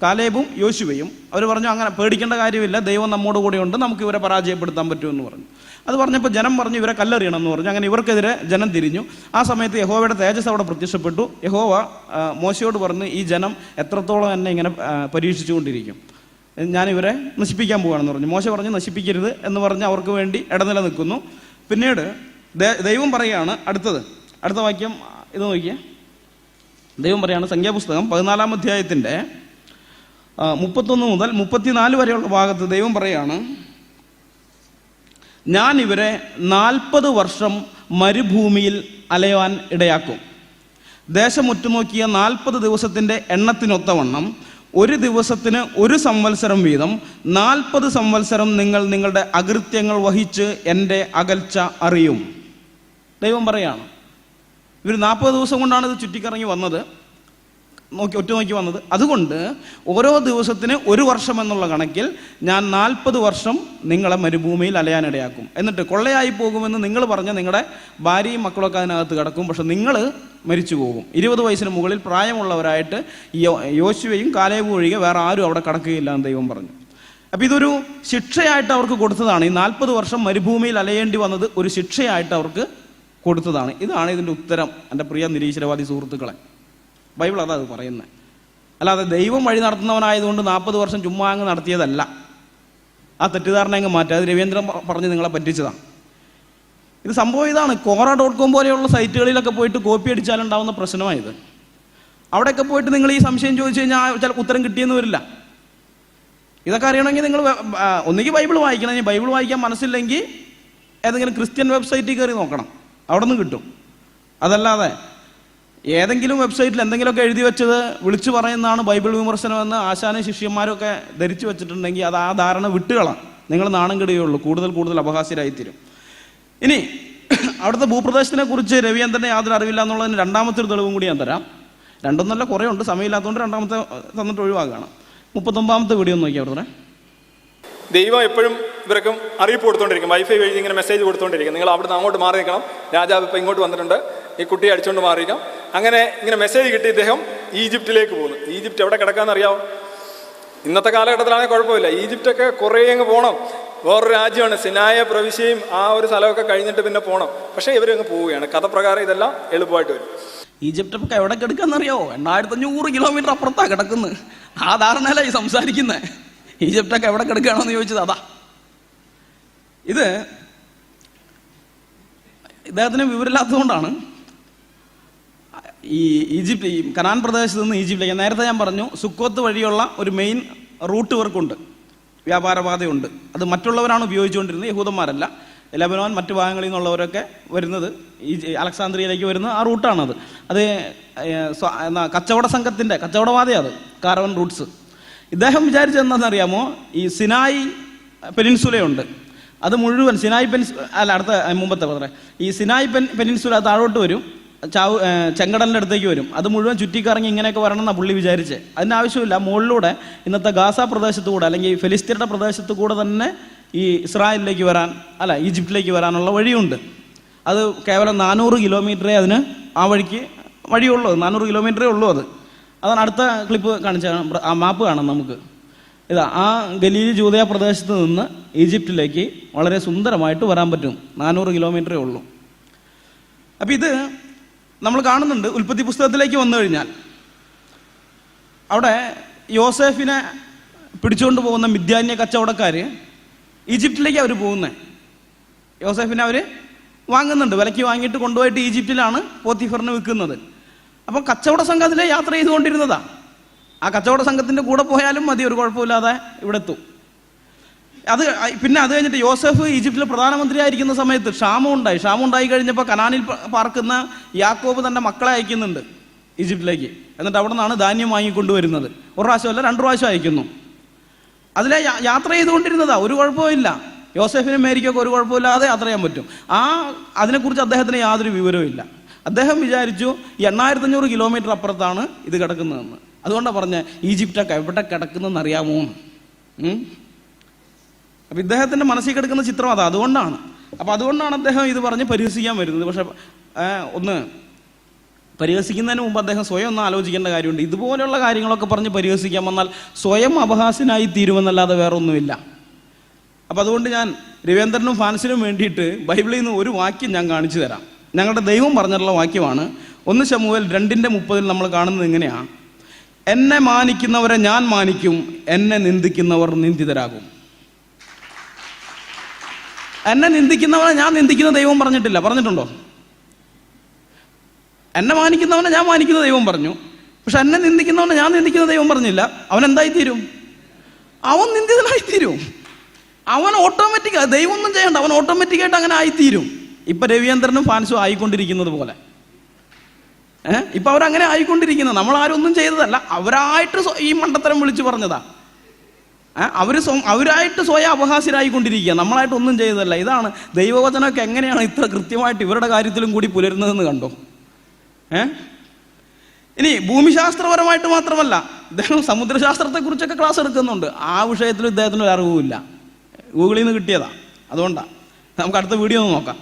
കാലേബും യോശുവയും അവർ പറഞ്ഞു, അങ്ങനെ പേടിക്കേണ്ട കാര്യമില്ല, ദൈവം നമ്മോട് കൂടെയുണ്ട്, നമുക്ക് ഇവരെ പരാജയപ്പെടുത്താൻ പറ്റുമെന്ന് പറഞ്ഞു. അത് പറഞ്ഞപ്പോൾ ജനം പറഞ്ഞു ഇവരെ കല്ലെറിയണം എന്ന് പറഞ്ഞു. അങ്ങനെ ഇവർക്കെതിരെ ജനം തിരിഞ്ഞു. ആ സമയത്ത് യഹോവയുടെ തേജസ് അവിടെ പ്രത്യക്ഷപ്പെട്ടു. യഹോവ മോശയോട് പറഞ്ഞു, ഈ ജനം എത്രത്തോളം എന്നെ ഇങ്ങനെ പരീക്ഷിച്ചുകൊണ്ടിരിക്കും, ഞാൻ ഇവരെ നശിപ്പിക്കാൻ പോവുകയാണെന്ന് പറഞ്ഞു. മോശ പറഞ്ഞു നശിപ്പിക്കരുത് എന്ന് പറഞ്ഞ് അവർക്ക് വേണ്ടി ഇടനില നിൽക്കുന്നു. പിന്നീട് ദൈവം പറയുകയാണ് അടുത്ത വാക്യം ഇത് നോക്കിയേ. ദൈവം പറയാണ് സംഖ്യാപുസ്തകം 14-ാം അധ്യായത്തിൻ്റെ 31 മുതൽ 34 വരെയുള്ള ഭാഗത്ത് ദൈവം പറയാണ്, ഞാൻ ഇവരെ 40 വർഷം മരുഭൂമിയിൽ അലയുവാൻ ഇടയാക്കും. ദേശം ഉറ്റുനോക്കിയ 40 ദിവസത്തിൻ്റെ എണ്ണത്തിനൊത്തവണ്ണം ഒരു ദിവസത്തിന് 1 സംവത്സരം വീതം 40 സംവത്സരം നിങ്ങൾ നിങ്ങളുടെ അകൃത്യങ്ങൾ വഹിച്ച് എൻ്റെ അകൽച്ച അറിയും. ദൈവം പറയാണ്, ഇവർ 40 ദിവസം കൊണ്ടാണ് ഇത് ചുറ്റിക്കറങ്ങി വന്നത്, ഒറ്റുനോക്കി വന്നത്. അതുകൊണ്ട് ഓരോ ദിവസത്തിന് 1 വർഷം എന്നുള്ള കണക്കിൽ ഞാൻ 40 വർഷം നിങ്ങളെ മരുഭൂമിയിൽ അലയാനിടയാക്കും. എന്നിട്ട് കൊള്ളയായി പോകുമെന്ന് നിങ്ങൾ പറഞ്ഞ നിങ്ങളുടെ ഭാര്യയും മക്കളൊക്കെ അതിനകത്ത് കിടക്കും, പക്ഷെ നിങ്ങൾ മരിച്ചു പോകും. 20 വയസ്സിന് മുകളിൽ പ്രായമുള്ളവരായിട്ട് യോശുവയും കാലേബും ഒഴികെ വേറെ ആരും അവിടെ കിടക്കുകയില്ല എന്ന് ദൈവം പറഞ്ഞു. അപ്പം ഇതൊരു ശിക്ഷയായിട്ട് അവർക്ക് കൊടുത്തതാണ്. ഈ 40 വർഷം മരുഭൂമിയിൽ അലയേണ്ടി വന്നത് ഒരു ശിക്ഷയായിട്ട് അവർക്ക് കൊടുത്തതാണ്. ഇതാണ് ഇതിൻ്റെ ഉത്തരം, എൻ്റെ പ്രിയ നിരീശ്വരവാദി സുഹൃത്തുക്കളെ. ബൈബിൾ അതാ അത് പറയുന്നത്. അല്ലാതെ ദൈവം വഴി നടത്തുന്നവനായതുകൊണ്ട് 40 വർഷം ചുമ്മാ അങ്ങ് നടത്തിയതല്ല. ആ തെറ്റിദ്ധാരണ അങ്ങ് മാറ്റുക. അത് രവീന്ദ്രൻ പറഞ്ഞ് നിങ്ങളെ പറ്റിച്ചതാണ്. ഇത് സംഭവം ഇതാണ്. Quora.com പോലെയുള്ള സൈറ്റുകളിലൊക്കെ പോയിട്ട് കോപ്പി അടിച്ചാലുണ്ടാവുന്ന പ്രശ്നമായത്. അവിടെയൊക്കെ പോയിട്ട് നിങ്ങൾ ഈ സംശയം ചോദിച്ചു കഴിഞ്ഞാൽ ചില ഉത്തരം കിട്ടിയെന്ന് വരില്ല. ഇതൊക്കെ അറിയണമെങ്കിൽ നിങ്ങൾ ഒന്നുകിൽ ബൈബിൾ വായിക്കണം. ഇനി ബൈബിൾ വായിക്കാൻ മനസ്സില്ലെങ്കിൽ ഏതെങ്കിലും ക്രിസ്ത്യൻ വെബ്സൈറ്റിൽ കയറി നോക്കണം, അവിടെ നിന്ന് കിട്ടും. അതല്ലാതെ ഏതെങ്കിലും വെബ്സൈറ്റിൽ എന്തെങ്കിലുമൊക്കെ എഴുതി വെച്ചത് വിളിച്ചു പറയുന്നതാണ് ബൈബിൾ വിമർശനമെന്ന് ആശാനും ശിഷ്യന്മാരൊക്കെ ധരിച്ചു വെച്ചിട്ടുണ്ടെങ്കിൽ അത് ആ ധാരണ വിട്ടുകളാം. നിങ്ങൾ നാണം കെടുകയുള്ളൂ, കൂടുതൽ അപഹാസ്യരായിത്തീരും. ഇനി അവിടുത്തെ ഭൂപ്രദേശത്തിനെ കുറിച്ച് രവീന്ദ്രനെ യാതൊരു അറിവില്ല എന്നുള്ളതിന് രണ്ടാമത്തെ ഒരു തെളിവും കൂടി ഞാൻ തരാം. രണ്ടൊന്നല്ല, കുറേ ഉണ്ട്, സമയമില്ലാത്തതുകൊണ്ട് രണ്ടാമത്തെ തന്നിട്ട് ഒഴിവാക്കുകയാണ്. 39-ാമത്തെ വീഡിയോ ഒന്ന് നോക്കിയാൽ അവിടെ ദൈവം എപ്പോഴും ഇവർക്കും അറിയിപ്പ് കൊടുത്തോണ്ടിരിക്കും. വൈഫൈ വഴി ഇങ്ങനെ മെസ്സേജ് കൊടുത്തോണ്ടിരിക്കും, നിങ്ങൾ അവിടെ നിന്ന് അങ്ങോട്ട് മാറി നിൽക്കണം, രാജാവ് ഇപ്പം ഇങ്ങോട്ട് വന്നിട്ടുണ്ട്, ഈ കുട്ടിയെ അടിച്ചുകൊണ്ട് മാറിയിരിക്കാം. അങ്ങനെ ഇങ്ങനെ മെസ്സേജ് കിട്ടി ഇദ്ദേഹം ഈജിപ്തിലേക്ക് പോകുന്നു. ഈജിപ്റ്റ് എവിടെ കിടക്കാമെന്ന് അറിയാമോ? ഇന്നത്തെ കാലഘട്ടത്തിലാണെങ്കിൽ കുഴപ്പമില്ല, ഈജിപ്റ്റൊക്കെ കുറേ അങ്ങ് പോകണം, വേറൊരു രാജ്യമാണ്. സിനായ പ്രവിശ്യയും ആ ഒരു സ്ഥലമൊക്കെ കഴിഞ്ഞിട്ട് പിന്നെ പോകണം. പക്ഷേ ഇവരങ്ങ് പോവുകയാണ്. കഥ പ്രകാരം ഇതെല്ലാം എളുപ്പമായിട്ട് വരും. ഈജിപ്റ്റൊക്കെ എവിടെ കിടക്കാന്നറിയാമോ? 8500 കിലോമീറ്റർ അപ്പുറത്താണ് കിടക്കുന്നത്. ആ ധാരണയല്ല ഈ സംസാരിക്കുന്നത്. ഈജിപ്റ്റൊക്കെ എവിടെ കിടക്കുകയാണോന്ന് ചോദിച്ചത് അതാ. ഇത് ഇദ്ദേഹത്തിന് വിവരമില്ലാത്തതുകൊണ്ടാണ് ഈ കനാൻ പ്രദേശത്ത് നിന്ന് ഈജിപ്തിലേക്ക്. നേരത്തെ ഞാൻ പറഞ്ഞു, സുക്കോത്ത് വഴിയുള്ള ഒരു മെയിൻ റൂട്ട് ഇവർക്കുണ്ട്, വ്യാപാരപാതയുണ്ട്. അത് മറ്റുള്ളവരാണ് ഉപയോഗിച്ചുകൊണ്ടിരുന്നത്, യഹൂദന്മാരല്ല. ലെബനോൻ മറ്റു ഭാഗങ്ങളിൽ നിന്നുള്ളവരൊക്കെ വരുന്നത് ഈ അലക്സാന്ദ്രിയയിലേക്ക് വരുന്ന ആ റൂട്ടാണത്. അത് കച്ചവട സംഘത്തിൻ്റെ കച്ചവടപാതയാണ്, കാരവൻ റൂട്ട്സ്. ഇദ്ദേഹം വിചാരിച്ചെന്താണെന്നറിയാമോ? ഈ സിനായി പെനിൻസുലയുണ്ട്, അത് മുഴുവൻ സിനായി മുമ്പത്തെ പറയാം, ഈ സിനായി പെനിൻസുല താഴോട്ട് വരും, ചെങ്കടലിൻ്റെ അടുത്തേക്ക് വരും. അത് മുഴുവൻ ചുറ്റിക്കറങ്ങി ഇങ്ങനെയൊക്കെ വരണം എന്നാണ് പുള്ളി വിചാരിച്ചത്. അതിൻ്റെ ആവശ്യമില്ല. മുകളിലൂടെ ഇന്നത്തെ ഗാസ പ്രദേശത്ത് കൂടെ അല്ലെങ്കിൽ ഫെലിസ്തീനയുടെ പ്രദേശത്ത് കൂടെ തന്നെ ഈ ഇസ്രായേലിലേക്ക് വരാൻ ഈജിപ്തിലേക്ക് വരാനുള്ള വഴിയുണ്ട്. അത് കേവലം 400 കിലോമീറ്ററേ അതിന് ആ വഴിക്ക് വഴിയുള്ളൂ. 400 കിലോമീറ്ററേ ഉള്ളൂ. അതാണ് അടുത്ത ക്ലിപ്പ് കാണിച്ച ആ മാപ്പ് കാണാം നമുക്ക്. ഇതാ, ആ ഗലീലി ജൂദയ പ്രദേശത്ത് നിന്ന് ഈജിപ്തിലേക്ക് വളരെ സുന്ദരമായിട്ട് വരാൻ പറ്റും. 400 കിലോമീറ്ററേ ഉള്ളൂ. അപ്പം ഇത് നമ്മൾ കാണുന്നുണ്ട്. ഉൽപ്പത്തി പുസ്തകത്തിലേക്ക് വന്നു കഴിഞ്ഞാൽ അവിടെ യോസേഫിനെ പിടിച്ചുകൊണ്ട് പോകുന്ന മിദ്യാന്യ കച്ചവടക്കാർ ഈജിപ്തിലേക്ക് അവർ പോകുന്നത്. യോസേഫിനെ അവർ വാങ്ങുന്നുണ്ട്, വിലയ്ക്ക് വാങ്ങിയിട്ട് കൊണ്ടുപോയിട്ട് ഈജിപ്തിലാണ് പോത്തിഫറിന് വിൽക്കുന്നത്. അപ്പം കച്ചവട സംഘത്തിലെ യാത്ര ചെയ്തുകൊണ്ടിരുന്നതാണ്. ആ കച്ചവട സംഘത്തിൻ്റെ കൂടെ പോയാലും മതി, ഒരു കുഴപ്പമില്ലാതെ ഇവിടെ എത്തും. പിന്നെ അത് കഴിഞ്ഞിട്ട് യോസേഫ് ഈജിപ്തിലെ പ്രധാനമന്ത്രിയായിരിക്കുന്ന സമയത്ത് ക്ഷാമം ഉണ്ടായി കഴിഞ്ഞപ്പോൾ കനാനിൽ പാർക്കുന്ന യാക്കോബ് തൻ്റെ മക്കളെ അയക്കുന്നുണ്ട് ഈജിപ്തിലേക്ക്. എന്നിട്ട് അവിടെ നിന്നാണ് ധാന്യം വാങ്ങിക്കൊണ്ടുവരുന്നത്. ഒരു പ്രാവശ്യമല്ല, 2 പ്രാവശ്യം അയക്കുന്നു. അതിലെ യാത്ര ചെയ്തുകൊണ്ടിരുന്നതാ, ഒരു കുഴപ്പമില്ല. യോസേഫിനും മേരിക്കൊക്കെ ഒരു കുഴപ്പമില്ലാതെ യാത്ര ചെയ്യാൻ പറ്റും. അതിനെക്കുറിച്ച് അദ്ദേഹത്തിന് യാതൊരു വിവരവും ഇല്ല. അദ്ദേഹം വിചാരിച്ചു 8500 കിലോമീറ്റർ അപ്പുറത്താണ് ഇത് കിടക്കുന്നതെന്ന്. അതുകൊണ്ടാണ് പറഞ്ഞത് ഈജിപ്റ്റൊക്കെ എവിടെ കിടക്കുന്നതെന്ന് അറിയാമോ. അപ്പം ഇദ്ദേഹത്തിൻ്റെ മനസ്സിൽ കിടക്കുന്ന ചിത്രം അതാ. അതുകൊണ്ടാണ് അദ്ദേഹം ഇത് പറഞ്ഞ് പരിഹസിക്കാൻ വരുന്നത്. പക്ഷെ ഒന്ന് പരിഹസിക്കുന്നതിന് മുമ്പ് അദ്ദേഹം സ്വയം ഒന്ന് ആലോചിക്കേണ്ട കാര്യമുണ്ട്. ഇതുപോലെയുള്ള കാര്യങ്ങളൊക്കെ പറഞ്ഞ് പരിഹസിക്കാൻ വന്നാൽ സ്വയം അപഹാസ്യനായി തീരുമെന്നല്ലാതെ വേറെ ഒന്നുമില്ല. അപ്പം അതുകൊണ്ട് ഞാൻ രവീന്ദ്രനും ഫാൻസിനും വേണ്ടിയിട്ട് ബൈബിളിൽ നിന്ന് ഒരു വാക്യം ഞാൻ കാണിച്ചു തരാം. ഞങ്ങളുടെ ദൈവം പറഞ്ഞിട്ടുള്ള വാക്യമാണ്. 1 ശമൂവേൽ 2:30 നമ്മൾ കാണുന്നത് ഇങ്ങനെയാണ്: എന്നെ മാനിക്കുന്നവരെ ഞാൻ മാനിക്കും, എന്നെ നിന്ദിക്കുന്നവർ നിന്ദിതരാകും. എന്നെ നിന്ദിക്കുന്നവനെ ഞാൻ നിന്ദിക്കുന്ന ദൈവം പറഞ്ഞിട്ടില്ല. പറഞ്ഞിട്ടുണ്ടോ? എന്നെ മാനിക്കുന്നവനെ ഞാൻ മാനിക്കുന്ന ദൈവം പറഞ്ഞു. പക്ഷെ എന്നെ നിന്ദിക്കുന്നവനെ ഞാൻ നിന്ദിക്കുന്ന ദൈവം പറഞ്ഞില്ല. അവൻ എന്തായിത്തീരും? അവൻ നിന്ദിതനായിത്തീരും. അവൻ ഓട്ടോമാറ്റിക്, ദൈവം ഒന്നും ചെയ്യണ്ട, അവൻ ഓട്ടോമാറ്റിക്കായിട്ട് അങ്ങനെ ആയിത്തീരും. ഇപ്പൊ രവീന്ദ്രനും ഫാൻസും ആയിക്കൊണ്ടിരിക്കുന്നത് പോലെ. ഇപ്പൊ അവരങ്ങനെ ആയിക്കൊണ്ടിരിക്കുന്നത്. നമ്മളാരും ഒന്നും ചെയ്തതല്ല, അവരായിട്ട് ഈ മണ്ടത്തരം വിളിച്ചു പറഞ്ഞതാ. അവരായിട്ട് സ്വയം അപഹാസ്യരായിക്കൊണ്ടിരിക്കുക, നമ്മളായിട്ട് ഒന്നും ചെയ്തതല്ല. ഇതാണ് ദൈവവചനമൊക്കെ എങ്ങനെയാണ് ഇത്ര കൃത്യമായിട്ട് ഇവരുടെ കാര്യത്തിലും കൂടി പുലരുന്നതെന്ന് കണ്ടോ? ഇനി ഭൂമിശാസ്ത്രപരമായിട്ട് മാത്രമല്ല, ഇദ്ദേഹം സമുദ്രശാസ്ത്രത്തെക്കുറിച്ചൊക്കെ ക്ലാസ് എടുക്കുന്നുണ്ട്. ആ വിഷയത്തിൽ ഇദ്ദേഹത്തിന് ഒരു അറിവുമില്ല, ഗൂഗിളിൽ നിന്ന് കിട്ടിയതാ. അതുകൊണ്ടാണ്. നമുക്ക് അടുത്ത വീഡിയോ ഒന്ന് നോക്കാം.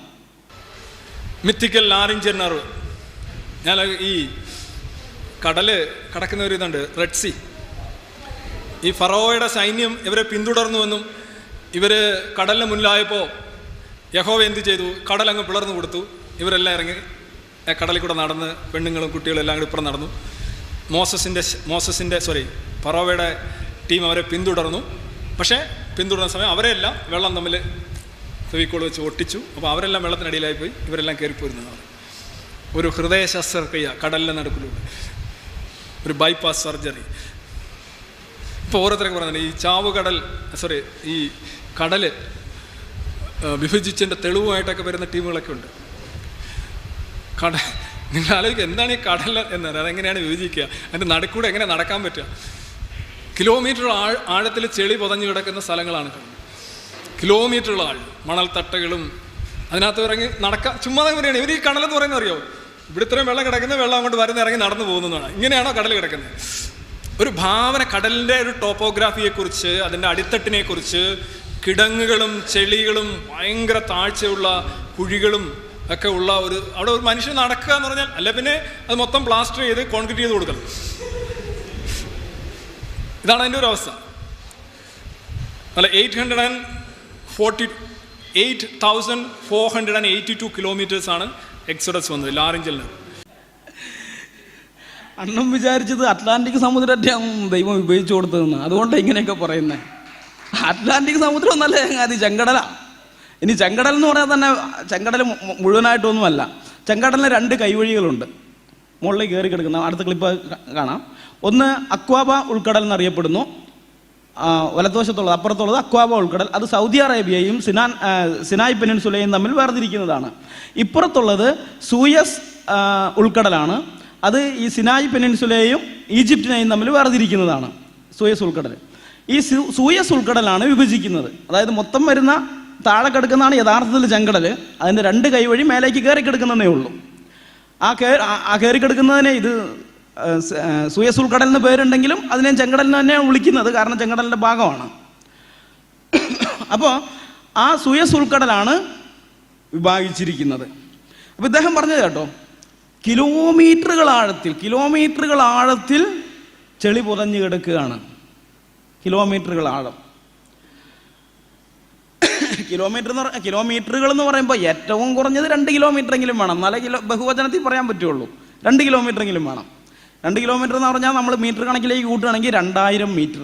Mythical laryngeal nerve. ഞാൻ ഈ കടല് കടക്കുന്ന ഒരു ഇതുണ്ട്, റെഡ് സീ. ഈ ഫറോവയുടെ സൈന്യം ഇവരെ പിന്തുടർന്നുവെന്നും ഇവർ കടലിന് മുന്നിലായപ്പോൾ യഹോവ എന്ത് ചെയ്തു? കടലങ്ങ് പിളർന്നു കൊടുത്തു. ഇവരെല്ലാം ഇറങ്ങി കടലിൽ കൂടെ നടന്ന്, പെണ്ണുങ്ങളും കുട്ടികളും എല്ലാം കൂടി ഇപ്പുറം നടന്നു. മോസസിൻ്റെ ഫറോവയുടെ ടീം അവരെ പിന്തുടർന്നു. പക്ഷേ പിന്തുടർന്ന സമയം അവരെല്ലാം വെള്ളം തമ്മിൽ ഫെവിക്കോൾ വെച്ച് ഒട്ടിച്ചു. അപ്പോൾ അവരെല്ലാം വെള്ളത്തിനടിയിലായി പോയി, ഇവരെല്ലാം കയറിപ്പോയിരുന്നതാണ്. ഒരു ഹൃദയ ശസ്ത്രക്രിയ കടലിൻ്റെ നടുക്കിലൂടെ, ഒരു ബൈപ്പാസ് സർജറി. ഇപ്പോൾ ഓരോരുത്തരൊക്കെ പറയുന്നത് ഈ കടൽ വിഭജിച്ചതിൻ്റെ തെളിവുമായിട്ടൊക്കെ വരുന്ന ടീമുകളൊക്കെ ഉണ്ട്. നിങ്ങൾ ആലോചിക്കുക, എന്താണ് ഈ കടൽ എന്നത്? അതെങ്ങനെയാണ് വിഭജിക്കുക? അതിൻ്റെ നടുക്കൂടെ എങ്ങനെ നടക്കാൻ പറ്റുക? കിലോമീറ്റർ ആഴത്തിൽ ചെളി പൊതഞ്ഞു കിടക്കുന്ന സ്ഥലങ്ങളാണ് കടൽ. കിലോമീറ്ററുകൾ ആഴം, മണൽത്തട്ടകളും അതിനകത്ത് ഇറങ്ങി നടക്കാൻ ചുമ്മാ പറയാണ്. ഇവർ ഈ കടലെന്ന് പറയുന്നത് അറിയോ? ഇവിടെ ഇത്രയും വെള്ളം കിടക്കുന്ന, വെള്ളം അങ്ങോട്ട് വരുന്ന ഇറങ്ങി നടന്നു പോകുന്നതാണ്. ഇങ്ങനെയാണോ കടൽ കിടക്കുന്നത്? ഒരു ഭാവന, കടലിൻ്റെ ഒരു ടോപ്പോഗ്രാഫിയെക്കുറിച്ച്, അതിൻ്റെ അടിത്തട്ടിനെക്കുറിച്ച്, കിടങ്ങുകളും ചെളികളും ഭയങ്കര താഴ്ചയുള്ള കുഴികളും ഒക്കെ ഉള്ള അവിടെ ഒരു മനുഷ്യൻ നടക്കുക എന്ന് പറഞ്ഞാൽ, അല്ല പിന്നെ അത് മൊത്തം പ്ലാസ്റ്റർ ചെയ്ത് കോൺക്രീറ്റ് ചെയ്ത് കൊടുക്കണം. ഇതാണ് അതിൻ്റെ ഒരു അവസ്ഥ. അല്ല, 8,482 കിലോമീറ്റേഴ്സാണ് എക്സോഡസ് വന്നത് ലാറിഞ്ചിൽ നിന്ന്. അണ്ണം വിചാരിച്ചത് അറ്റ്ലാന്റിക് സമുദ്രത്തെ ദൈവം വിഭജിച്ചു കൊടുത്തതെന്ന്. അതുകൊണ്ടാണ് ഇങ്ങനെയൊക്കെ പറയുന്നത്. അറ്റ്ലാന്റിക് സമുദ്രം ഒന്നല്ല ചങ്ങാതി, ചെങ്കടലാണ്. ഇനി ചെങ്കടൽ എന്ന് പറയാൻ തന്നെ ചെങ്കടൽ മുഴുവനായിട്ടൊന്നുമല്ല. ചെങ്കടലിന് 2 കൈവഴികളുണ്ട്, മുകളിൽ കയറി കിടക്കുന്ന. അടുത്ത ക്ലിപ്പ് കാണാം. ഒന്ന് അക്വാബ ഉൾക്കടൽ എന്നറിയപ്പെടുന്നു. വലത്തുവശത്തുള്ളത്, അപ്പുറത്തുള്ളത് അക്വാബ ഉൾക്കടൽ. അത് സൗദി അറേബ്യയും സിനായ് പെനിൻസുലയും തമ്മിൽ വേർതിരിക്കുന്നതാണ്. ഇപ്പുറത്തുള്ളത് സൂയസ് ഉൾക്കടലാണ്. അത് ഈ സിനായ് പെനിൻസുലയും ഈജിപ്തിനെയും തമ്മിൽ വേർതിരിക്കുന്നതാണ്, സൂയസ് ഉൾക്കടൽ. ഈ സൂയസ് ഉൾക്കടലാണ് വിഭജിക്കുന്നത്. അതായത് മൊത്തം വരുന്ന താഴെ കിടക്കുന്നതാണ് യഥാർത്ഥത്തിൽ ചെങ്കടൽ. അതിൻ്റെ 2 കൈവഴി മേലേക്ക് കയറി കിടക്കുന്നതേ ഉള്ളൂ. ആ കയറി കിടക്കുന്നതിനെ ഇത് സൂയസ് ഉൾക്കടൽ എന്ന് പേരുണ്ടെങ്കിലും അതിനെ ചെങ്കടലിന് തന്നെയാണ് വിളിക്കുന്നത്, കാരണം ചെങ്കടലിൻ്റെ ഭാഗമാണ്. അപ്പോൾ ആ സൂയസ് ഉൾക്കടലാണ് വിഭാഗിച്ചിരിക്കുന്നത്. അപ്പോൾ ഇദ്ദേഹം പറഞ്ഞത് കേട്ടോ, കിലോമീറ്ററുകൾ ആഴത്തിൽ ചെളി പുതഞ്ഞു കിടക്കുകയാണ്. കിലോമീറ്ററുകൾ ആഴം. കിലോമീറ്ററുകൾ എന്ന് പറയുമ്പോൾ ഏറ്റവും കുറഞ്ഞത് 2 കിലോമീറ്റർ എങ്കിലും വേണം, എന്നാലേ ബഹുവചനത്തിൽ പറയാൻ പറ്റുള്ളൂ. 2 കിലോമീറ്റർ എങ്കിലും വേണം. 2 കിലോമീറ്റർ എന്ന് പറഞ്ഞാൽ നമ്മൾ മീറ്റർ കണക്കിലേക്ക് കൂട്ടുകയാണെങ്കിൽ 2000 മീറ്റർ.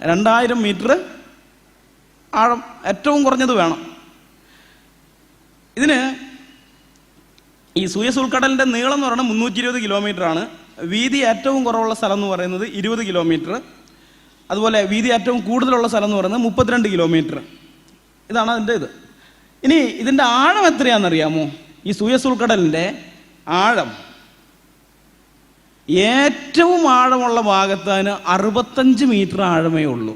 2000 മീറ്റർ ആഴം ഏറ്റവും കുറഞ്ഞത് വേണം. ഇതിന് ഈ സൂയസ് ഉൾക്കടലിൻ്റെ നീളം എന്ന് പറയുന്നത് 320 കിലോമീറ്റർ ആണ്. വീതി ഏറ്റവും കുറവുള്ള സ്ഥലം എന്ന് പറയുന്നത് 20 കിലോമീറ്റർ. അതുപോലെ വീതി ഏറ്റവും കൂടുതലുള്ള സ്ഥലം എന്ന് പറയുന്നത് 32 കിലോമീറ്റർ. ഇതാണ് അതിൻ്റെ ഇത്. ഇനി ഇതിൻ്റെ ആഴം എത്രയാണെന്നറിയാമോ? ഈ സൂയസ് ഉൾക്കടലിൻ്റെ ആഴം ഏറ്റവും ആഴമുള്ള ഭാഗത്ത് അതിന് 65 മീറ്റർ ആഴമേ ഉള്ളൂ.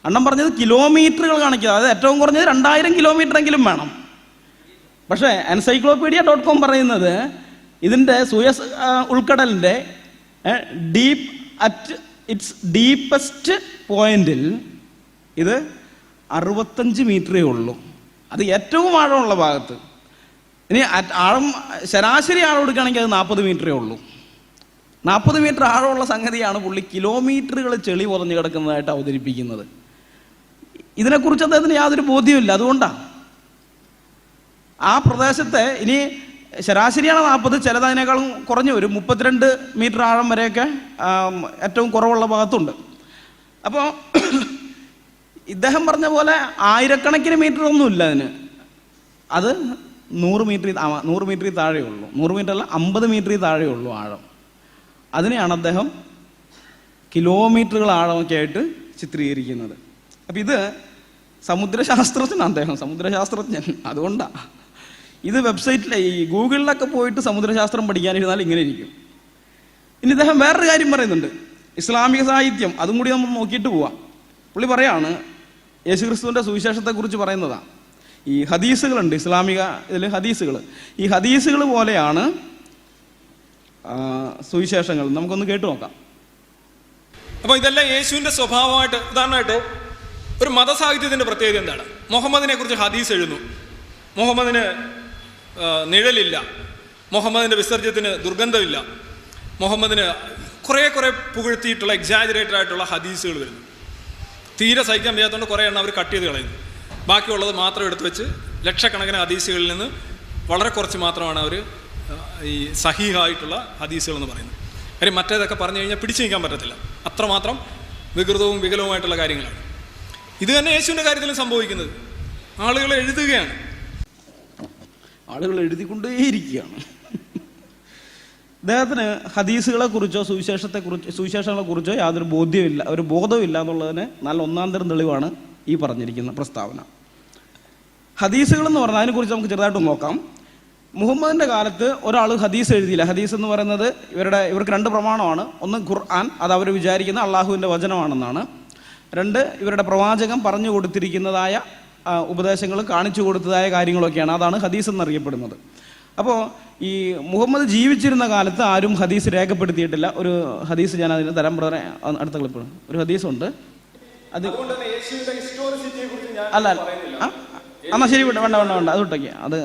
അണ്ണം പറഞ്ഞത് കിലോമീറ്ററുകൾ കാണിക്കുക, അതായത് ഏറ്റവും കുറഞ്ഞത് 2000 കിലോമീറ്റർ എങ്കിലും വേണം. പക്ഷേ encyclopedia.com പറയുന്നത് ഇതിൻ്റെ സൂയസ് ഉൾക്കടലിൻ്റെ ഇറ്റ്സ് ഡീപ്പസ്റ്റ് പോയിന്റിൽ ഇത് 65 മീറ്ററേ ഉള്ളൂ. അത് ഏറ്റവും ആഴമുള്ള ഭാഗത്ത്. ഇനി ആഴം ശരാശരി ആഴം എടുക്കുകയാണെങ്കിൽ അത് 40 മീറ്ററേ ഉള്ളൂ. 40 മീറ്റർ ആഴമുള്ള സംഗതിയാണ് പുള്ളി കിലോമീറ്ററുകൾ ചെളി പുതഞ്ഞു കിടക്കുന്നതായിട്ട് അവതരിപ്പിക്കുന്നത്. ഇതിനെക്കുറിച്ച് അദ്ദേഹത്തിന് യാതൊരു ബോധ്യമില്ല. അതുകൊണ്ടാണ് ആ പ്രദേശത്തെ, ഇനി ശരാശരിയാണ് 40, ചിലതതിനേക്കാളും കുറഞ്ഞു വരും, 32 മീറ്റർ ആഴം വരെയൊക്കെ ഏറ്റവും കുറവുള്ള ഭാഗത്തുണ്ട്. അപ്പോൾ ഇദ്ദേഹം പറഞ്ഞ പോലെ ആയിരക്കണക്കിന് മീറ്റർ ഒന്നുമില്ല അതിന്. അത് 100 മീറ്ററിൽ താഴെയുള്ളൂ. 100 മീറ്റർ അല്ല, 50 മീറ്ററിൽ താഴെയുള്ളൂ ആഴം. അതിനെയാണ് അദ്ദേഹം കിലോമീറ്ററുകൾ ആഴമൊക്കെ ആയിട്ട് ചിത്രീകരിക്കുന്നത്. അപ്പം ഇത് സമുദ്രശാസ്ത്രജ്ഞനാണ് അദ്ദേഹം, സമുദ്രശാസ്ത്രജ്ഞൻ. അതുകൊണ്ടാണ് ഇത് വെബ്സൈറ്റിലെ ഈ ഗൂഗിളിലൊക്കെ പോയിട്ട് സമുദ്രശാസ്ത്രം പഠിക്കാനിരുന്നാൽ ഇങ്ങനെ ഇരിക്കും. ഇനി ഇദ്ദേഹം വേറൊരു കാര്യം പറയുന്നുണ്ട്, ഇസ്ലാമിക സാഹിത്യം, അതും കൂടി നമ്മൾ നോക്കിയിട്ട് പോവാം. പുള്ളി പറയാണ്, യേശുക്രിസ്തുവിൻ്റെ സുവിശേഷത്തെക്കുറിച്ച് പറയുന്നതാണ്. ഈ ഹദീസുകളുണ്ട് ഇസ്ലാമിക ഇതിൽ ഹദീസുകൾ. ഈ ഹദീസുകൾ പോലെയാണ് സുവിശേഷങ്ങൾ. നമുക്കൊന്ന് കേട്ടു നോക്കാം. അപ്പോൾ ഇതെല്ലാം യേശുവിൻ്റെ സ്വഭാവമായിട്ട്, ഉദാഹരണമായിട്ട് ഒരു മതസാഹിത്യത്തിൻ്റെ പ്രത്യേകത എന്താണ്? മുഹമ്മദിനെ കുറിച്ച് ഹദീസ് എഴുതുന്നു. മുഹമ്മദിന് നിഴലില്ല, മുഹമ്മദിൻ്റെ വിസർജ്യത്തിന് ദുർഗന്ധമില്ല, മുഹമ്മദിന് കുറേ പുകഴ്ത്തിയിട്ടുള്ള എക്സാജറേറ്റഡ് ആയിട്ടുള്ള ഹദീസുകൾ വരുന്നു. തീരെ സഹിക്കാൻ വയ്യാത്തതുകൊണ്ട് കുറേ എണ്ണം അവർ കട്ട് ചെയ്ത് കളയുന്നു. ബാക്കിയുള്ളത് മാത്രം എടുത്തു വെച്ച് ലക്ഷക്കണക്കിന് ഹദീസുകളിൽ നിന്ന് വളരെ കുറച്ച് മാത്രമാണ് അവർ ഈ സഹീഹായിട്ടുള്ള ഹദീസുകൾ എന്ന് പറയുന്നത്. കാര്യം മറ്റേതൊക്കെ പറഞ്ഞു കഴിഞ്ഞാൽ പിടിച്ചു നിൽക്കാൻ പറ്റത്തില്ല, അത്രമാത്രം വികൃതവും വികലവുമായിട്ടുള്ള കാര്യങ്ങളാണ്. ഇത് തന്നെ യേശുവിൻ്റെ കാര്യത്തിലും സംഭവിക്കുന്നത്. ആളുകൾ എഴുതുകയാണ്, ആളുകൾ എഴുതിക്കൊണ്ടേയിരിക്കുകയാണ്. അദ്ദേഹത്തിന് ഹദീസുകളെക്കുറിച്ചോ സുവിശേഷങ്ങളെക്കുറിച്ചോ യാതൊരു ബോധ്യമില്ല, ഒരു ബോധമില്ല എന്നുള്ളതിന് നല്ല ഒന്നാന്തരം തെളിവാണ് ഈ പറഞ്ഞിരിക്കുന്ന പ്രസ്താവന. ഹദീസുകൾ എന്ന് പറഞ്ഞാൽ അതിനെക്കുറിച്ച് നമുക്ക് ചെറുതായിട്ട് നോക്കാം. മുഹമ്മദിൻ്റെ കാലത്ത് ഒരാൾ ഹദീസ് എഴുതിയില്ല. ഹദീസ് എന്ന് പറയുന്നത് ഇവർക്ക് 2 പ്രമാണമാണ്. ഒന്ന് ഖുർആൻ, അത് അവർ വിചാരിക്കുന്ന അള്ളാഹുവിൻ്റെ വചനമാണെന്നാണ്. 2 ഇവരുടെ പ്രവാചകൻ പറഞ്ഞു കൊടുത്തിരിക്കുന്നതായ ഉപദേശങ്ങൾ, കാണിച്ചു കൊടുത്തതായ കാര്യങ്ങളൊക്കെയാണ്. അതാണ് ഹദീസ് എന്നറിയപ്പെടുന്നത്. അപ്പോൾ ഈ മുഹമ്മദ് ജീവിച്ചിരുന്ന കാലത്ത് ആരും ഹദീസ് രേഖപ്പെടുത്തിയിട്ടില്ല. ഒരു ഹദീസ് ഞാൻ അതിന് തരാൻ അടുത്ത ക്ലിപ്പ് ഒരു ഹദീസുണ്ട്. അത് അല്ല എന്നാൽ ശരി, വേണ്ട അത് വിട്ടേക്ക്, അത്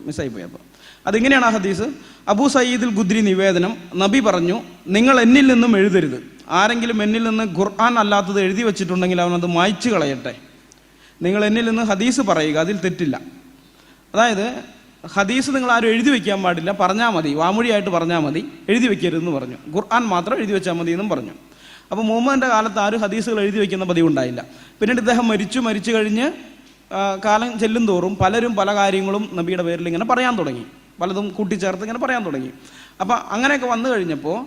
മിസ്സായിപ്പോയി. അപ്പോൾ അതിങ്ങനെയാണ് ആ ഹദീസ്. അബൂ സയ്യിദുൽ ഖുദ്രി നിവേദനം, നബി പറഞ്ഞു, നിങ്ങൾ എന്നിൽ നിന്നും എഴുതരുത്. ആരെങ്കിലും എന്നിൽ നിന്ന് ഖുർആൻ അല്ലാത്തത് എഴുതി വെച്ചിട്ടുണ്ടെങ്കിൽ അവനത് മായ്ച്ചു കളയട്ടെ. നിങ്ങൾ എന്നിൽ നിന്ന് ഹദീസ് പറയുക, അതിൽ തെറ്റില്ല. അതായത് ഹദീസ് നിങ്ങൾ ആരും എഴുതി വെക്കാൻ പാടില്ല, പറഞ്ഞാൽ മതി, വാമൊഴിയായിട്ട് പറഞ്ഞാൽ മതി, എഴുതി വെക്കരുതെന്ന് പറഞ്ഞു. ഖുർആൻ മാത്രം എഴുതി വെച്ചാൽ മതി എന്നും പറഞ്ഞു. അപ്പോൾ മുഹമ്മദിൻ്റെ കാലത്ത് ആരും ഹദീസുകൾ എഴുതി വെക്കുന്ന പതിവ് ഉണ്ടായില്ല. പിന്നീട് ഇദ്ദേഹം മരിച്ചു കഴിഞ്ഞ് കാലം ചെല്ലും തോറും പലരും പല കാര്യങ്ങളും നബിയുടെ പേരിൽ ഇങ്ങനെ പറയാൻ തുടങ്ങി, പലതും കൂട്ടിച്ചേർത്ത് ഇങ്ങനെ പറയാൻ തുടങ്ങി. അപ്പം അങ്ങനെയൊക്കെ വന്നു കഴിഞ്ഞപ്പോൾ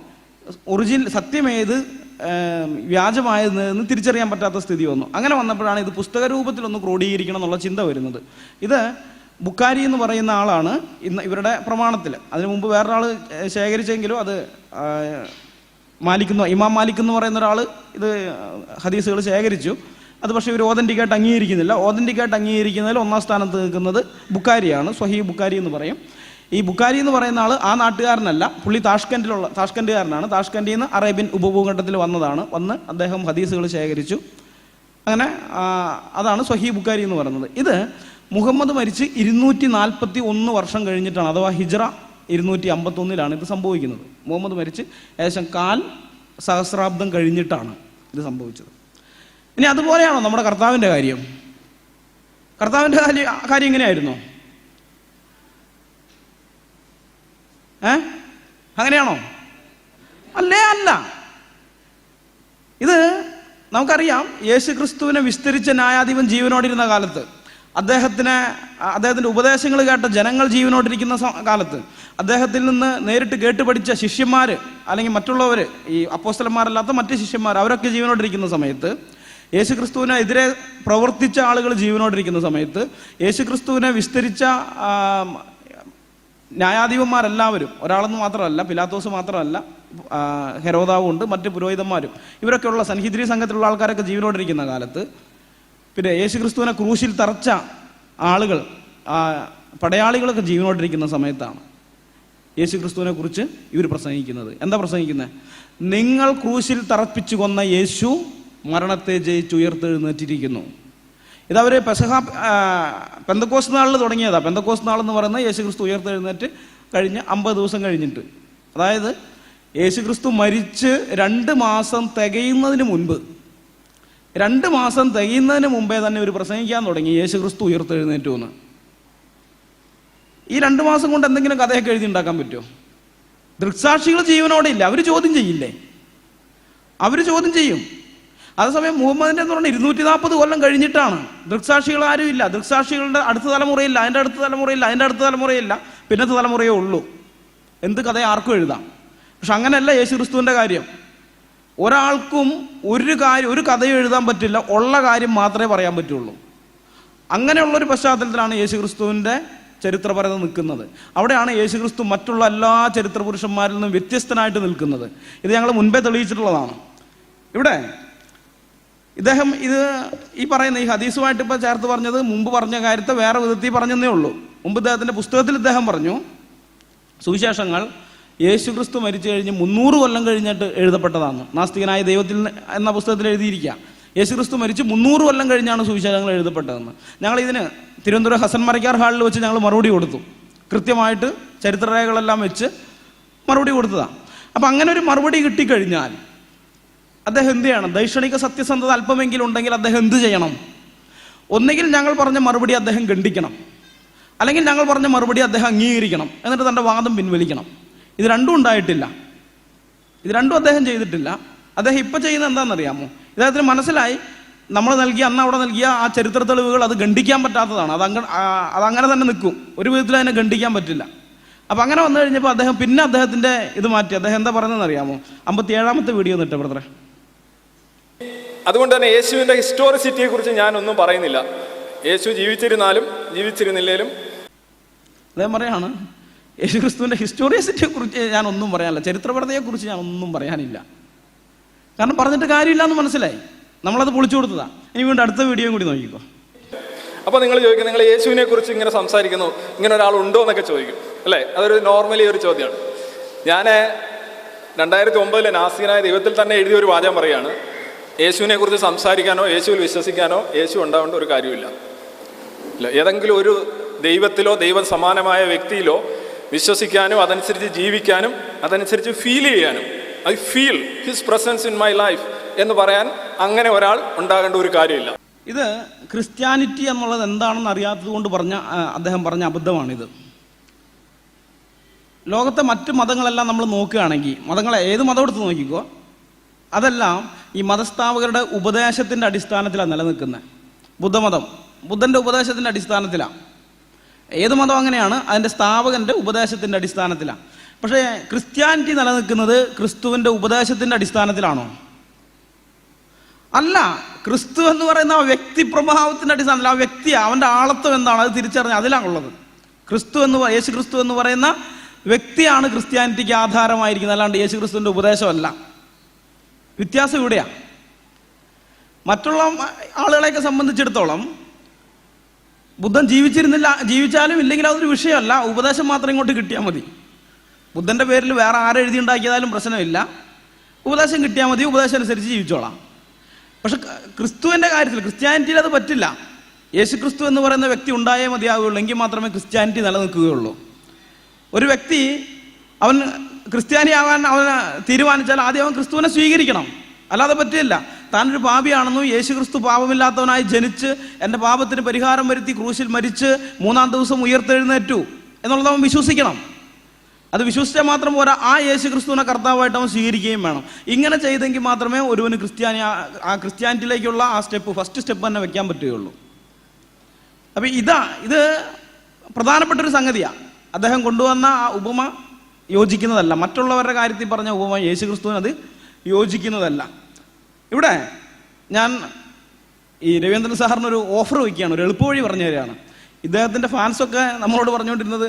സത്യമേത് വ്യാജമായതെന്ന് തിരിച്ചറിയാൻ പറ്റാത്ത സ്ഥിതി വന്നു. അങ്ങനെ വന്നപ്പോഴാണ് ഇത് പുസ്തക രൂപത്തിലൊന്ന് ക്രോഡീകരിക്കണം എന്നുള്ള ചിന്ത വരുന്നത്. ഇത് ബുക്കാരി എന്ന് പറയുന്ന ആളാണ് ഇന്ന് ഇവരുടെ പ്രമാണത്തിൽ. അതിനു മുമ്പ് വേറൊരാൾ ശേഖരിച്ചെങ്കിലും അത് ഇമാം മാലിക് എന്ന് പറയുന്ന ഒരാൾ ഇത് ഹദീസുകൾ ശേഖരിച്ചു. അത് പക്ഷേ ഇവർ ഓതൻറ്റിക്കായിട്ട് അംഗീകരിക്കുന്നില്ല. ഓതൻറ്റിക്കായിട്ട് അംഗീകരിക്കുന്നതിൽ 1ാം സ്ഥാനത്ത് നിൽക്കുന്നത് ബുക്കാരിയാണ്. സ്വഹീഹ് ബുക്കാരി എന്ന് പറയും. ഈ ബുക്കാരി എന്ന് പറയുന്ന ആൾ ആ നാട്ടുകാരനല്ല, പുള്ളി താഷ്കൻഡുകാരനാണ്. താഷ്കൻഡിൽ നിന്ന് അറേബ്യൻ ഉപഭൂഖണ്ഡത്തിൽ വന്ന് അദ്ദേഹം ഹദീസുകൾ ശേഖരിച്ചു. അങ്ങനെ അതാണ് സ്വഹീഹ് ബുക്കാരി എന്ന് പറയുന്നത്. ഇത് മുഹമ്മദ് മരിച്ച് 241 വർഷം കഴിഞ്ഞിട്ടാണ്, അഥവാ ഹിജ്റ 251 ഇത് സംഭവിക്കുന്നത്. മുഹമ്മദ് മരിച്ച് ഏകദേശം 4 സഹസ്രാബ്ദം കഴിഞ്ഞിട്ടാണ് ഇത് സംഭവിച്ചത്. ഇനി അതുപോലെയാണോ നമ്മുടെ കർത്താവിൻ്റെ കാര്യം? കർത്താവിൻ്റെ കാര്യം എങ്ങനെയായിരുന്നോ? അങ്ങനെയാണോ? അല്ല. ഇത് നമുക്കറിയാം, യേശു ക്രിസ്തുവിനെ വിസ്തരിച്ച ന്യായാധിപൻ ജീവനോടിരുന്ന കാലത്ത്, അദ്ദേഹത്തിൻ്റെ ഉപദേശങ്ങൾ കേട്ട ജനങ്ങൾ ജീവനോടിരിക്കുന്ന കാലത്ത്, അദ്ദേഹത്തിൽ നിന്ന് നേരിട്ട് കേട്ട് പഠിച്ച ശിഷ്യന്മാർ അല്ലെങ്കിൽ മറ്റുള്ളവർ, ഈ അപ്പോസ്തലന്മാരല്ലാത്ത മറ്റ് ശിഷ്യന്മാർ, അവരൊക്കെ ജീവനോടിരിക്കുന്ന സമയത്ത്, യേശുക്രിസ്തുവിനെതിരെ പ്രവർത്തിച്ച ആളുകൾ ജീവനോടിരിക്കുന്ന സമയത്ത്, യേശുക്രിസ്തുവിനെ വിസ്തരിച്ച ന്യായാധിപന്മാരെല്ലാവരും, ഒരാളെന്ന് മാത്രമല്ല, പിലാത്തോസ് മാത്രമല്ല, ഹെരോദാവും ഉണ്ട്, മറ്റ് പുരോഹിതന്മാരും, ഇവരൊക്കെയുള്ള സൻഹിദ്രി സംഘത്തിലുള്ള ആൾക്കാരൊക്കെ ജീവനോടിരിക്കുന്ന കാലത്ത്, പിന്നെ യേശുക്രിസ്തുവിനെ ക്രൂശിൽ തറച്ച ആളുകൾ, പടയാളികളൊക്കെ ജീവനോടിരിക്കുന്ന സമയത്താണ് യേശുക്രിസ്തുവിനെ കുറിച്ച് ഇവർ പ്രസംഗിക്കുന്നത്. എന്താ പ്രസംഗിക്കുന്നത്? നിങ്ങൾ ക്രൂശിൽ തറപ്പിച്ചു കൊന്ന യേശു മരണത്തെ ജയിച്ച് ഉയർത്തെഴുന്നേറ്റിരിക്കുന്നു. ഇതവർ പെന്തക്കോസ്ത് നാളിൽ തുടങ്ങിയതാണ്. പെന്തക്കോസ്ത് നാളെന്ന് പറയുന്നത് യേശുക്രിസ്തു ഉയർത്തെഴുന്നേറ്റ് കഴിഞ്ഞ് 50 ദിവസം കഴിഞ്ഞിട്ട്, അതായത് യേശുക്രിസ്തു മരിച്ച് 2 മാസം തികയുന്നതിന് മുമ്പേ തന്നെ ഇവർ പ്രസംഗിക്കാൻ തുടങ്ങി യേശുക്രിസ്തു ഉയർത്തെഴുന്നേറ്റു എന്ന്. ഈ 2 മാസം കൊണ്ട് എന്തെങ്കിലും കഥയൊക്കെ എഴുതി ഉണ്ടാക്കാൻ പറ്റുമോ? ദൃക്സാക്ഷികൾ ജീവനോടെ ഇല്ല, അവർ ചോദ്യം ചെയ്യില്ലേ? അവർ ചോദ്യം ചെയ്യും. അതേസമയം മുഹമ്മദിൻ്റെ എന്ന് പറഞ്ഞാൽ 240 കൊല്ലം കഴിഞ്ഞിട്ടാണ്. ദൃക്സാക്ഷികൾ ആരും ഇല്ല, ദൃക്സാക്ഷികളുടെ അടുത്ത തലമുറയില്ല, അതിൻ്റെ അടുത്ത തലമുറയില്ല, അതിൻ്റെ അടുത്ത തലമുറയില്ല, പിന്നത്തെ തലമുറയേ ഉള്ളൂ. എന്ത് കഥ ആർക്കും എഴുതാം. പക്ഷെ അങ്ങനെയല്ല യേശു ക്രിസ്തുവിൻ്റെ കാര്യം. ഒരാൾക്കും ഒരു കഥയും എഴുതാൻ പറ്റില്ല, ഉള്ള കാര്യം മാത്രമേ പറയാൻ പറ്റുള്ളൂ. അങ്ങനെയുള്ളൊരു പശ്ചാത്തലത്തിലാണ് യേശു ക്രിസ്തുവിൻ്റെ ചരിത്രപരത നിൽക്കുന്നത്. അവിടെയാണ് യേശു ക്രിസ്തു മറ്റുള്ള എല്ലാ ചരിത്ര പുരുഷന്മാരിൽ നിന്നും വ്യത്യസ്തനായിട്ട് നിൽക്കുന്നത്. ഇത് ഞങ്ങൾ മുൻപേ തെളിയിച്ചിട്ടുള്ളതാണ്. ഇവിടെ ഇദ്ദേഹം ഈ പറയുന്ന ഈ ഹദീസുമായിട്ട് ഇപ്പോൾ ചേർത്ത് പറഞ്ഞത് മുമ്പ് പറഞ്ഞ കാര്യത്തെ വേറെ വിധത്തിൽ പറഞ്ഞതേ ഉള്ളൂ. മുമ്പ് ഇദ്ദേഹത്തിൻ്റെ പുസ്തകത്തിൽ ഇദ്ദേഹം പറഞ്ഞു, സുവിശേഷങ്ങൾ യേശു ക്രിസ്തു മരിച്ചു കഴിഞ്ഞ് 300 കൊല്ലം കഴിഞ്ഞിട്ട് എഴുതപ്പെട്ടതാണ്. നാസ്തികനായ ദൈവത്തിൽ എന്ന പുസ്തകത്തിൽ എഴുതിയിരിക്കുക. യേശു ക്രിസ്തു മരിച്ച് 300 കൊല്ലം കഴിഞ്ഞാണ് സുവിശേഷങ്ങൾ എഴുതപ്പെട്ടതെന്ന്. ഞങ്ങളിതിന് തിരുവനന്തപുരം ഹസൻ മരക്കാർ ഹാളിൽ വെച്ച് ഞങ്ങൾ മറുപടി കൊടുത്തു. കൃത്യമായിട്ട് ചരിത്രരേഖകളെല്ലാം വെച്ച് മറുപടി കൊടുത്തതാണ്. അപ്പം അങ്ങനെ ഒരു മറുപടി കിട്ടിക്കഴിഞ്ഞാൽ അദ്ദേഹം എന്ത് ചെയ്യണം? ദൈക്ഷണിക സത്യസന്ധത അല്പമെങ്കിലും ഉണ്ടെങ്കിൽ അദ്ദേഹം എന്ത് ചെയ്യണം? ഒന്നുകിൽ ഞങ്ങൾ പറഞ്ഞ മറുപടി അദ്ദേഹം ഖണ്ഡിക്കണം, അല്ലെങ്കിൽ ഞങ്ങൾ പറഞ്ഞ മറുപടി അദ്ദേഹം അംഗീകരിക്കണം, എന്നിട്ട് തൻ്റെ വാദം പിൻവലിക്കണം. ഇത് രണ്ടും ഉണ്ടായിട്ടില്ല. ഇത് രണ്ടും അദ്ദേഹം ചെയ്തിട്ടില്ല. അദ്ദേഹം ഇപ്പം ചെയ്യുന്നത് എന്താണെന്നറിയാമോ? ഇദ്ദേഹത്തിന് മനസ്സിലായി നമ്മൾ അന്ന് അവിടെ നൽകിയ ആ ചരിത്ര തെളിവുകൾ അത് ഖണ്ഡിക്കാൻ പറ്റാത്തതാണ്. അതങ്ങനെ തന്നെ നിൽക്കും, ഒരു വിധത്തിൽ അതിനെ ഖണ്ഡിക്കാൻ പറ്റില്ല. അപ്പം അങ്ങനെ വന്നു കഴിഞ്ഞപ്പോൾ അദ്ദേഹത്തിൻ്റെ ഇത് മാറ്റി. അദ്ദേഹം എന്താ പറയുന്നതെന്ന് അറിയാമോ? 57ാമത്തെ വീഡിയോ നിട്ടേ ബ്രദറെ. അതുകൊണ്ട് തന്നെ യേശുവിൻ്റെ ഹിസ്റ്റോറിസിറ്റിയെ കുറിച്ച് ഞാനൊന്നും പറയുന്നില്ല. യേശു ജീവിച്ചിരുന്നാലും ജീവിച്ചിരുന്നില്ലേലും അദ്ദേഹം പറയാണ്, യേശു ക്രിസ്തുവിൻ്റെ ഹിസ്റ്റോറിസിറ്റിയെ കുറിച്ച് ഞാനൊന്നും പറയാനില്ല, ചരിത്രപരതയെക്കുറിച്ച് ഞാനൊന്നും പറയാനില്ല. കാരണം പറഞ്ഞിട്ട് കാര്യമില്ല എന്ന് മനസ്സിലായി. നമ്മളത് പൊളിച്ചു കൊടുത്തതാണ്. ഇനി വീണ്ടും അടുത്ത വീഡിയോയും കൂടി നോക്കിക്കോ. അപ്പോൾ നിങ്ങൾ ചോദിക്കും, നിങ്ങൾ യേശുവിനെ കുറിച്ച് ഇങ്ങനെ സംസാരിക്കുന്നു, ഇങ്ങനെ ഒരാളുണ്ടോ എന്നൊക്കെ ചോദിക്കും അല്ലേ? അതൊരു നോർമലി ഒരു ചോദ്യമാണ്. ഞാൻ 2009 നാസ്തികനായ ദൈവത്തിൽ തന്നെ എഴുതിയ ഒരു വാചകം പറയുകയാണ്, യേശുവിനെ കുറിച്ച് സംസാരിക്കാനോ യേശുവിൽ വിശ്വസിക്കാനോ യേശു ഉണ്ടാവേണ്ട ഒരു കാര്യമില്ല. ഏതെങ്കിലും ഒരു ദൈവത്തിലോ ദൈവം സമാനമായ വ്യക്തിയിലോ വിശ്വസിക്കാനും അതനുസരിച്ച് ജീവിക്കാനും അതനുസരിച്ച് ഫീൽ ചെയ്യാനും, I feel his presence in my life എന്ന് പറയാൻ അങ്ങനെ ഒരാൾ ഉണ്ടാകേണ്ട ഒരു കാര്യമില്ല. ഇത് ക്രിസ്ത്യാനിറ്റി എന്നുള്ളത് എന്താണെന്ന് അറിയാത്തത് കൊണ്ട് അദ്ദേഹം പറഞ്ഞ അബദ്ധമാണിത്. ലോകത്തെ മറ്റ് മതങ്ങളെല്ലാം നമ്മൾ നോക്കുകയാണെങ്കിൽ, മതങ്ങളെ ഏത് മതം എടുത്ത് നോക്കിക്കോ, അതെല്ലാം ഈ മതസ്ഥാപകരുടെ ഉപദേശത്തിൻ്റെ അടിസ്ഥാനത്തിലാണ് നിലനിൽക്കുന്നത്. ബുദ്ധമതം ബുദ്ധൻ്റെ ഉപദേശത്തിൻ്റെ അടിസ്ഥാനത്തിലാണ്. ഏത് മതം അങ്ങനെയാണ്, അതിൻ്റെ സ്ഥാപകൻ്റെ ഉപദേശത്തിൻ്റെ അടിസ്ഥാനത്തിലാണ്. പക്ഷേ ക്രിസ്ത്യാനിറ്റി നിലനിൽക്കുന്നത് ക്രിസ്തുവിൻ്റെ ഉപദേശത്തിൻ്റെ അടിസ്ഥാനത്തിലാണോ? അല്ല. ക്രിസ്തു എന്ന് പറയുന്ന ആ വ്യക്തി പ്രഭാവത്തിൻ്റെ അടിസ്ഥാനത്തിൽ, ആ വ്യക്തി അവൻ്റെ ആളത്വം എന്താണ് അത് തിരിച്ചറിഞ്ഞ് അതിലാണുള്ളത്. യേശു ക്രിസ്തു എന്ന് പറയുന്ന വ്യക്തിയാണ് ക്രിസ്ത്യാനിറ്റിക്ക് ആധാരമായിരിക്കുന്നത്, അല്ലാണ്ട് യേശു ക്രിസ്തുവിൻ്റെ ഉപദേശമല്ല. വ്യത്യാസം ഇവിടെയാണ്. മറ്റുള്ള ആളുകളെയൊക്കെ സംബന്ധിച്ചിടത്തോളം ബുദ്ധൻ ജീവിച്ചാലും ഇല്ലെങ്കിൽ അതൊരു വിഷയമല്ല, ഉപദേശം മാത്രം ഇങ്ങോട്ട് കിട്ടിയാൽ മതി. ബുദ്ധൻ്റെ പേരിൽ വേറെ ആരെഴുതി ഉണ്ടാക്കിയതായാലും പ്രശ്നമില്ല, ഉപദേശം കിട്ടിയാൽ മതി, ഉപദേശം അനുസരിച്ച് ജീവിച്ചോളാം. പക്ഷെ ക്രിസ്തുവിൻ്റെ കാര്യത്തിൽ, ക്രിസ്ത്യാനിറ്റിയിൽ അത് പറ്റില്ല. യേശു ക്രിസ്തു എന്ന് പറയുന്ന വ്യക്തി ഉണ്ടായേ മതിയാവുകയുള്ളൂ, എങ്കിൽ മാത്രമേ ക്രിസ്ത്യാനിറ്റി നിലനിൽക്കുകയുള്ളൂ. ഒരു വ്യക്തി അവൻ ക്രിസ്ത്യാനിയാവാൻ അവൻ തീരുമാനിച്ചാൽ ആദ്യം അവൻ ക്രിസ്തുവിനെ സ്വീകരിക്കണം, അല്ലാതെ പറ്റില്ല. താനൊരു പാപിയാണെന്നും യേശു ക്രിസ്തു പാപമില്ലാത്തവനായി ജനിച്ച് എൻ്റെ പാപത്തിന് പരിഹാരം വരുത്തി ക്രൂശിൽ മരിച്ച് 3-ാം ദിവസം ഉയർത്തെഴുന്നേറ്റു എന്നുള്ളത് അവൻ വിശ്വസിക്കണം. അത് വിശ്വസിച്ചാൽ മാത്രം പോരാ, ആ യേശു ക്രിസ്തുവിനെ കർത്താവായിട്ട് അവൻ സ്വീകരിക്കുകയും വേണം. ഇങ്ങനെ ചെയ്തെങ്കിൽ മാത്രമേ ഒരുവന് ആ ക്രിസ്ത്യാനിറ്റിയിലേക്കുള്ള ആ ഫസ്റ്റ് സ്റ്റെപ്പ് തന്നെ വെക്കാൻ പറ്റുകയുള്ളൂ. അപ്പം ഇത് പ്രധാനപ്പെട്ടൊരു സംഗതിയാണ്. അദ്ദേഹം കൊണ്ടുവന്ന ആ ഉപമ യോജിക്കുന്നതല്ല. മറ്റുള്ളവരുടെ കാര്യത്തിൽ പറഞ്ഞ ഉപമ യേശു ക്രിസ്തുവിന് അത് യോജിക്കുന്നതല്ല. ഇവിടെ ഞാൻ ഈ രവീന്ദ്രൻ സാറിനൊരു ഓഫർ വയ്ക്കുകയാണ്, ഒരു എളുപ്പവഴി പറഞ്ഞു തരികയാണ്. ഇദ്ദേഹത്തിൻ്റെ ഫാൻസൊക്കെ നമ്മളോട് പറഞ്ഞുകൊണ്ടിരുന്നത്,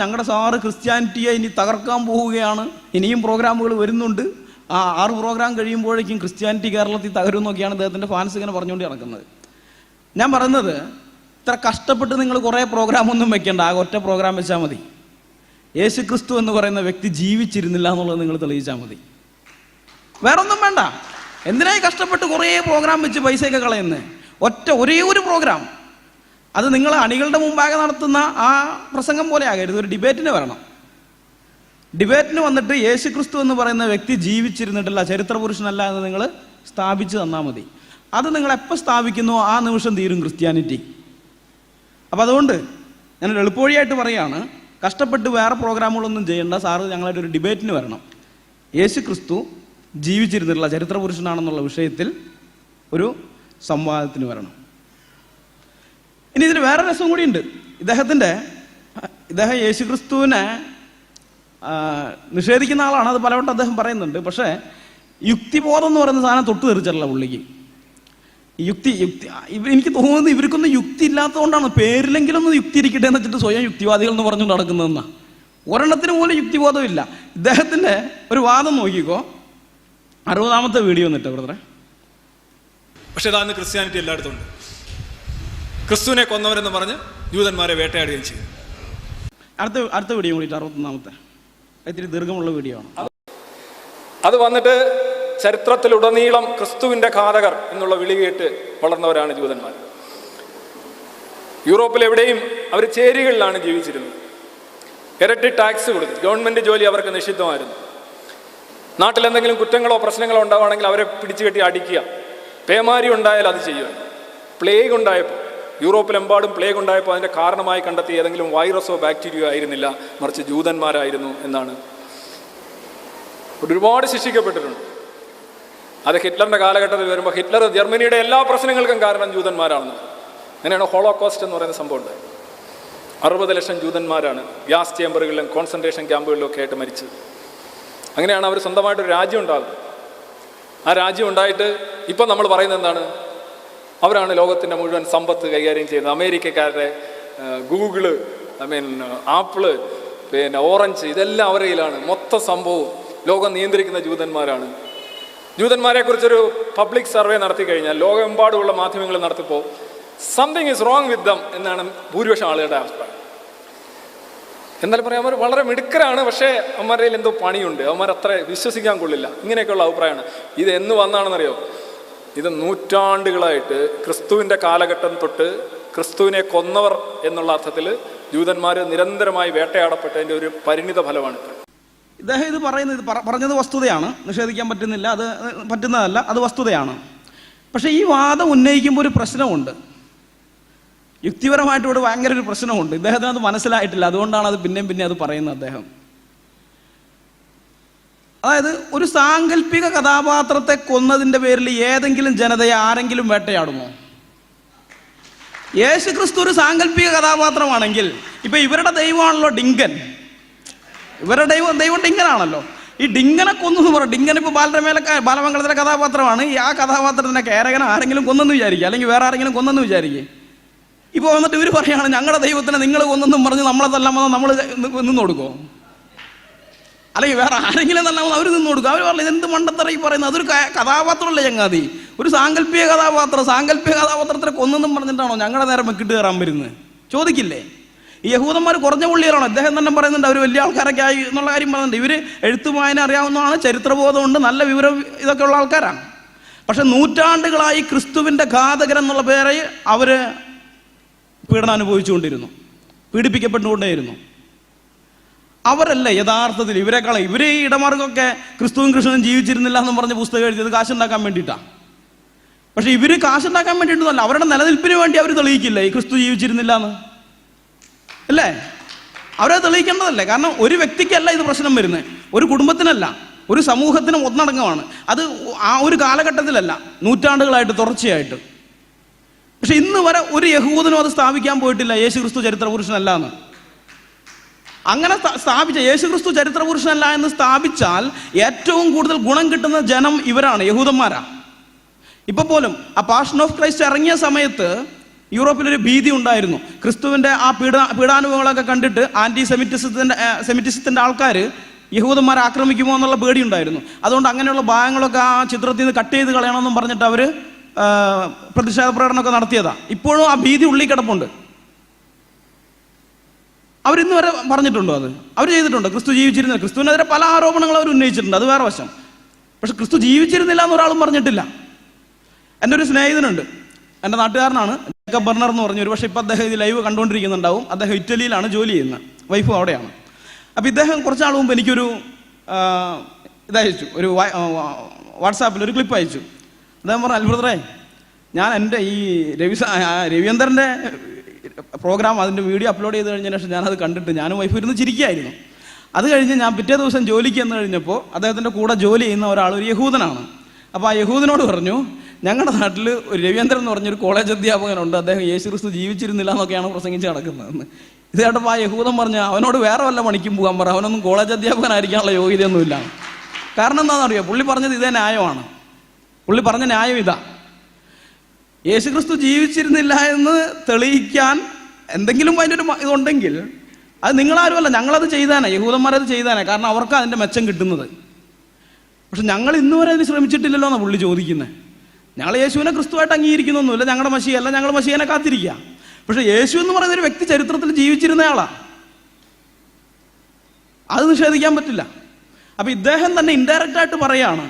ഞങ്ങളുടെ സാറ് ക്രിസ്ത്യാനിറ്റിയെ ഇനി തകർക്കാൻ പോവുകയാണ്, ഇനിയും പ്രോഗ്രാമുകൾ വരുന്നുണ്ട്, 6 പ്രോഗ്രാം കഴിയുമ്പോഴേക്കും ക്രിസ്ത്യാനിറ്റി കേരളത്തിൽ തകരുമെന്നൊക്കെയാണ് ഇദ്ദേഹത്തിൻ്റെ ഫാൻസ് ഇങ്ങനെ പറഞ്ഞുകൊണ്ട് നടക്കുന്നത്. ഞാൻ പറയുന്നത്, ഇത്ര കഷ്ടപ്പെട്ട് നിങ്ങൾ കുറേ പ്രോഗ്രാമൊന്നും വെക്കേണ്ട, ആകെ ഒറ്റ പ്രോഗ്രാം വെച്ചാൽ മതി. യേശു ക്രിസ്തു എന്ന് പറയുന്ന വ്യക്തി ജീവിച്ചിരുന്നില്ല എന്നുള്ളത് നിങ്ങൾ തെളിയിച്ചാൽ മതി. വേറൊന്നും വേണ്ട. എന്തിനായി കഷ്ടപ്പെട്ട് കുറേ പ്രോഗ്രാം വെച്ച് പൈസയൊക്കെ കളയുന്നത്? ഒരേ ഒരു പ്രോഗ്രാം, അത് നിങ്ങൾ അണികളുടെ മുമ്പാകെ നടത്തുന്ന ആ പ്രസംഗം പോലെ ആകരുത്. ഒരു ഡിബേറ്റിന് വരണം. ഡിബേറ്റിന് വന്നിട്ട് യേശു ക്രിസ്തു എന്ന് പറയുന്ന വ്യക്തി ജീവിച്ചിരുന്നിട്ടില്ല, ചരിത്ര പുരുഷനല്ല എന്ന് നിങ്ങൾ സ്ഥാപിച്ച് തന്നാൽ മതി. അത് നിങ്ങൾ എപ്പോൾ സ്ഥാപിക്കുന്നോ ആ നിമിഷം തീരും ക്രിസ്ത്യാനിറ്റി. അപ്പം അതുകൊണ്ട് ഞാനൊരു എളുപ്പവഴിയായിട്ട് പറയുകയാണ്, കഷ്ടപ്പെട്ട് വേറെ പ്രോഗ്രാമുകളൊന്നും ചെയ്യേണ്ട. സാറ് ഞങ്ങളായിട്ട് ഒരു ഡിബേറ്റിന് വരണം. യേശു ക്രിസ്തു ജീവിച്ചിരുന്നിട്ടുള്ള ചരിത്ര പുരുഷനാണെന്നുള്ള വിഷയത്തിൽ ഒരു സംവാദത്തിന് വരണം. ഇനി ഇതിന് വേറെ രസം കൂടിയുണ്ട്. ഇദ്ദേഹം യേശുക്രിസ്തുവിനെ നിഷേധിക്കുന്ന ആളാണ്, അത് പലവട്ടം അദ്ദേഹം പറയുന്നുണ്ട്. പക്ഷേ യുക്തിബോധം എന്ന് പറയുന്ന സാധനം തൊട്ട് തെറിച്ചല്ല പുള്ളിക്ക്. യുക്തി എനിക്ക് തോന്നുന്നത് ഇവർക്കൊന്നും യുക്തി ഇല്ലാത്തതുകൊണ്ടാണ്. പേരിലെങ്കിലും ഒന്ന് യുക്തി ഇരിക്കട്ടെ എന്ന് വെച്ചിട്ട് സ്വയം യുക്തിവാദികൾ എന്ന് പറഞ്ഞുകൊണ്ട് നടക്കുന്നതെന്നാണ്. ഒരെണ്ണത്തിന് പോലും യുക്തിബോധമില്ല. ഇദ്ദേഹത്തിൻ്റെ ഒരു വാദം നോക്കിക്കോ, 60ാമത്തെ വീഡിയോ എന്നിട്ട് ബ്രദറെ. പക്ഷെ അതാണ് ക്രിസ്ത്യാനിറ്റി എല്ലായിടത്തും ഉണ്ട്. ക്രിസ്തുവിനെ കൊന്നവരെന്ന് പറഞ്ഞ് ജൂതന്മാരെ വേട്ടയാടുകയും ചെയ്യും. അടുത്ത വീഡിയോ കൂടിയിട്ട് 61ാമത്തെ, ഇത്തിരി ദീർഘമുള്ള വീഡിയോ ആണ്. അത് വന്നിട്ട് ചരിത്രത്തിലുടനീളം ക്രിസ്തുവിൻ്റെ ഘാതകർ എന്നുള്ള വിളി കേട്ട് വളർന്നവരാണ് ജൂതന്മാർ. യൂറോപ്പിലെവിടെയും അവർ ചേരികളിലാണ് ജീവിച്ചിരുന്നത്. ഇരട്ടി ടാക്സ് കൊടുത്തു. ഗവൺമെൻറ് ജോലി അവർക്ക് നിഷിദ്ധമായിരുന്നു. നാട്ടിലെന്തെങ്കിലും കുറ്റങ്ങളോ പ്രശ്നങ്ങളോ ഉണ്ടാവുകയാണെങ്കിൽ അവരെ പിടിച്ചു കെട്ടി അടിക്കുക. പേമാരി ഉണ്ടായാൽ അത് ചെയ്യുക. പ്ലേഗ് ഉണ്ടായപ്പോൾ, യൂറോപ്പിലെമ്പാടും പ്ലേഗ് ഉണ്ടായപ്പോൾ അതിൻ്റെ കാരണമായി കണ്ടെത്തി ഏതെങ്കിലും വൈറസോ ബാക്ടീരിയയോ ആയിരുന്നില്ല, മറിച്ച് ജൂതന്മാരായിരുന്നു എന്നാണ്. ഒരുപാട് ശിക്ഷിക്കപ്പെട്ടിട്ടുണ്ട്. അത് ഹിറ്റ്ലറിൻ്റെ കാലഘട്ടത്തിൽ വരുമ്പോൾ ഹിറ്റ്ലർ ജർമ്മനിയുടെ എല്ലാ പ്രശ്നങ്ങൾക്കും കാരണം ജൂതന്മാരാണെന്ന്. അങ്ങനെയാണ് ഹോളോകോസ്റ്റ് എന്ന് പറയുന്ന സംഭവം ഉണ്ടായത്. 60 ലക്ഷം ജൂതന്മാരാണ് ഗ്യാസ് ചേമ്പറുകളിലും കോൺസെൻട്രേഷൻ ക്യാമ്പുകളിലും ഒക്കെ ആയിട്ട് മരിച്ചത്. അങ്ങനെയാണ് അവർ സ്വന്തമായിട്ടൊരു രാജ്യം ഉണ്ടാകുന്നത്. ആ രാജ്യം ഉണ്ടായിട്ട് ഇപ്പം നമ്മൾ പറയുന്നത് എന്താണ്? അവരാണ് ലോകത്തിൻ്റെ മുഴുവൻ സമ്പത്ത് കൈകാര്യം ചെയ്യുന്നത്. അമേരിക്കക്കാരുടെ ഗൂഗിള്, ആപ്പിള്, ഓറഞ്ച്, ഇതെല്ലാം അവരുടെ കയ്യിലാണ്. മൊത്തം സംഭവവും ലോകം നിയന്ത്രിക്കുന്ന ജൂതന്മാരാണ്. ജൂതന്മാരെക്കുറിച്ചൊരു പബ്ലിക് സർവേ നടത്തി കഴിഞ്ഞാൽ ലോകമെമ്പാടുമുള്ള മാധ്യമങ്ങൾ നടത്തിപ്പോൾ something is wrong with them എന്നാണ് ഭൂരിപക്ഷം ആളുകളുടെ അഭിപ്രായം. എന്നാലും പറയാം അവർ വളരെ മിടുക്കരാണ്, പക്ഷേ അവന്മാരുടെ എന്തോ പണിയുണ്ട്, അവന്മാർ അത്ര വിശ്വസിക്കാൻ കൊള്ളില്ല, ഇങ്ങനെയൊക്കെയുള്ള അഭിപ്രായമാണ്. ഇത് എന്ന് വന്നാണെന്നറിയോ? ഇത് നൂറ്റാണ്ടുകളായിട്ട് ക്രിസ്തുവിൻ്റെ കാലഘട്ടം തൊട്ട് ക്രിസ്തുവിനെ കൊന്നവർ എന്നുള്ള അർത്ഥത്തിൽ ജൂതന്മാർ നിരന്തരമായി വേട്ടയാടപ്പെട്ടതിൻ്റെ ഒരു പരിണിത ഫലമാണ്. ഇദ്ദേഹം ഇത് പറഞ്ഞത് വസ്തുതയാണ്, നിഷേധിക്കാൻ പറ്റുന്നില്ല, അത് പറ്റുന്നതല്ല, അത് വസ്തുതയാണ്. പക്ഷേ ഈ വാദം ഉന്നയിക്കുമ്പോൾ ഒരു പ്രശ്നമുണ്ട്, യുക്തിപരമായിട്ട് ഇവിടെ ഭയങ്കര ഒരു പ്രശ്നമുണ്ട്. ഇദ്ദേഹത്തിന് അത് മനസ്സിലായിട്ടില്ല, അതുകൊണ്ടാണ് അത് പിന്നെ അത് പറയുന്നത് അദ്ദേഹം. അതായത് ഒരു സാങ്കല്പിക കഥാപാത്രത്തെ കൊന്നതിൻ്റെ പേരിൽ ഏതെങ്കിലും ജനതയെ ആരെങ്കിലും വേട്ടയാടുമോ? യേശുക്രിസ്തു ഒരു സാങ്കല്പിക കഥാപാത്രമാണെങ്കിൽ ഇപ്പം ഇവരുടെ ദൈവമാണല്ലോ ഡിങ്കൻ, ഇവരുടെ ദൈവം ഡിങ്കനാണല്ലോ. ഈ ഡിങ്കനെ കൊന്നു പറഞ്ഞു. ഡിങ്കൻ ഇപ്പോൾ ബാലമംഗളത്തിലെ കഥാപാത്രമാണ്. ആ കഥാപാത്രത്തിൻ്റെ കേരകനെ ആരെങ്കിലും കൊന്നെന്ന് വിചാരിക്കുക, അല്ലെങ്കിൽ വേറെ ആരെങ്കിലും കൊന്നെന്ന് വിചാരിക്കുക. ഇപ്പോൾ വന്നിട്ട് ഇവർ പറയുകയാണ് ഞങ്ങളുടെ ദൈവത്തിനെ നിങ്ങൾ കൊന്നെന്നും പറഞ്ഞ് നമ്മളെ തല്ലാമെന്ന് നമ്മൾ നിന്ന് കൊടുക്കുമോ? അല്ലെങ്കിൽ വേറെ ആരെങ്കിലും തല്ലാമെന്ന് അവർ നിന്ന് കൊടുക്കും. അവർ പറഞ്ഞു ഇതെന്ത് മണ്ടത്തറ ഈ പറയുന്നത്, അതൊരു കഥാപാത്രമല്ലേ ചങ്ങാതി, ഒരു സാങ്കല്പിക കഥാപാത്രത്തിനെ കൊന്നെന്നും പറഞ്ഞിട്ടാണോ ഞങ്ങളുടെ നേരെ മെക്കിട്ട് കയറാൻ വരുന്നത്? ചോദിക്കില്ലേ? ഈ യഹൂദന്മാർ കുറഞ്ഞ പുള്ളികളാണ്. അദ്ദേഹം തന്നെ പറയുന്നുണ്ട് അവർ വലിയ ആൾക്കാരൊക്കെ ആയി എന്നുള്ള കാര്യം പറയുന്നുണ്ട്. ഇവർ എഴുത്തും വായന അറിയാവുന്നതാണ്, ചരിത്രബോധമുണ്ട്, നല്ല വിവരം ഇതൊക്കെ ഉള്ള ആൾക്കാരാണ്. പക്ഷെ നൂറ്റാണ്ടുകളായി ക്രിസ്തുവിൻ്റെ ഘാതകരെന്നുള്ള പേരെ അവർ പീഡനം അനുഭവിച്ചുകൊണ്ടിരുന്നു, പീഡിപ്പിക്കപ്പെട്ടുകൊണ്ടേയിരുന്നു. അവരല്ലേ യഥാർത്ഥത്തിൽ ഇവരെക്കാളും ഈ ഇടമാർഗമൊക്കെ ക്രിസ്തുവും കൃഷ്ണനും ജീവിച്ചിരുന്നില്ല എന്ന് പറഞ്ഞ് പുസ്തകം എഴുതിയത് കാശുണ്ടാക്കാൻ വേണ്ടിയിട്ടാണ്. പക്ഷെ ഇവർ കാശുണ്ടാക്കാൻ വേണ്ടിയിട്ടൊന്നുമല്ല, അവരുടെ നിലനിൽപ്പിന് വേണ്ടി അവർ തെളിയിക്കില്ല ഈ ക്രിസ്തു ജീവിച്ചിരുന്നില്ല എന്ന്, അല്ലേ? അവരെ തെളിയിക്കേണ്ടതല്ലേ? കാരണം ഒരു വ്യക്തിക്കല്ല ഇത് പ്രശ്നം വരുന്നത്, ഒരു കുടുംബത്തിനല്ല, ഒരു സമൂഹത്തിനും ഒന്നടങ്കമാണ്. അത് ആ ഒരു കാലഘട്ടത്തിലല്ല, നൂറ്റാണ്ടുകളായിട്ട് തുടർച്ചയായിട്ട്. പക്ഷെ ഇന്ന് വരെ ഒരു യഹൂദനും അത് സ്ഥാപിക്കാൻ പോയിട്ടില്ല യേശുക്രിസ്തു ചരിത്രപുരുഷനല്ല എന്ന്. അങ്ങനെ സ്ഥാപിച്ച യേശുക്രിസ്തു ചരിത്രപുരുഷനല്ല എന്ന് സ്ഥാപിച്ചാൽ ഏറ്റവും കൂടുതൽ ഗുണം കിട്ടുന്ന ജനം ഇവരാണ്, യഹൂദന്മാരാണ്. ഇപ്പൊ പോലും ആ പാഷൻ ഓഫ് ക്രൈസ്റ്റ് ഇറങ്ങിയ സമയത്ത് യൂറോപ്പിലൊരു ഭീതി ഉണ്ടായിരുന്നു. ക്രിസ്തുവിൻ്റെ ആ പീഡാനുഭവങ്ങളൊക്കെ കണ്ടിട്ട് സെമിറ്റിസത്തിൻ്റെ ആൾക്കാർ യഹൂദന്മാരെ ആക്രമിക്കുമോ എന്നുള്ള പേടിയുണ്ടായിരുന്നു. അതുകൊണ്ട് അങ്ങനെയുള്ള ഭാഗങ്ങളൊക്കെ ആ ചിത്രത്തിൽ നിന്ന് കട്ട് ചെയ്ത് കളയണമെന്നും പറഞ്ഞിട്ട് അവർ പ്രതിഷേധ പ്രകടനമൊക്കെ നടത്തിയതാണ്. ഇപ്പോഴും ആ ഭീതി ഉള്ളിൽ കിടപ്പുണ്ട്. അവരിന്ന് വരെ പറഞ്ഞിട്ടുണ്ടോ? അത് അവർ ചെയ്തിട്ടുണ്ട്. ക്രിസ്തു ജീവിച്ചിരുന്നില്ല, ക്രിസ്തുവിനെതിരെ പല ആരോപണങ്ങളും അവർ ഉന്നയിച്ചിട്ടുണ്ട്, അത് വേറെ വശം. പക്ഷെ ക്രിസ്തു ജീവിച്ചിരുന്നില്ല എന്നൊരാളും പറഞ്ഞിട്ടില്ല. എൻ്റെ ഒരു സ്നേഹിതനുണ്ട്, എൻ്റെ നാട്ടുകാരനാണ്, ജേക്കബ് ബർണർ എന്ന് പറഞ്ഞു. ഒരു പക്ഷേ ഇപ്പം അദ്ദേഹം ഇത് ലൈവ് കണ്ടുകൊണ്ടിരിക്കുന്നുണ്ടാവും. അദ്ദേഹം ഇറ്റലിയിലാണ് ജോലി ചെയ്യുന്നത്, വൈഫും അവിടെയാണ്. അപ്പോൾ ഇദ്ദേഹം കുറച്ചാൾ മുമ്പ് എനിക്കൊരു ഇതയച്ചു, ഒരു വാട്സാപ്പിൽ ഒരു ക്ലിപ്പ് അയച്ചു. അദ്ദേഹം പറഞ്ഞു, അത്ഭുതറേ, ഞാൻ എൻ്റെ ഈ രവീന്ദ്രൻ്റെ പ്രോഗ്രാം അതിൻ്റെ വീഡിയോ അപ്ലോഡ് ചെയ്ത് കഴിഞ്ഞതിന് ശേഷം ഞാനത് കണ്ടിട്ട് ഞാനും വൈഫ് ഇരുന്ന് ചിരിക്കുകയായിരുന്നു. അത് കഴിഞ്ഞ് ഞാൻ പിറ്റേ ദിവസം ജോലിക്ക് എന്ന് കഴിഞ്ഞപ്പോൾ അദ്ദേഹത്തിൻ്റെ കൂടെ ജോലി ചെയ്യുന്ന ഒരാൾ ഒരു യഹൂദനാണ്. അപ്പോൾ ആ യഹൂദനോട് പറഞ്ഞു, ഞങ്ങളുടെ നാട്ടിൽ ഒരു രവീന്ദ്രൻ എന്ന് പറഞ്ഞൊരു കോളേജ് അധ്യാപകനുണ്ട്, അദ്ദേഹം യേശു ക്രിസ്തു ജീവിച്ചിരുന്നില്ല എന്നൊക്കെയാണ് പ്രസംഗിച്ച് നടക്കുന്നതെന്ന്. ഇത് കേട്ടപ്പോൾ ആ യഹൂദൻ പറഞ്ഞ അവനോട് വേറെ വല്ല പണിക്കും പോകാൻ പറ, അവനൊന്നും കോളേജ് അധ്യാപകനായിരിക്കാനുള്ള യോഗ്യതയൊന്നുമില്ല. കാരണം എന്താണെന്നറിയോ, പുള്ളി പറഞ്ഞത് ഇതേ ന്യായമാണ്. പുള്ളി പറഞ്ഞ ന്യായം ഇതാ: യേശു ക്രിസ്തു ജീവിച്ചിരുന്നില്ല എന്ന് തെളിയിക്കാൻ എന്തെങ്കിലും അതിൻ്റെ ഒരു ഇതുണ്ടെങ്കിൽ അത് നിങ്ങളാരുമല്ല, ഞങ്ങളത് ചെയ്താനേ, യഹൂദന്മാരത് ചെയ്താനേ, കാരണം അവർക്ക് അതിൻ്റെ മെച്ചം കിട്ടുന്നത്. പക്ഷെ ഞങ്ങൾ ഇന്നുവരെ അതിന് ശ്രമിച്ചിട്ടില്ലല്ലോ എന്നാണ് പുള്ളി ചോദിക്കുന്നത്. ഞങ്ങൾ യേശുവിനെ ക്രിസ്തുവായിട്ട് അംഗീകരിക്കുന്നൊന്നുമില്ല, ഞങ്ങളുടെ മശിയല്ല, ഞങ്ങൾ മശിയനെ കാത്തിരിക്കുക. പക്ഷെ യേശു എന്ന് പറയുന്ന ഒരു വ്യക്തി ചരിത്രത്തിൽ ജീവിച്ചിരുന്നയാളാ, അത് നിഷേധിക്കാൻ പറ്റില്ല. അപ്പൊ ഇദ്ദേഹം തന്നെ ഇൻഡയറക്റ്റ് ആയിട്ട് പറയാണ്,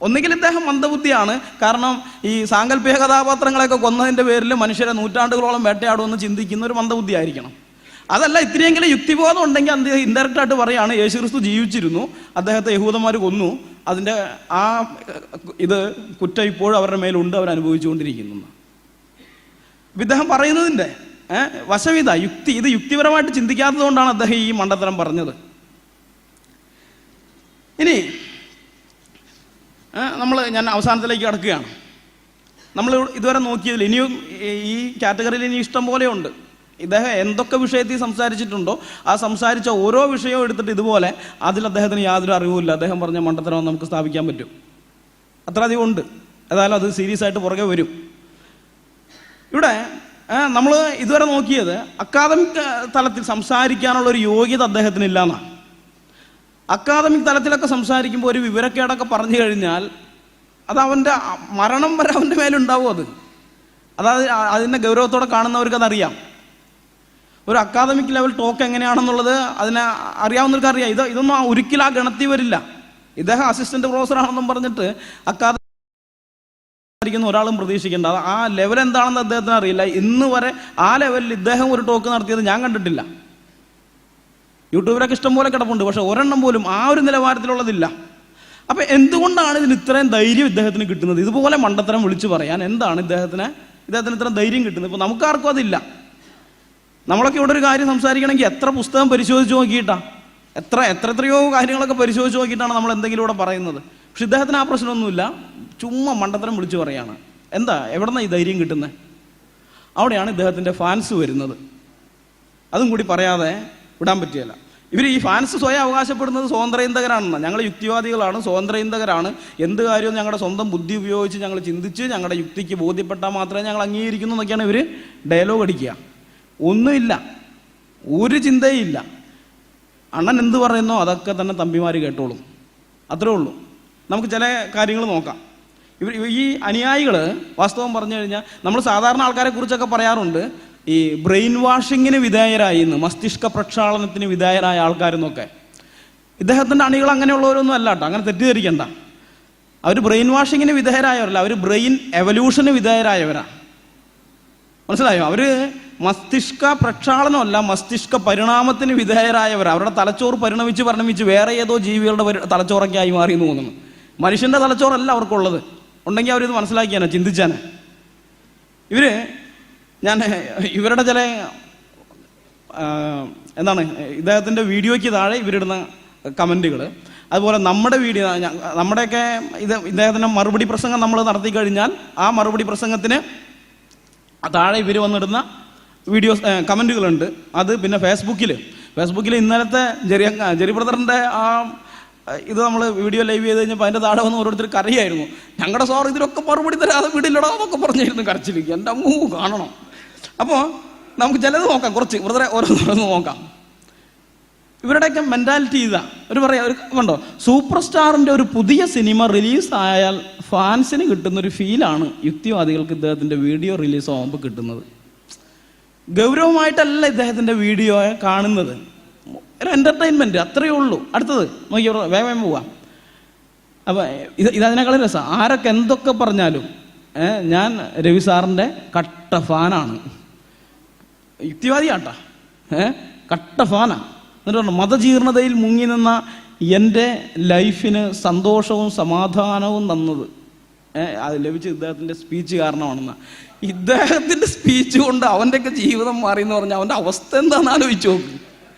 ഒന്നുകിൽ ഇദ്ദേഹം മന്ദബുദ്ധിയാണ്, കാരണം ഈ സാങ്കല്പിക കഥാപാത്രങ്ങളെയൊക്കെ കൊന്നതിന്റെ പേരിൽ മനുഷ്യരെ നൂറ്റാണ്ടുകളോളം വേട്ടയാടുമെന്ന് ചിന്തിക്കുന്ന ഒരു മന്ദബുദ്ധി ആയിരിക്കണം. അതല്ല, ഇത്രയെങ്കിലും യുക്തിബോധം ഉണ്ടെങ്കിൽ അദ്ദേഹം ഇൻഡയറക്റ്റ് ആയിട്ട് പറയാണ് യേശു ക്രിസ്തു ജീവിച്ചിരുന്നു, അദ്ദേഹത്തെ യഹൂദന്മാർ കൊന്നു, അതിൻ്റെ ആ ഇത് കുറ്റം ഇപ്പോഴും അവരുടെ മേലുണ്ട്, അവർ അനുഭവിച്ചുകൊണ്ടിരിക്കുന്നു. ഇദ്ദേഹം പറയുന്നതിൻ്റെ വശമിത യുക്തി, ഇത് യുക്തിപരമായിട്ട് ചിന്തിക്കാത്തത് കൊണ്ടാണ് അദ്ദേഹം ഈ മണ്ടത്തരം പറഞ്ഞത്. ഇനി ഞാൻ അവസാനത്തിലേക്ക് കടക്കുകയാണ്. നമ്മൾ ഇതുവരെ നോക്കിയതിൽ ഇനിയും ഈ കാറ്റഗറിയിൽ ഇനി ഇഷ്ടം പോലെയുണ്ട്. ഇദ്ദേഹം എന്തൊക്കെ വിഷയത്തിൽ സംസാരിച്ചിട്ടുണ്ടോ ആ സംസാരിച്ച ഓരോ വിഷയവും എടുത്തിട്ട് ഇതുപോലെ അതിൽ അദ്ദേഹത്തിന് യാതൊരു അറിവുമില്ല, അദ്ദേഹം പറഞ്ഞ മണ്ടത്തരം നമുക്ക് സ്ഥാപിക്കാൻ പറ്റും. അത്ര അധികം ഉണ്ട്. ഏതായാലും അത് സീരിയസ് ആയിട്ട് പുറകെ വരും. ഇവിടെ നമ്മൾ ഇതുവരെ നോക്കിയത് അക്കാദമിക് തലത്തിൽ സംസാരിക്കാനുള്ളൊരു യോഗ്യത അദ്ദേഹത്തിന് ഇല്ലയെന്നാണ്. അക്കാദമിക് തലത്തിലൊക്കെ സംസാരിക്കുമ്പോൾ ഒരു വിവരക്കേടൊക്കെ പറഞ്ഞു കഴിഞ്ഞാൽ അത് അവൻ്റെ മരണം വരെ അവൻ്റെ മേലുണ്ടാവും. അതായത് അതിൻ്റെ ഗൗരവത്തോടെ കാണുന്നവർക്ക് അതറിയാം. ഒരു അക്കാദമിക് ലെവൽ ടോക്ക് എങ്ങനെയാണെന്നുള്ളത് അതിനെ അറിയാവുന്നവർക്ക് അറിയാം. ഇതൊന്നും ഒരിക്കലും ആ ഗണത്തിൽ വരില്ല. ഇദ്ദേഹം അസിസ്റ്റന്റ് പ്രൊഫസറാണെന്നും പറഞ്ഞിട്ട് അക്കാദമിക് ഒരാളും പ്രതീക്ഷിക്കേണ്ട. ആ ലെവൽ എന്താണെന്ന് അദ്ദേഹത്തിന് അറിയില്ല. ഇന്ന് വരെ ആ ലെവലിൽ ഇദ്ദേഹം ഒരു ടോക്ക് നടത്തിയത് ഞാൻ കണ്ടിട്ടില്ല. യൂട്യൂബിലൊക്കെ ഇഷ്ടംപോലെ കിടപ്പുണ്ട്, പക്ഷെ ഒരെണ്ണം പോലും ആ ഒരു നിലവാരത്തിലുള്ളതില്ല. അപ്പൊ എന്തുകൊണ്ടാണ് ഇതിന് ഇത്രയും ധൈര്യം ഇദ്ദേഹത്തിന് കിട്ടുന്നത്? ഇതുപോലെ മണ്ടത്തരം വിളിച്ചു പറയാൻ എന്താണ് ഇദ്ദേഹത്തിന് ഇത്രയും ധൈര്യം കിട്ടുന്നത്? ഇപ്പൊ നമുക്കാർക്കും അതില്ല. നമ്മളൊക്കെ ഇവിടെ ഒരു കാര്യം സംസാരിക്കണമെങ്കിൽ എത്ര പുസ്തകം പരിശോധിച്ച് നോക്കിയിട്ടാ, എത്രയോ കാര്യങ്ങളൊക്കെ പരിശോധിച്ച് നോക്കിയിട്ടാണ് നമ്മൾ എന്തെങ്കിലും ഇവിടെ പറയുന്നത്. പക്ഷെ ഇദ്ദേഹത്തിന് ആ പ്രശ്നമൊന്നുമില്ല, ചുമ്മാ മണ്ടത്തരം വിളിച്ചു പറയാണ്. എന്താ, എവിടെന്നാ ഈ ധൈര്യം കിട്ടുന്നത്? അവിടെയാണ് ഇദ്ദേഹത്തിൻ്റെ ഫാൻസ് വരുന്നത്. അതും കൂടി പറയാതെ വിടാൻ പറ്റിയല്ല. ഇവർ ഈ ഫാൻസ് സ്വയം അവകാശപ്പെടുന്നത് സ്വതന്ത്രചിന്തകരാണെന്ന്. ഞങ്ങൾ യുക്തിവാദികളാണ്, സ്വതന്ത്രചിന്തകരാണ്, എന്ത് കാര്യവും ഞങ്ങളുടെ സ്വന്തം ബുദ്ധി ഉപയോഗിച്ച് ഞങ്ങൾ ചിന്തിച്ച് ഞങ്ങളുടെ യുക്തിക്ക് ബോധ്യപ്പെട്ടാൽ മാത്രമേ ഞങ്ങൾ അംഗീകരിക്കുന്നു എന്നൊക്കെയാണ് ഇവർ ഡയലോഗ് അടിക്കുക. ഒന്നുമില്ല, ഒരു ചിന്തയില്ല. അണ്ണൻ എന്ത് പറയുന്നോ അതൊക്കെ തന്നെ തമ്പിമാർ കേട്ടോളും, അത്രേ ഉള്ളൂ. നമുക്ക് ചില കാര്യങ്ങൾ നോക്കാം. ഈ അനുയായികൾ വാസ്തവം പറഞ്ഞു കഴിഞ്ഞാൽ നമ്മൾ സാധാരണ ആൾക്കാരെ കുറിച്ചൊക്കെ പറയാറുണ്ട്, ഈ ബ്രെയിൻ വാഷിങ്ങിന് വിധേയരായി എന്ന്, മസ്തിഷ്ക പ്രക്ഷാളനത്തിന് വിധേയരായ ആൾക്കാരെന്നൊക്കെ. ഇദ്ദേഹത്തിൻ്റെ അണികൾ അങ്ങനെയുള്ളവരൊന്നും അല്ല കേട്ടോ, അങ്ങനെ തെറ്റിദ്ധരിക്കണ്ട. അവർ ബ്രെയിൻ വാഷിങ്ങിന് വിധേയരായവരല്ല, അവർ ബ്രെയിൻ എവല്യൂഷന് വിധേയരായവരാ. മനസ്സിലായോ? അവർ മസ്തിഷ്ക പ്രക്ഷാളനമല്ല, മസ്തിഷ്ക പരിണാമത്തിന് വിധേയരായവർ. അവരുടെ തലച്ചോറ് പരിണമിച്ച് വേറെ ഏതോ ജീവികളുടെ തലച്ചോറൊക്കെ ആയി മാറി എന്ന് തോന്നുന്നു. മനുഷ്യൻ്റെ തലച്ചോറല്ല അവർക്കുള്ളത്. ഉണ്ടെങ്കിൽ അവരിത് മനസ്സിലാക്കിയാനോ, ചിന്തിച്ചാനോ. ഞാൻ ഇവരുടെ ചില ഇദ്ദേഹത്തിൻ്റെ വീഡിയോയ്ക്ക് താഴെ ഇവരിടുന്ന കമൻറ്റുകൾ, അതുപോലെ നമ്മുടെയൊക്കെ ഇദ്ദേഹത്തിൻ്റെ മറുപടി പ്രസംഗം നമ്മൾ നടത്തി കഴിഞ്ഞാൽ ആ മറുപടി പ്രസംഗത്തിന് താഴെ ഇവർ വന്നിടുന്ന വീഡിയോസ് കമൻറ്റുകളുണ്ട്. അത് പിന്നെ ഫേസ്ബുക്കിൽ ഇന്നലത്തെ ജെറി ബ്രദറിൻ്റെ ആ ഇത് നമ്മൾ വീഡിയോ ലൈവ് ചെയ്ത് കഴിഞ്ഞപ്പോൾ അതിൻ്റെ താഴെ വന്ന് ഓരോരുത്തർ കരയായിരുന്നു. ഞങ്ങളുടെ സാർ ഇതിലൊക്കെ മറുപടി തരാതെ വീടില്ലടാ എന്നൊക്കെ പറഞ്ഞിരുന്നു കരച്ചിലേക്ക്. എൻ്റെ അമ്മൂ കാണണം. അപ്പോൾ നമുക്ക് ചിലത് നോക്കാം, കുറച്ച് ബ്രദറെ ഓരോന്ന് നോക്കാം. ഇവരുടെയൊക്കെ മെൻറ്റാലിറ്റി ഇതാ. കണ്ടോ, സൂപ്പർ സ്റ്റാറിൻ്റെ ഒരു പുതിയ സിനിമ റിലീസായാൽ ഫാൻസിന് കിട്ടുന്നൊരു ഫീലാണ് യുക്തിവാദികൾക്ക് ഇദ്ദേഹത്തിൻ്റെ വീഡിയോ റിലീസ് ആകുമ്പോൾ കിട്ടുന്നത്. ഗൗരവമായിട്ടല്ല ഇദ്ദേഹത്തിൻ്റെ വീഡിയോ കാണുന്നത്, ഒരു എൻ്റർടൈൻമെൻറ്റ്, അത്രയേ ഉള്ളൂ. അടുത്തത് നോക്കി, വേഗം പോവാം. അപ്പം ഇതിനേക്കാളും രസം, ആരൊക്കെ എന്തൊക്കെ പറഞ്ഞാലും ഞാൻ രവി സാറിൻ്റെ കട്ട ഫാനാണ്, യുക്തിവാദിയാട്ടാ, കട്ട ഫാനാണ്. എന്നിട്ട് പറഞ്ഞു, മതജീർണതയിൽ മുങ്ങി നിന്ന എൻ്റെ ലൈഫിന് സന്തോഷവും സമാധാനവും തന്നത് അത് ലഭിച്ച ഇദ്ദേഹത്തിൻ്റെ സ്പീച്ച് കാരണമാണെന്ന്. ഇദ്ദേഹത്തിൻ്റെ സ്പീച്ച് കൊണ്ട് അവൻ്റെയൊക്കെ ജീവിതം മാറി എന്ന് പറഞ്ഞാൽ അവൻ്റെ അവസ്ഥ എന്താണെന്ന് ആലോചിച്ച് നോക്ക്,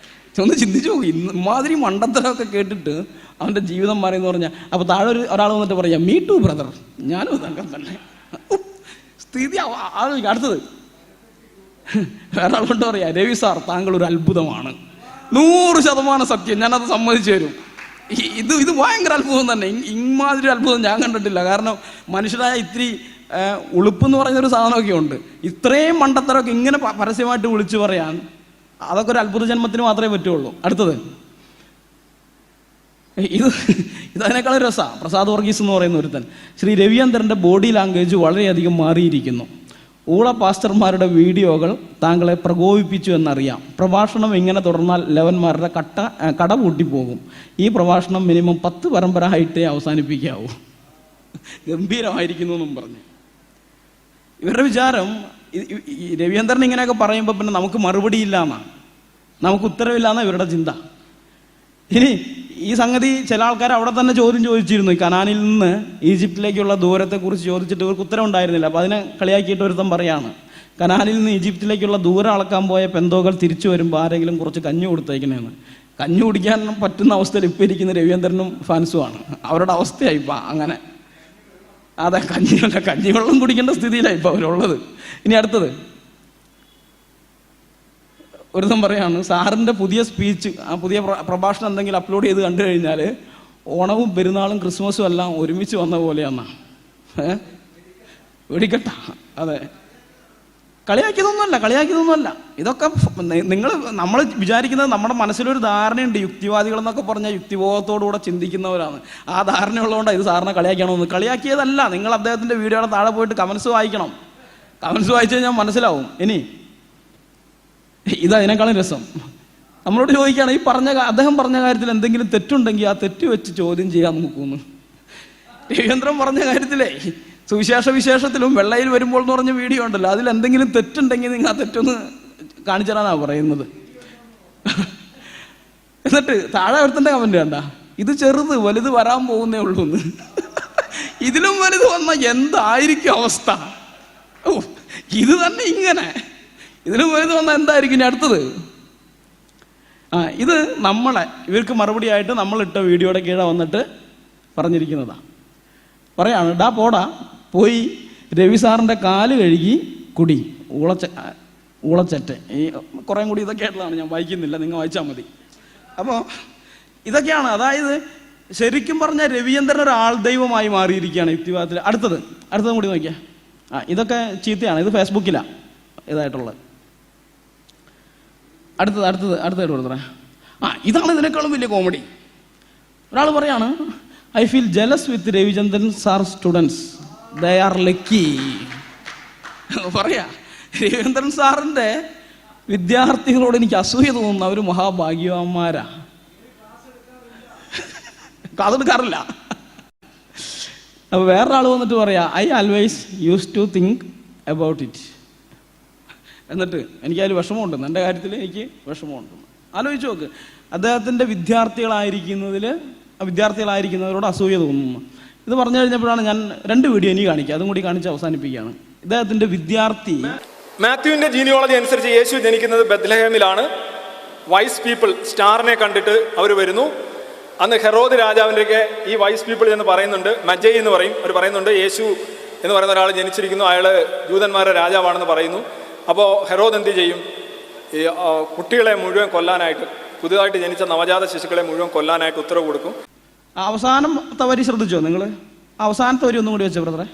ഒന്ന് ചിന്തിച്ചു നോക്ക്. ഇമാതിരി മണ്ടത്തരമൊക്കെ കേട്ടിട്ട് അവൻ്റെ ജീവിതം മാറിയെന്ന് പറഞ്ഞാൽ. അപ്പോൾ താഴെ ഒരാൾ വന്നിട്ട് പറയാം, മീ ടു ബ്രദർ, ഞാനും ഇതങ്ങനെ തന്നെ. സ്ഥിതി ആലോചിക്കുക. അടുത്തത് വേറെ ആൾ കൊണ്ട് പറയാം, രവി സാർ താങ്കൾ ഒരു അത്ഭുതമാണ്. 100% സത്യം, ഞാനത് സമ്മതിച്ചു തരും. ഇത് ഭയങ്കര അത്ഭുതം തന്നെ. ഇമാതിരി അത്ഭുതം ഞാൻ കണ്ടിട്ടില്ല. കാരണം മനുഷ്യരായ ഇത്തിരി ഉളുപ്പെന്ന് പറയുന്നൊരു സാധനമൊക്കെ ഉണ്ട്. ഇത്രയും മണ്ടത്തരമൊക്കെ ഇങ്ങനെ പരസ്യമായിട്ട് വിളിച്ചു പറയാൻ, അതൊക്കെ ഒരു അത്ഭുത ജന്മത്തിന് മാത്രമേ പറ്റുള്ളൂ. അടുത്തത് ഇതിനേക്കാളും രസമാണ്. പ്രസാദ് വർഗീസ് എന്ന് പറയുന്ന ഒരുത്തൻ, ശ്രീ രവീന്ദ്രൻ്റെ ബോഡി ലാംഗ്വേജ് വളരെയധികം മാറിയിരിക്കുന്നു. ഊള പാസ്റ്റർമാരുടെ വീഡിയോകൾ താങ്കളെ പ്രകോപിപ്പിച്ചു എന്നറിയാം. പ്രഭാഷണം ഇങ്ങനെ തുടർന്നാൽ ലെവന്മാരുടെ കട പൂട്ടിപ്പോകും. ഈ പ്രഭാഷണം മിനിമം 10 പരമ്പര ആയിട്ടേ അവസാനിപ്പിക്കാവൂ. ഗംഭീരമായിരിക്കുന്നു എന്നും പറഞ്ഞു. ഇവരുടെ വിചാരം ഈ രവീന്ദ്രൻ ഇങ്ങനെയൊക്കെ പറയുമ്പോൾ പിന്നെ നമുക്ക് മറുപടിയില്ല എന്നാണ്, നമുക്ക് ഉത്തരവില്ല എന്നാണ് ഇവരുടെ ചിന്ത. ഇനി ഈ സംഗതി ചില ആൾക്കാർ അവിടെ തന്നെ ചോദ്യം ചോദിച്ചിരുന്നു. ഈ കനാനിൽ നിന്ന് ഈജിപ്തിലേക്കുള്ള ദൂരത്തെക്കുറിച്ച് ചോദിച്ചിട്ട് ഇവർക്ക് ഉത്തരം ഉണ്ടായിരുന്നില്ല. അപ്പോൾ അതിനെ കളിയാക്കിയിട്ട് ഒരുത്തം പറയാണ്, കനാനിൽ നിന്ന് ഈജിപ്തിലേക്കുള്ള ദൂരം അളക്കാൻ പോയ പെന്തോകൾ തിരിച്ചു വരുമ്പോൾ ആരെങ്കിലും കുറച്ച് കഞ്ഞി കൊടുത്തേക്കണേന്ന്. കഞ്ഞി കുടിക്കാൻ പറ്റുന്ന അവസ്ഥയിൽ ഇപ്പം ഇരിക്കുന്ന രവീന്ദ്രനും ഫാൻസുമാണ്. അവരുടെ അവസ്ഥയായി ഇപ്പം അങ്ങനെ. അതെ, കഞ്ഞിവെള്ളം കുടിക്കേണ്ട സ്ഥിതിയിലാണ് ഇപ്പം അവരുള്ളത്. ഇനി അടുത്തത് ഒരുത്തം പറയാണ്, സാറിൻ്റെ പുതിയ സ്പീച്ച്, ആ പുതിയ പ്രഭാഷണം എന്തെങ്കിലും അപ്ലോഡ് ചെയ്ത് കണ്ടു കഴിഞ്ഞാൽ ഓണവും പെരുന്നാളും ക്രിസ്മസും എല്ലാം ഒരുമിച്ച് വന്ന പോലെയാണ്. വെടിക്കെട്ട. അതെ, കളിയാക്കിയതൊന്നുമല്ല. ഇതൊക്കെ നമ്മൾ വിചാരിക്കുന്നത്, നമ്മുടെ മനസ്സിലൊരു ധാരണയുണ്ട്. യുക്തിവാദികളെന്നൊക്കെ പറഞ്ഞാൽ യുക്തിബോധത്തോടുകൂടെ ചിന്തിക്കുന്നവരാണ്. ആ ധാരണയുള്ളതുകൊണ്ടാണ് ഇത് സാറിനെ കളിയാക്കണമെന്ന്. കളിയാക്കിയതല്ല. നിങ്ങൾ അദ്ദേഹത്തിൻ്റെ വീഡിയോയുടെ താഴെ പോയിട്ട് കമൻസ് വായിക്കണം. കമൻസ് വായിച്ചു കഴിഞ്ഞാൽ മനസ്സിലാവും. ഇനി ഇതതിനേക്കാളും രസം. നമ്മളോട് ചോദിക്കുകയാണ്, ഈ അദ്ദേഹം പറഞ്ഞ കാര്യത്തിൽ എന്തെങ്കിലും തെറ്റുണ്ടെങ്കിൽ ആ തെറ്റ് വെച്ച് ചോദ്യം ചെയ്യാൻ നോക്കുന്നു. രവീന്ദ്രൻ പറഞ്ഞ കാര്യത്തിലേ സുവിശേഷ വിശേഷത്തിലും വെള്ളയിൽ വരുമ്പോൾ എന്ന് പറഞ്ഞ വീഡിയോ ഉണ്ടല്ലോ, അതിൽ എന്തെങ്കിലും തെറ്റുണ്ടെങ്കിൽ നിങ്ങൾ ആ തെറ്റൊന്ന് കാണിച്ചു തരാനാണ് പറയുന്നത്. എന്നിട്ട് താഴെ ഒരുത്തൻ്റെ കമൻറ്റ് കണ്ട, ഇത് ചെറുത്, വലുത് വരാൻ പോകുന്നേ ഉള്ളൂ എന്ന്. ഇതിലും വലുത് വന്നാൽ എന്തായിരിക്കും അവസ്ഥ? ഓ, ഇത് തന്നെ ഇങ്ങനെ, ഇതിലും വലുത് വന്നാൽ എന്തായിരിക്കും? അടുത്തത് ഇത് ഇവർക്ക് മറുപടി ആയിട്ട് നമ്മളിട്ട വീഡിയോയുടെ കീഴെ വന്നിട്ട് പറഞ്ഞിരിക്കുന്നതാണ്. പറയാണ്, ഡാ പോടാ, പോയി രവി സാറിൻ്റെ കാല് കഴുകി കുടി, ഊളച്ചറ്റ. ഈ കുറേ കൂടി ഇതൊക്കെ ആയിട്ടുള്ളതാണ്, ഞാൻ വായിക്കുന്നില്ല, നിങ്ങൾ വായിച്ചാൽ മതി. അപ്പോൾ ഇതൊക്കെയാണ്. അതായത് ശരിക്കും പറഞ്ഞാൽ രവീന്ദ്രൻ ഒരു ആൾ ദൈവമായി മാറിയിരിക്കുകയാണ് യുക്തിവാദത്തിൽ. അടുത്തതും കൂടി നോക്കിയാൽ ഇതൊക്കെ ചീത്തയാണ്. ഇത് ഫേസ്ബുക്കിലാണ് ഇതായിട്ടുള്ളത്. അടുത്തതായിട്ട് കൊടുത്തേ. ഇതാണ് ഇതിനേക്കാളും വലിയ കോമഡി. ഒരാൾ പറയാണ്, I feel jealous with Ravichandran sir students, they are lucky. പറയാ, രവീന്ദ്രൻ സാറിൻ്റെ വിദ്യാർത്ഥികളോട് എനിക്ക് അസൂയ തോന്നുന്നു, അവർ മഹാഭാഗ്യവാന്മാരാ. അതെടുക്കാറില്ല. അപ്പോൾ വേറൊരാൾ വന്നിട്ട് പറയാ, I always use to think about it. എന്നിട്ട് എനിക്കതിൽ വിഷമമുണ്ടെന്ന്, എൻ്റെ കാര്യത്തിൽ എനിക്ക് വിഷമമുണ്ടെന്ന്. ആലോചിച്ച് നോക്ക്, അദ്ദേഹത്തിൻ്റെ വിദ്യാർത്ഥികളായിരിക്കുന്നവരോട് അസൂയ തോന്നുന്നു. ഇത് പറഞ്ഞു കഴിഞ്ഞപ്പോഴാണ് ഞാൻ 2 വീഡിയോ ഇനി കാണിക്കുക, അതും കൂടി കാണിച്ച് അവസാനിപ്പിക്കുകയാണ്. ഇദ്ദേഹത്തിൻ്റെ വിദ്യാർത്ഥി മാത്യുവിൻ്റെ ജീനിയോളജി അനുസരിച്ച് യേശു ജനിക്കുന്നത് ബെത്ലഹേമിലാണ്. വൈസ് പീപ്പിൾ സ്റ്റാറിനെ കണ്ടിട്ട് അവർ വരുന്നു. അന്ന് ഹെറോദ് രാജാവിൻ്റെയൊക്കെ ഈ വൈസ് പീപ്പിൾ എന്ന് പറയുന്നുണ്ട്, മജൈ എന്ന് പറയും. അവർ പറയുന്നുണ്ട് യേശു എന്ന് പറയുന്ന ഒരാൾ ജനിച്ചിരിക്കുന്നു, അയാൾ ജൂതന്മാരുടെ രാജാവാണെന്ന് പറയുന്നു. അപ്പോൾ ഹെറോദ് എന്ത് ചെയ്യും? ഈ കുട്ടികളെ മുഴുവൻ കൊല്ലാനായിട്ട്, പുതുതായിട്ട് ജനിച്ച നവജാത ശിശുക്കളെ മുഴുവൻ കൊല്ലാനായിട്ട് ഉത്തരവ് കൊടുക്കും. അവസാനത്തെ വരി ശ്രദ്ധിച്ചോ നിങ്ങൾ? അവസാനത്തെ വരി ഒന്നും കൂടി വെച്ചോ ബ്രദറെ.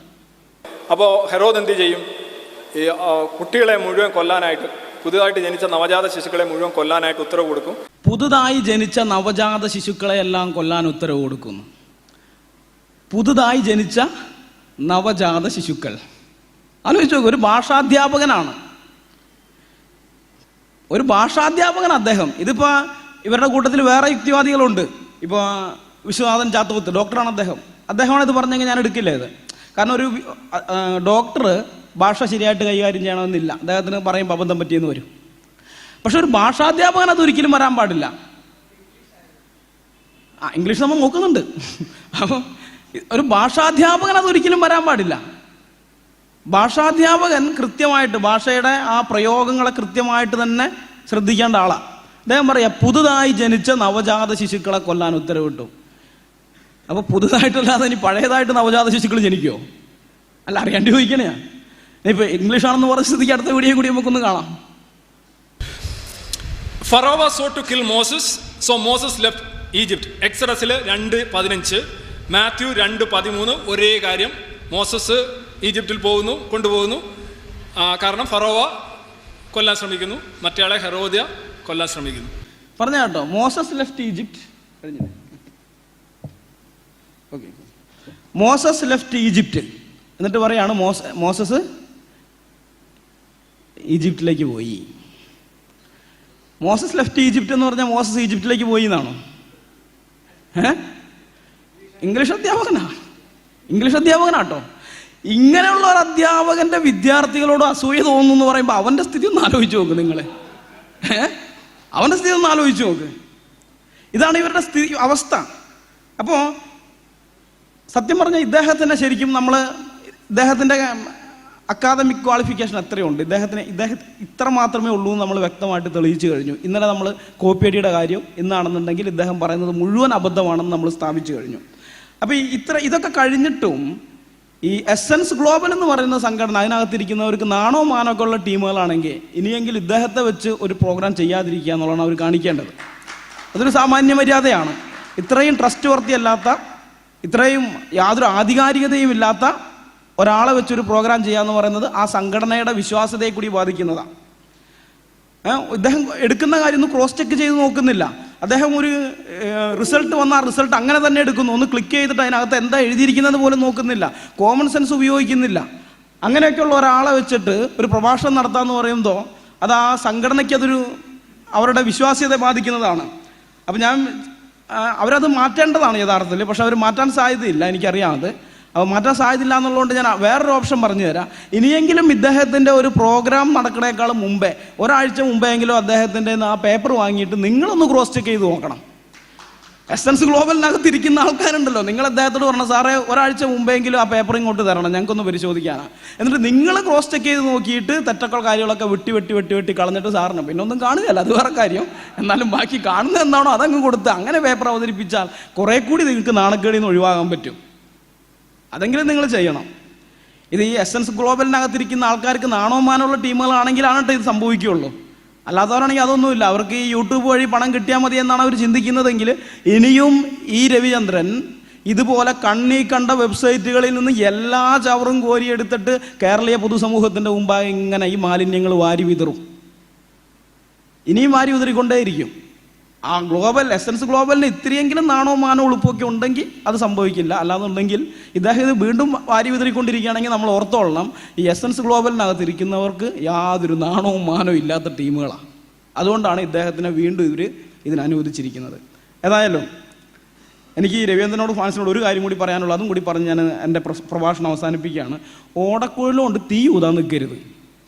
അപ്പോൾ ഹെറോദ് എന്ത് ചെയ്യും? ഈ കുട്ടികളെ മുഴുവൻ കൊല്ലാനായിട്ട്, പുതുതായിട്ട് ജനിച്ച നവജാത ശിശുക്കളെ മുഴുവൻ കൊല്ലാനായിട്ട് ഉത്തരവ് കൊടുക്കും. പുതുതായി ജനിച്ച നവജാത ശിശുക്കളെ എല്ലാം കൊല്ലാൻ ഉത്തരവ് കൊടുക്കുന്നു. പുതുതായി ജനിച്ച നവജാത ശിശുക്കൾ. ആലോചിച്ച് നോക്കുക, ഒരു ഭാഷാധ്യാപകൻ അദ്ദേഹം. ഇതിപ്പോൾ ഇവരുടെ കൂട്ടത്തിൽ വേറെ യുക്തിവാദികളുണ്ട്. ഇപ്പോൾ വിശ്വനാഥൻ ചാത്തുകുത്ത് ഡോക്ടറാണ് അദ്ദേഹമാണ് ഇത് പറഞ്ഞെങ്കിൽ ഞാൻ എടുക്കില്ല ഇത്. കാരണം ഒരു ഡോക്ടർ ഭാഷ ശരിയായിട്ട് കൈകാര്യം ചെയ്യണമെന്നില്ല, അദ്ദേഹത്തിന് പറയുമ്പോൾ അബദ്ധം പറ്റിയെന്ന് വരും. പക്ഷെ ഒരു ഭാഷാധ്യാപകൻ അതൊരിക്കലും വരാൻ പാടില്ല. ഇംഗ്ലീഷ് നമ്മൾ നോക്കുന്നുണ്ട്. അപ്പോൾ ഒരു ഭാഷാധ്യാപകൻ അതൊരിക്കലും വരാൻ പാടില്ല. ഭാഷാധ്യാപകൻ കൃത്യമായിട്ട് ഭാഷയുടെ ആ പ്രയോഗങ്ങളെ കൃത്യമായിട്ട് തന്നെ ശ്രദ്ധിക്കേണ്ട ആളാണ്. അദ്ദേഹം പറയാം, പുതുതായി ജനിച്ച നവജാത ശിശുക്കളെ കൊല്ലാൻ ഉത്തരവിട്ടു. അപ്പോൾ പുതുതായിട്ടല്ലാതെ ഇനി പഴയതായിട്ട് നവജാത ശിശുക്കൾ ജനിക്കുമോ? അല്ല, അറിയാണ്ട് ചോദിക്കണേ. ഇപ്പൊ ഇംഗ്ലീഷാണെന്ന് പറഞ്ഞ സ്ഥിതിക്ക് അടുത്ത വീഡിയോ കൂടി നമുക്കൊന്ന് കാണാം. Pharaoh sought to kill Moses, so Moses left Egypt. എക്സഡസിൽ 2:15, Mathew 2:13 ഒരേ കാര്യം. മോസസ് ഈജിപ്തിൽ കൊണ്ടുപോകുന്നു. കാരണം ഫറോവ കൊല്ലാൻ ശ്രമിക്കുന്നു, മറ്റേയാളെ ഹെറോദ്യ കൊല്ലാൻ ശ്രമിക്കുന്നു. പറഞ്ഞ കേട്ടോ, Moses left Egypt. Moses left Egypt എന്നിട്ട് പറയാണ് മോസസ് ഈജിപ്തിലേക്ക് പോയി. മോസസ് ലെഫ്റ്റ് ഈജിപ്റ്റ് എന്ന് പറഞ്ഞാൽ മോസസ് ഈജിപ്തിലേക്ക് പോയി എന്നാണോ? ഇംഗ്ലീഷ് അധ്യാപകനാട്ടോ. ഇങ്ങനെയുള്ള ഒരു അധ്യാപകന്റെ വിദ്യാർത്ഥികളോട് അസൂയ തോന്നുന്നു എന്ന് പറയുമ്പോൾ അവന്റെ സ്ഥിതി ഒന്ന് ആലോചിച്ച് നോക്ക് നിങ്ങളെ. അവന്റെ സ്ഥിതി ഒന്ന് ആലോചിച്ച് നോക്ക്. ഇതാണ് ഇവരുടെ അവസ്ഥ. അപ്പോൾ സത്യം പറഞ്ഞാൽ ഇദ്ദേഹത്തിനെ ശരിക്കും ഇദ്ദേഹത്തിൻ്റെ അക്കാദമിക് ക്വാളിഫിക്കേഷൻ എത്രയുണ്ട്, ഇദ്ദേഹത്തിന് ഇത്ര മാത്രമേ ഉള്ളൂ എന്ന് നമ്മൾ വ്യക്തമായിട്ട് തെളിയിച്ചു കഴിഞ്ഞു. ഇന്നലെ നമ്മൾ കോപ്പിയടിയുടെ കാര്യം ഇന്നാണെന്നുണ്ടെങ്കിൽ ഇദ്ദേഹം പറയുന്നത് മുഴുവൻ അബദ്ധമാണെന്ന് നമ്മൾ സ്ഥാപിച്ചു കഴിഞ്ഞു. അപ്പോൾ ഇതൊക്കെ കഴിഞ്ഞിട്ടും ഈ എസൻസ് ഗ്ലോബൽ എന്ന് പറയുന്ന സംഘടന, അതിനകത്തിരിക്കുന്നവർക്ക് നാണോ മാനൊക്കെ ഉള്ള ടീമുകളാണെങ്കിൽ ഇനിയെങ്കിൽ ഇദ്ദേഹത്തെ വെച്ച് ഒരു പ്രോഗ്രാം ചെയ്യാതിരിക്കുക എന്നുള്ളതാണ് അവർ കാണിക്കേണ്ടത്. അതൊരു സാമാന്യ മര്യാദയാണ്. ഇത്രയും ട്രസ്റ്റ് വർത്തിയല്ലാത്ത, ഇത്രയും യാതൊരു ആധികാരികതയും ഇല്ലാത്ത ഒരാളെ വെച്ചൊരു പ്രോഗ്രാം ചെയ്യാന്ന് പറയുന്നത് ആ സംഘടനയുടെ വിശ്വാസ്യതയെ കൂടി ബാധിക്കുന്നതാണ്. ഇദ്ദേഹം എടുക്കുന്ന കാര്യം ഒന്ന് ക്രോസ് ചെക്ക് ചെയ്ത് നോക്കുന്നില്ല. അദ്ദേഹം ഒരു റിസൾട്ട് വന്ന ആ റിസൾട്ട് അങ്ങനെ തന്നെ എടുക്കുന്നു. ഒന്ന് ക്ലിക്ക് ചെയ്തിട്ട് അതിനകത്ത് എന്താ എഴുതിയിരിക്കുന്നത് പോലും നോക്കുന്നില്ല, കോമൺ സെൻസ് ഉപയോഗിക്കുന്നില്ല. അങ്ങനെയൊക്കെയുള്ള ഒരാളെ വെച്ചിട്ട് ഒരു പ്രഭാഷണം നടത്താമെന്ന് പറയുമ്പോൾ അത് ആ സംഘടനയ്ക്ക് അവരുടെ വിശ്വാസ്യത ബാധിക്കുന്നതാണ്. അപ്പം അവരത് മാറ്റേണ്ടതാണ് യഥാർത്ഥത്തിൽ. പക്ഷെ അവർ മാറ്റാൻ സാധ്യതയില്ല, എനിക്കറിയാമത്. അപ്പോൾ മാറ്റാൻ സാധ്യതയില്ല എന്നുള്ളതുകൊണ്ട് ഞാൻ വേറൊരു ഓപ്ഷൻ പറഞ്ഞു തരാം. ഇനിയെങ്കിലും ഇദ്ദേഹത്തിൻ്റെ ഒരു പ്രോഗ്രാം നടക്കണേക്കാളും മുമ്പേ, ഒരാഴ്ച മുമ്പെങ്കിലും അദ്ദേഹത്തിൻ്റെ ആ പേപ്പർ വാങ്ങിയിട്ട് നിങ്ങളൊന്ന് ക്രോസ് ചെക്ക് ചെയ്ത് നോക്കണം. എസൻസ് ഗ്ലോബലിനകത്ത് ഇരിക്കുന്ന ആൾക്കാരുണ്ടല്ലോ, നിങ്ങൾ അദ്ദേഹത്തോട് പറഞ്ഞു, സാറേ ഒരാഴ്ച മുമ്പെങ്കിലും ആ പേപ്പർ ഇങ്ങോട്ട് തരണം, ഞങ്ങൾക്കൊന്ന് പരിശോധിക്കാനാണ്. എന്നിട്ട് നിങ്ങൾ ക്രോസ് ചെക്ക് ചെയ്ത് നോക്കിയിട്ട് തെറ്റൊക്കെ കാര്യങ്ങളൊക്കെ വെട്ടി കളഞ്ഞിട്ട് സാറിന് പിന്നെ ഒന്നും കാണുകയല്ല, അത് വേറെ കാര്യം. എന്നാലും ബാക്കി കാണുന്നത് എന്താണോ അതങ്ങ് കൊടുത്ത് അങ്ങനെ പേപ്പർ അവതരിപ്പിച്ചാൽ കുറേ കൂടി നിങ്ങൾക്ക് നാണക്കേടിൽ നിന്ന് ഒഴിവാകാൻ പറ്റും. അതെങ്കിലും നിങ്ങൾ ചെയ്യണം. ഇത് ഈ എസൻസ് ഗ്ലോബലിനകത്തിരിക്കുന്ന ആൾക്കാർക്ക് നാണോ മാനമുള്ള ടീമുകളാണെങ്കിലാണ് ഇത് സംഭവിക്കുകയുള്ളൂ. അല്ലാത്തവരാണെങ്കിൽ അതൊന്നുമില്ല. അവർക്ക് ഈ യൂട്യൂബ് വഴി പണം കിട്ടിയാൽ മതി എന്നാണ് അവർ ചിന്തിക്കുന്നതെങ്കിൽ ഇനിയും ഈ രവിചന്ദ്രൻ ഇതുപോലെ കണ്ണീ കണ്ട വെബ്സൈറ്റുകളിൽ നിന്ന് എല്ലാ ചവറും കോരിയെടുത്തിട്ട് കേരളീയ പൊതുസമൂഹത്തിൻ്റെ മുമ്പായി ഇങ്ങനെ ഈ മാലിന്യങ്ങൾ വാരി വിതറും. ഇനിയും വാരി വിതറിക്കൊണ്ടേയിരിക്കും. ആ എസൻസ് ഗ്ലോബലിന് ഇത്രയെങ്കിലും നാണോ മാനോ ഉളുപ്പൊക്കെ ഉണ്ടെങ്കിൽ അത് സംഭവിക്കില്ല. അല്ലാന്നുണ്ടെങ്കിൽ ഇദ്ദേഹം ഇത് വീണ്ടും വാരി വിതറിക്കൊണ്ടിരിക്കുകയാണെങ്കിൽ നമ്മൾ ഓർത്തോളണം, ഈ എസൻസ് ഗ്ലോബലിനകത്ത് ഇരിക്കുന്നവർക്ക് യാതൊരു നാണവും മാനവും ഇല്ലാത്ത ടീമുകളാണ്. അതുകൊണ്ടാണ് ഇദ്ദേഹത്തിനെ വീണ്ടും ഇതിനനുവദിച്ചിരിക്കുന്നത്. ഏതായാലും എനിക്ക് ഈ രവീന്ദ്രനോട് ഫാൻസിനോട് ഒരു കാര്യം കൂടി പറയാനുള്ളൂ. അതും കൂടി പറഞ്ഞ് ഞാൻ എൻ്റെ പ്രഭാഷണം അവസാനിപ്പിക്കുകയാണ്. ഓടക്കുഴലുകൊണ്ട് തീ ഊതാൻ നിൽക്കരുത്.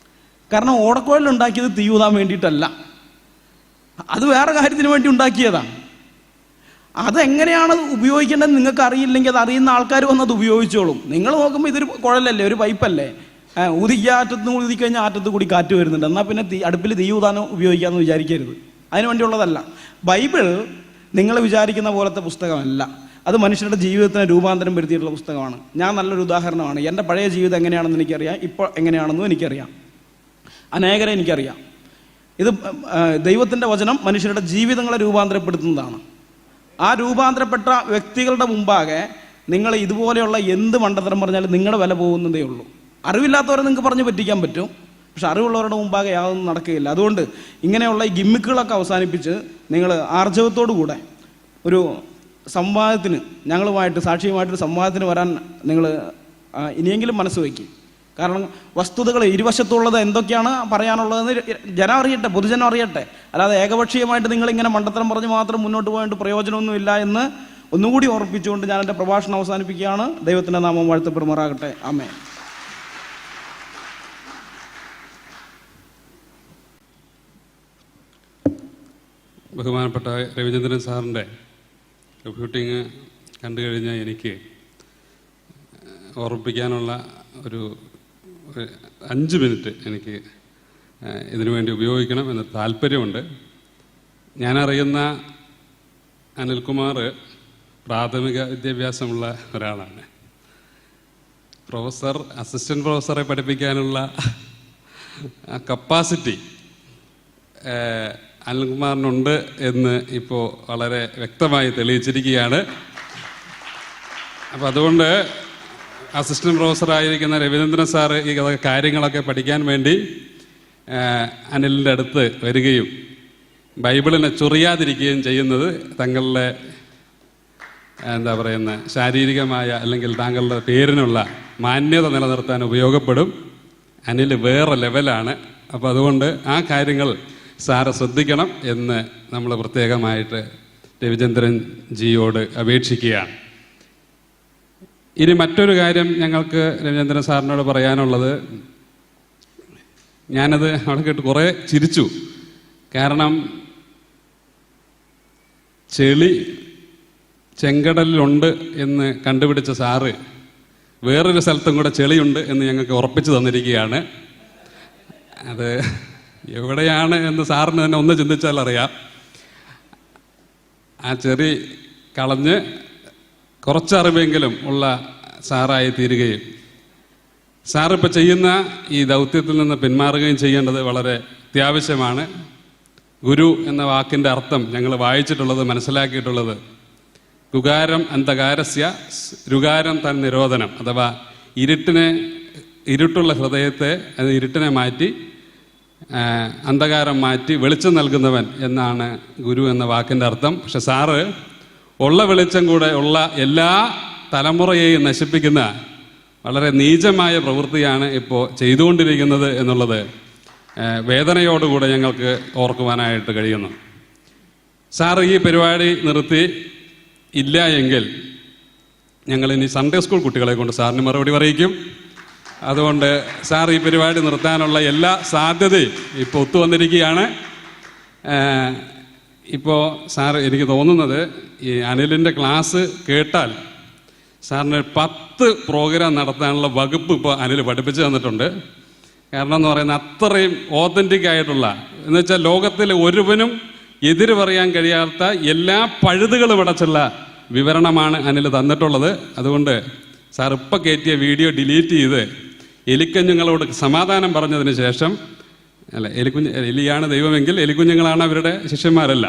കാരണം ഓടക്കുഴലുണ്ടാക്കിയത് തീ ഊതാൻ വേണ്ടിയിട്ടല്ല, അത് വേറെ കാര്യത്തിന് വേണ്ടി ഉണ്ടാക്കിയതാണ്. അതെങ്ങനെയാണ് ഉപയോഗിക്കേണ്ടത് നിങ്ങൾക്ക് അറിയില്ലെങ്കിൽ അത് അറിയുന്ന ആൾക്കാർ വന്നത് ഉപയോഗിച്ചോളും. നിങ്ങൾ നോക്കുമ്പോൾ ഇതൊരു കുഴലല്ലേ, ഒരു പൈപ്പല്ലേ, ഊതിക്കറ്റത്ത് ഊതിക്കഴിഞ്ഞാൽ ആറ്റത്ത് കൂടി കാറ്റ് വരുന്നുണ്ട്. എന്നാൽ പിന്നെ അടുപ്പിൽ തീ ഊതാനോ ഉപയോഗിക്കാമെന്ന് വിചാരിക്കരുത്. അതിനു വേണ്ടിയുള്ളതല്ല. ബൈബിൾ നിങ്ങൾ വിചാരിക്കുന്ന പോലത്തെ പുസ്തകമല്ല. അത് മനുഷ്യരുടെ ജീവിതത്തിന് രൂപാന്തരം വരുത്തിയിട്ടുള്ള പുസ്തകമാണ്. ഞാൻ നല്ലൊരു ഉദാഹരണമാണ്. എൻ്റെ പഴയ ജീവിതം എങ്ങനെയാണെന്ന് എനിക്കറിയാം, ഇപ്പോൾ എങ്ങനെയാണെന്നും എനിക്കറിയാം, അനേകരെ എനിക്കറിയാം. ഇത് ദൈവത്തിൻ്റെ വചനം മനുഷ്യരുടെ ജീവിതങ്ങളെ രൂപാന്തരപ്പെടുത്തുന്നതാണ്. ആ രൂപാന്തരപ്പെട്ട വ്യക്തികളുടെ മുമ്പാകെ നിങ്ങൾ ഇതുപോലെയുള്ള എന്ത് മണ്ടത്തരം പറഞ്ഞാലും നിങ്ങളുടെ വില പോകുന്നതേ ഉള്ളൂ. അറിവില്ലാത്തവരെ നിങ്ങൾക്ക് പറഞ്ഞു പറ്റിക്കാൻ പറ്റും, പക്ഷെ അറിവുള്ളവരുടെ മുമ്പാകെ യാതൊന്നും നടക്കുകയില്ല. അതുകൊണ്ട് ഇങ്ങനെയുള്ള ഈ ഗിമ്മിക്കുകളൊക്കെ അവസാനിപ്പിച്ച് നിങ്ങൾ ആർജവത്തോടു കൂടെ ഒരു സംവാദത്തിന്, ഞങ്ങളുമായിട്ട് സാക്ഷിയുമായിട്ടൊരു സംവാദത്തിന് വരാൻ നിങ്ങൾ ഇനിയെങ്കിലും മനസ്സ് വയ്ക്കും. കാരണം വസ്തുതകൾ ഇരുവശത്തുള്ളത് എന്തൊക്കെയാണ് പറയാനുള്ളതെന്ന് ജനം അറിയട്ടെ, പൊതുജനം അറിയട്ടെ. അല്ലാതെ ഏകപക്ഷീയമായിട്ട് നിങ്ങളിങ്ങനെ മണ്ടത്തരം പറഞ്ഞ് മാത്രം മുന്നോട്ട് പോയിട്ട് പ്രയോജനമൊന്നുമില്ല എന്ന് ഒന്നുകൂടി ഓർപ്പിച്ചുകൊണ്ട് ഞാൻ എൻ്റെ പ്രഭാഷണം അവസാനിപ്പിക്കുകയാണ്. ദൈവത്തിൻ്റെ നാമം വാഴ്ത്തപ്പെടുമാറാകട്ടെ. ആമേൻ. ബഹുമാനപ്പെട്ട രവിചന്ദ്രൻ സാറിൻ്റെ റിപ്പോർട്ടിങ് കണ്ടു കഴിഞ്ഞാൽ എനിക്ക് ഓർമ്മിപ്പിക്കാനുള്ള ഒരു 5 മിനിറ്റ് എനിക്ക് ഇതിനു വേണ്ടി ഉപയോഗിക്കണം എന്ന് താല്പര്യമുണ്ട്. ഞാനറിയുന്ന അനിൽകുമാർ പ്രാഥമിക വിദ്യാഭ്യാസമുള്ള ഒരാളാണ്. അസിസ്റ്റന്റ് പ്രൊഫസറെ പഠിപ്പിക്കാനുള്ള കപ്പാസിറ്റി അനിൽകുമാറിനുണ്ട് എന്ന് ഇപ്പോൾ വളരെ വ്യക്തമായി തെളിയിച്ചിരിക്കുകയാണ്. അപ്പോൾ അതുകൊണ്ട് അസിസ്റ്റന്റ് പ്രൊഫസറായിരിക്കുന്ന രവീന്ദ്രൻ സാറ് ഈ കാര്യങ്ങളൊക്കെ പഠിക്കാൻ വേണ്ടി അനിലിൻ്റെ അടുത്ത് വരികയും ബൈബിളിനെ ചൊറിയാതിരിക്കുകയും ചെയ്യുന്നത് തങ്ങളുടെ ശാരീരികമായ അല്ലെങ്കിൽ താങ്കളുടെ പേരിനുള്ള മാന്യത നിലനിർത്താൻ ഉപയോഗപ്പെടും. അനിൽ വേറെ ലെവലാണ്. അപ്പോൾ അതുകൊണ്ട് ആ കാര്യങ്ങൾ സാറ് ശ്രദ്ധിക്കണം എന്ന് നമ്മൾ പ്രത്യേകമായിട്ട് രവിചന്ദ്രൻ ജിയോട് അപേക്ഷിക്കുകയാണ്. ഇനി മറ്റൊരു കാര്യം ഞങ്ങൾക്ക് രവിചന്ദ്രൻ സാറിനോട് പറയാനുള്ളത്, ഞാനത് അവിടെ കേട്ട് കുറേ ചിരിച്ചു. കാരണം ചെളി ചെങ്കടലിലുണ്ട് എന്ന് കണ്ടുപിടിച്ച സാറ് വേറൊരു സ്ഥലത്തും കൂടെ ചെളിയുണ്ട് എന്ന് ഞങ്ങൾക്ക് ഉറപ്പിച്ചു തന്നിരിക്കുകയാണ്. അത് എവിടെയാണ് എന്ന് സാറിന് തന്നെ ഒന്ന് ചിന്തിച്ചാൽ അറിയാം. ആ ചെറി കളഞ്ഞ് കുറച്ചറിവെങ്കിലും ഉള്ള സാറായി തീരുകയും സാറിപ്പോൾ ചെയ്യുന്ന ഈ ദൗത്യത്തിൽ നിന്ന് പിന്മാറുകയും ചെയ്യേണ്ടത് വളരെ അത്യാവശ്യമാണ്. ഗുരു എന്ന വാക്കിൻ്റെ അർത്ഥം ഞങ്ങൾ വായിച്ചിട്ടുള്ളത്, മനസ്സിലാക്കിയിട്ടുള്ളത് രുകാരം അന്ധകാരസ്യ രുകാരം തൻ നിരോധനം, അഥവാ ഇരുട്ടുള്ള ഹൃദയത്തെ, ഇരുട്ടിനെ മാറ്റി അന്ധകാരം മാറ്റി വെളിച്ചം നൽകുന്നവൻ എന്നാണ് ഗുരു എന്ന വാക്കിൻ്റെ അർത്ഥം. പക്ഷെ സാറ് ഉള്ള വെളിച്ചം കൂടെ ഉള്ള എല്ലാ തലമുറയെയും നശിപ്പിക്കുന്ന വളരെ നീചമായ പ്രവൃത്തിയാണ് ഇപ്പോൾ ചെയ്തുകൊണ്ടിരിക്കുന്നത് എന്നുള്ളത് വേദനയോടുകൂടെ ഞങ്ങൾക്ക് ഓർക്കുവാനായിട്ട് കഴിയുന്നു. സാർ ഈ പരിപാടി നിർത്തി ഇല്ല എങ്കിൽ ഞങ്ങളിനി സൺഡേ സ്കൂൾ കുട്ടികളെ കൊണ്ട് സാറിന് മറുപടി പറയിക്കും. അതുകൊണ്ട് സാർ ഈ പരിപാടി നിർത്താനുള്ള എല്ലാ സാധ്യതയും ഇപ്പോൾ ഒത്തുവന്നിരിക്കുകയാണ്. ഇപ്പോൾ സാർ എനിക്ക് തോന്നുന്നത് ഈ അനിലിൻ്റെ ക്ലാസ് കേട്ടാൽ സാറിന് 10 പ്രോഗ്രാം നടത്താനുള്ള വകുപ്പ് ഇപ്പോൾ അനിൽ പഠിപ്പിച്ചു തന്നിട്ടുണ്ട്. കാരണം എന്ന് പറയുന്നത് അത്രയും ഓതൻറ്റിക് ആയിട്ടുള്ള, എന്ന് വെച്ചാൽ ലോകത്തിൽ ഒരുവനും എതിര് പറയാൻ കഴിയാത്ത എല്ലാ പഴുതുകളും അടച്ചുള്ള വിവരണമാണ് അനിൽ തന്നിട്ടുള്ളത്. അതുകൊണ്ട് സാർ ഇപ്പം കയറ്റിയ വീഡിയോ ഡിലീറ്റ് ചെയ്ത് എലിക്കുഞ്ഞുങ്ങളോട് സമാധാനം പറഞ്ഞതിന് ശേഷം, അല്ല എലിയാണ് ദൈവമെങ്കിൽ എലിക്കുഞ്ഞുങ്ങളാണ് അവരുടെ ശിഷ്യന്മാരല്ല,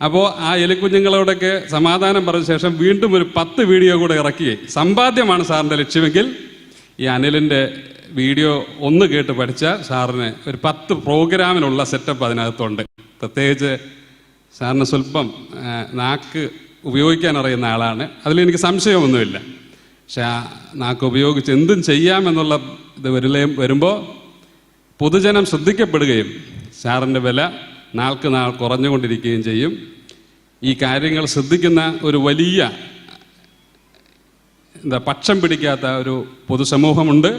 അപ്പോൾ ആ എലിക്കുഞ്ഞുങ്ങളോടൊക്കെ സമാധാനം പറഞ്ഞ ശേഷം വീണ്ടും ഒരു 10 വീഡിയോ കൂടെ ഇറക്കി സമ്പാദ്യമാണ് സാറിൻ്റെ ലക്ഷ്യമെങ്കിൽ ഈ അനിലിൻ്റെ വീഡിയോ ഒന്ന് കേട്ട് പഠിച്ചാൽ സാറിന് ഒരു 10 പ്രോഗ്രാമിനുള്ള സെറ്റപ്പ് അതിനകത്തുണ്ട്. പ്രത്യേകിച്ച് സാറിന് സ്വല്പം നാക്ക് ഉപയോഗിക്കാൻ അറിയുന്ന ആളാണ്, അതിലെനിക്ക് സംശയമൊന്നുമില്ല. പക്ഷെ ആ നാക്ക് ഉപയോഗിച്ച് എന്തും ചെയ്യാമെന്നുള്ള ഇത് വരുമ്പോൾ പൊതുജനം ശ്രദ്ധിക്കപ്പെടുകയും സാറിൻ്റെ വില നാൾക്ക് നാൾ കുറഞ്ഞുകൊണ്ടിരിക്കുകയും ചെയ്യും. ഈ കാര്യങ്ങൾ ശ്രദ്ധിക്കുന്ന ഒരു വലിയ പക്ഷം പിടിക്കാത്ത ഒരു പൊതുസമൂഹമുണ്ട്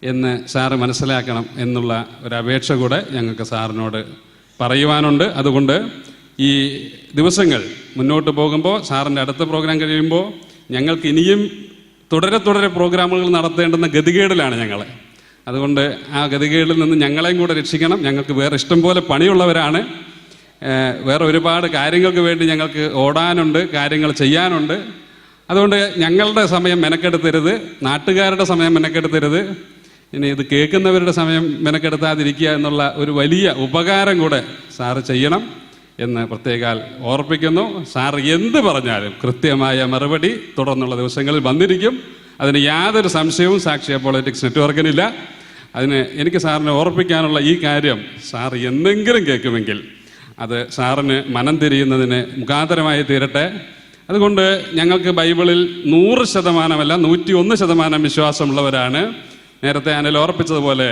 എന്ന് സാറ് മനസ്സിലാക്കണം എന്നുള്ള ഒരു അപേക്ഷ കൂടെ ഞങ്ങൾക്ക് സാറിനോട് പറയുവാനുണ്ട്. അതുകൊണ്ട് ഈ ദിവസങ്ങൾ മുന്നോട്ട് പോകുമ്പോൾ സാറിൻ്റെ അടുത്ത പ്രോഗ്രാം കഴിയുമ്പോൾ ഞങ്ങൾക്ക് ഇനിയും തുടരെ പ്രോഗ്രാമുകൾ നടത്തേണ്ടുന്ന ഗതികേടിലാണ് ഞങ്ങൾ. അതുകൊണ്ട് ആ ഗതികേടിൽ നിന്ന് ഞങ്ങളെയും കൂടെ രക്ഷിക്കണം. ഞങ്ങൾക്ക് വേറെ ഇഷ്ടം പോലെ പണിയുള്ളവരാണ്. വേറെ ഒരുപാട് കാര്യങ്ങൾക്ക് വേണ്ടി ഞങ്ങൾക്ക് ഓടാനുണ്ട്, കാര്യങ്ങൾ ചെയ്യാനുണ്ട്. അതുകൊണ്ട് ഞങ്ങളുടെ സമയം മെനക്കെടുത്തരുത്, നാട്ടുകാരുടെ സമയം മെനക്കെടുത്തരുത്, ഇനി ഇത് കേൾക്കുന്നവരുടെ സമയം മെനക്കെടുത്താതിരിക്കുക എന്നുള്ള ഒരു വലിയ ഉപകാരം കൂടെ സാറ് ചെയ്യണം എന്ന് പ്രത്യേകാൽ ഓർപ്പിക്കുന്നു. സാർ എന്ത് പറഞ്ഞാലും കൃത്യമായ മറുപടി തുടർന്നുള്ള ദിവസങ്ങളിൽ വന്നിരിക്കും. അതിന് യാതൊരു സംശയവും സാക്ഷ്യ പൊളിറ്റിക്സ് നെറ്റ്വർക്കിനില്ല. അതിന് എനിക്ക് സാറിനെ ഓർപ്പിക്കാനുള്ള ഈ കാര്യം സാർ എന്തെങ്കിലും കേൾക്കുമെങ്കിൽ അത് സാറിന് മനം തിരിയുന്നതിന് മുഖാന്തരമായി തീരട്ടെ. അതുകൊണ്ട് ഞങ്ങൾക്ക് ബൈബിളിൽ 100%, 101% വിശ്വാസമുള്ളവരാണ്. നേരത്തെ അനിൽ ഓർപ്പിച്ചതുപോലെ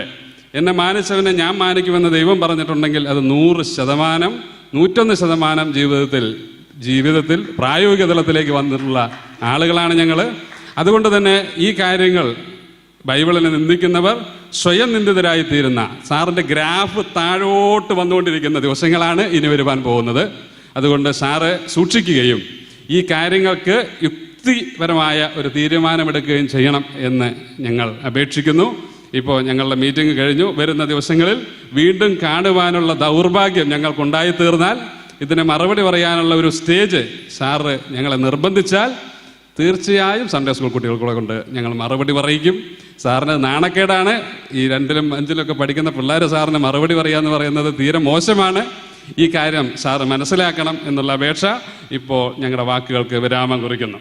എന്നെ മാനിച്ചവനെ ഞാൻ മാനിക്കുമെന്ന് ദൈവം പറഞ്ഞിട്ടുണ്ടെങ്കിൽ അത് 100%, 101% ജീവിതത്തിൽ പ്രായോഗിക തലത്തിലേക്ക് വന്നിട്ടുള്ള ആളുകളാണ് ഞങ്ങൾ. അതുകൊണ്ട് തന്നെ ഈ കാര്യങ്ങൾ ബൈബിളിനെ നിന്ദിക്കുന്നവർ സ്വയം നിന്ദിതരായിത്തീരുന്ന, സാറിൻ്റെ ഗ്രാഫ് താഴോട്ട് വന്നുകൊണ്ടിരിക്കുന്ന ദിവസങ്ങളാണ് ഇനി വരുവാൻ പോകുന്നത്. അതുകൊണ്ട് സാറ് സൂക്ഷിക്കുകയും ഈ കാര്യങ്ങൾക്ക് യുക്തിപരമായ ഒരു തീരുമാനമെടുക്കുകയും ചെയ്യണം എന്ന് ഞങ്ങൾ അപേക്ഷിക്കുന്നു. ഇപ്പോൾ ഞങ്ങളുടെ മീറ്റിംഗ് കഴിഞ്ഞു. വരുന്ന ദിവസങ്ങളിൽ വീണ്ടും കാണുവാനുള്ള ദൗർഭാഗ്യം ഞങ്ങൾക്കുണ്ടായിത്തീർന്നാൽ ഇതിന് മറുപടി പറയാനുള്ള ഒരു സ്റ്റേജ് സാറ് ഞങ്ങളെ നിർബന്ധിച്ചാൽ തീർച്ചയായും സൺഡേ സ്കൂൾ കുട്ടികൾക്കൂടെ കൊണ്ട് ഞങ്ങൾ മറുപടി പറയിക്കും. സാറിന് നാണക്കേടാണ്. ഈ 2ലും 5ലൊക്കെ പഠിക്കുന്ന പിള്ളേർ സാറിന് മറുപടി പറയാന്ന് പറയുന്നത് തീരെ മോശമാണ്. ഈ കാര്യം സാറ് മനസ്സിലാക്കണം എന്നുള്ള അപേക്ഷ ഇപ്പോൾ ഞങ്ങളുടെ വാക്കുകൾക്ക് വിരാമം കുറിക്കുന്നു.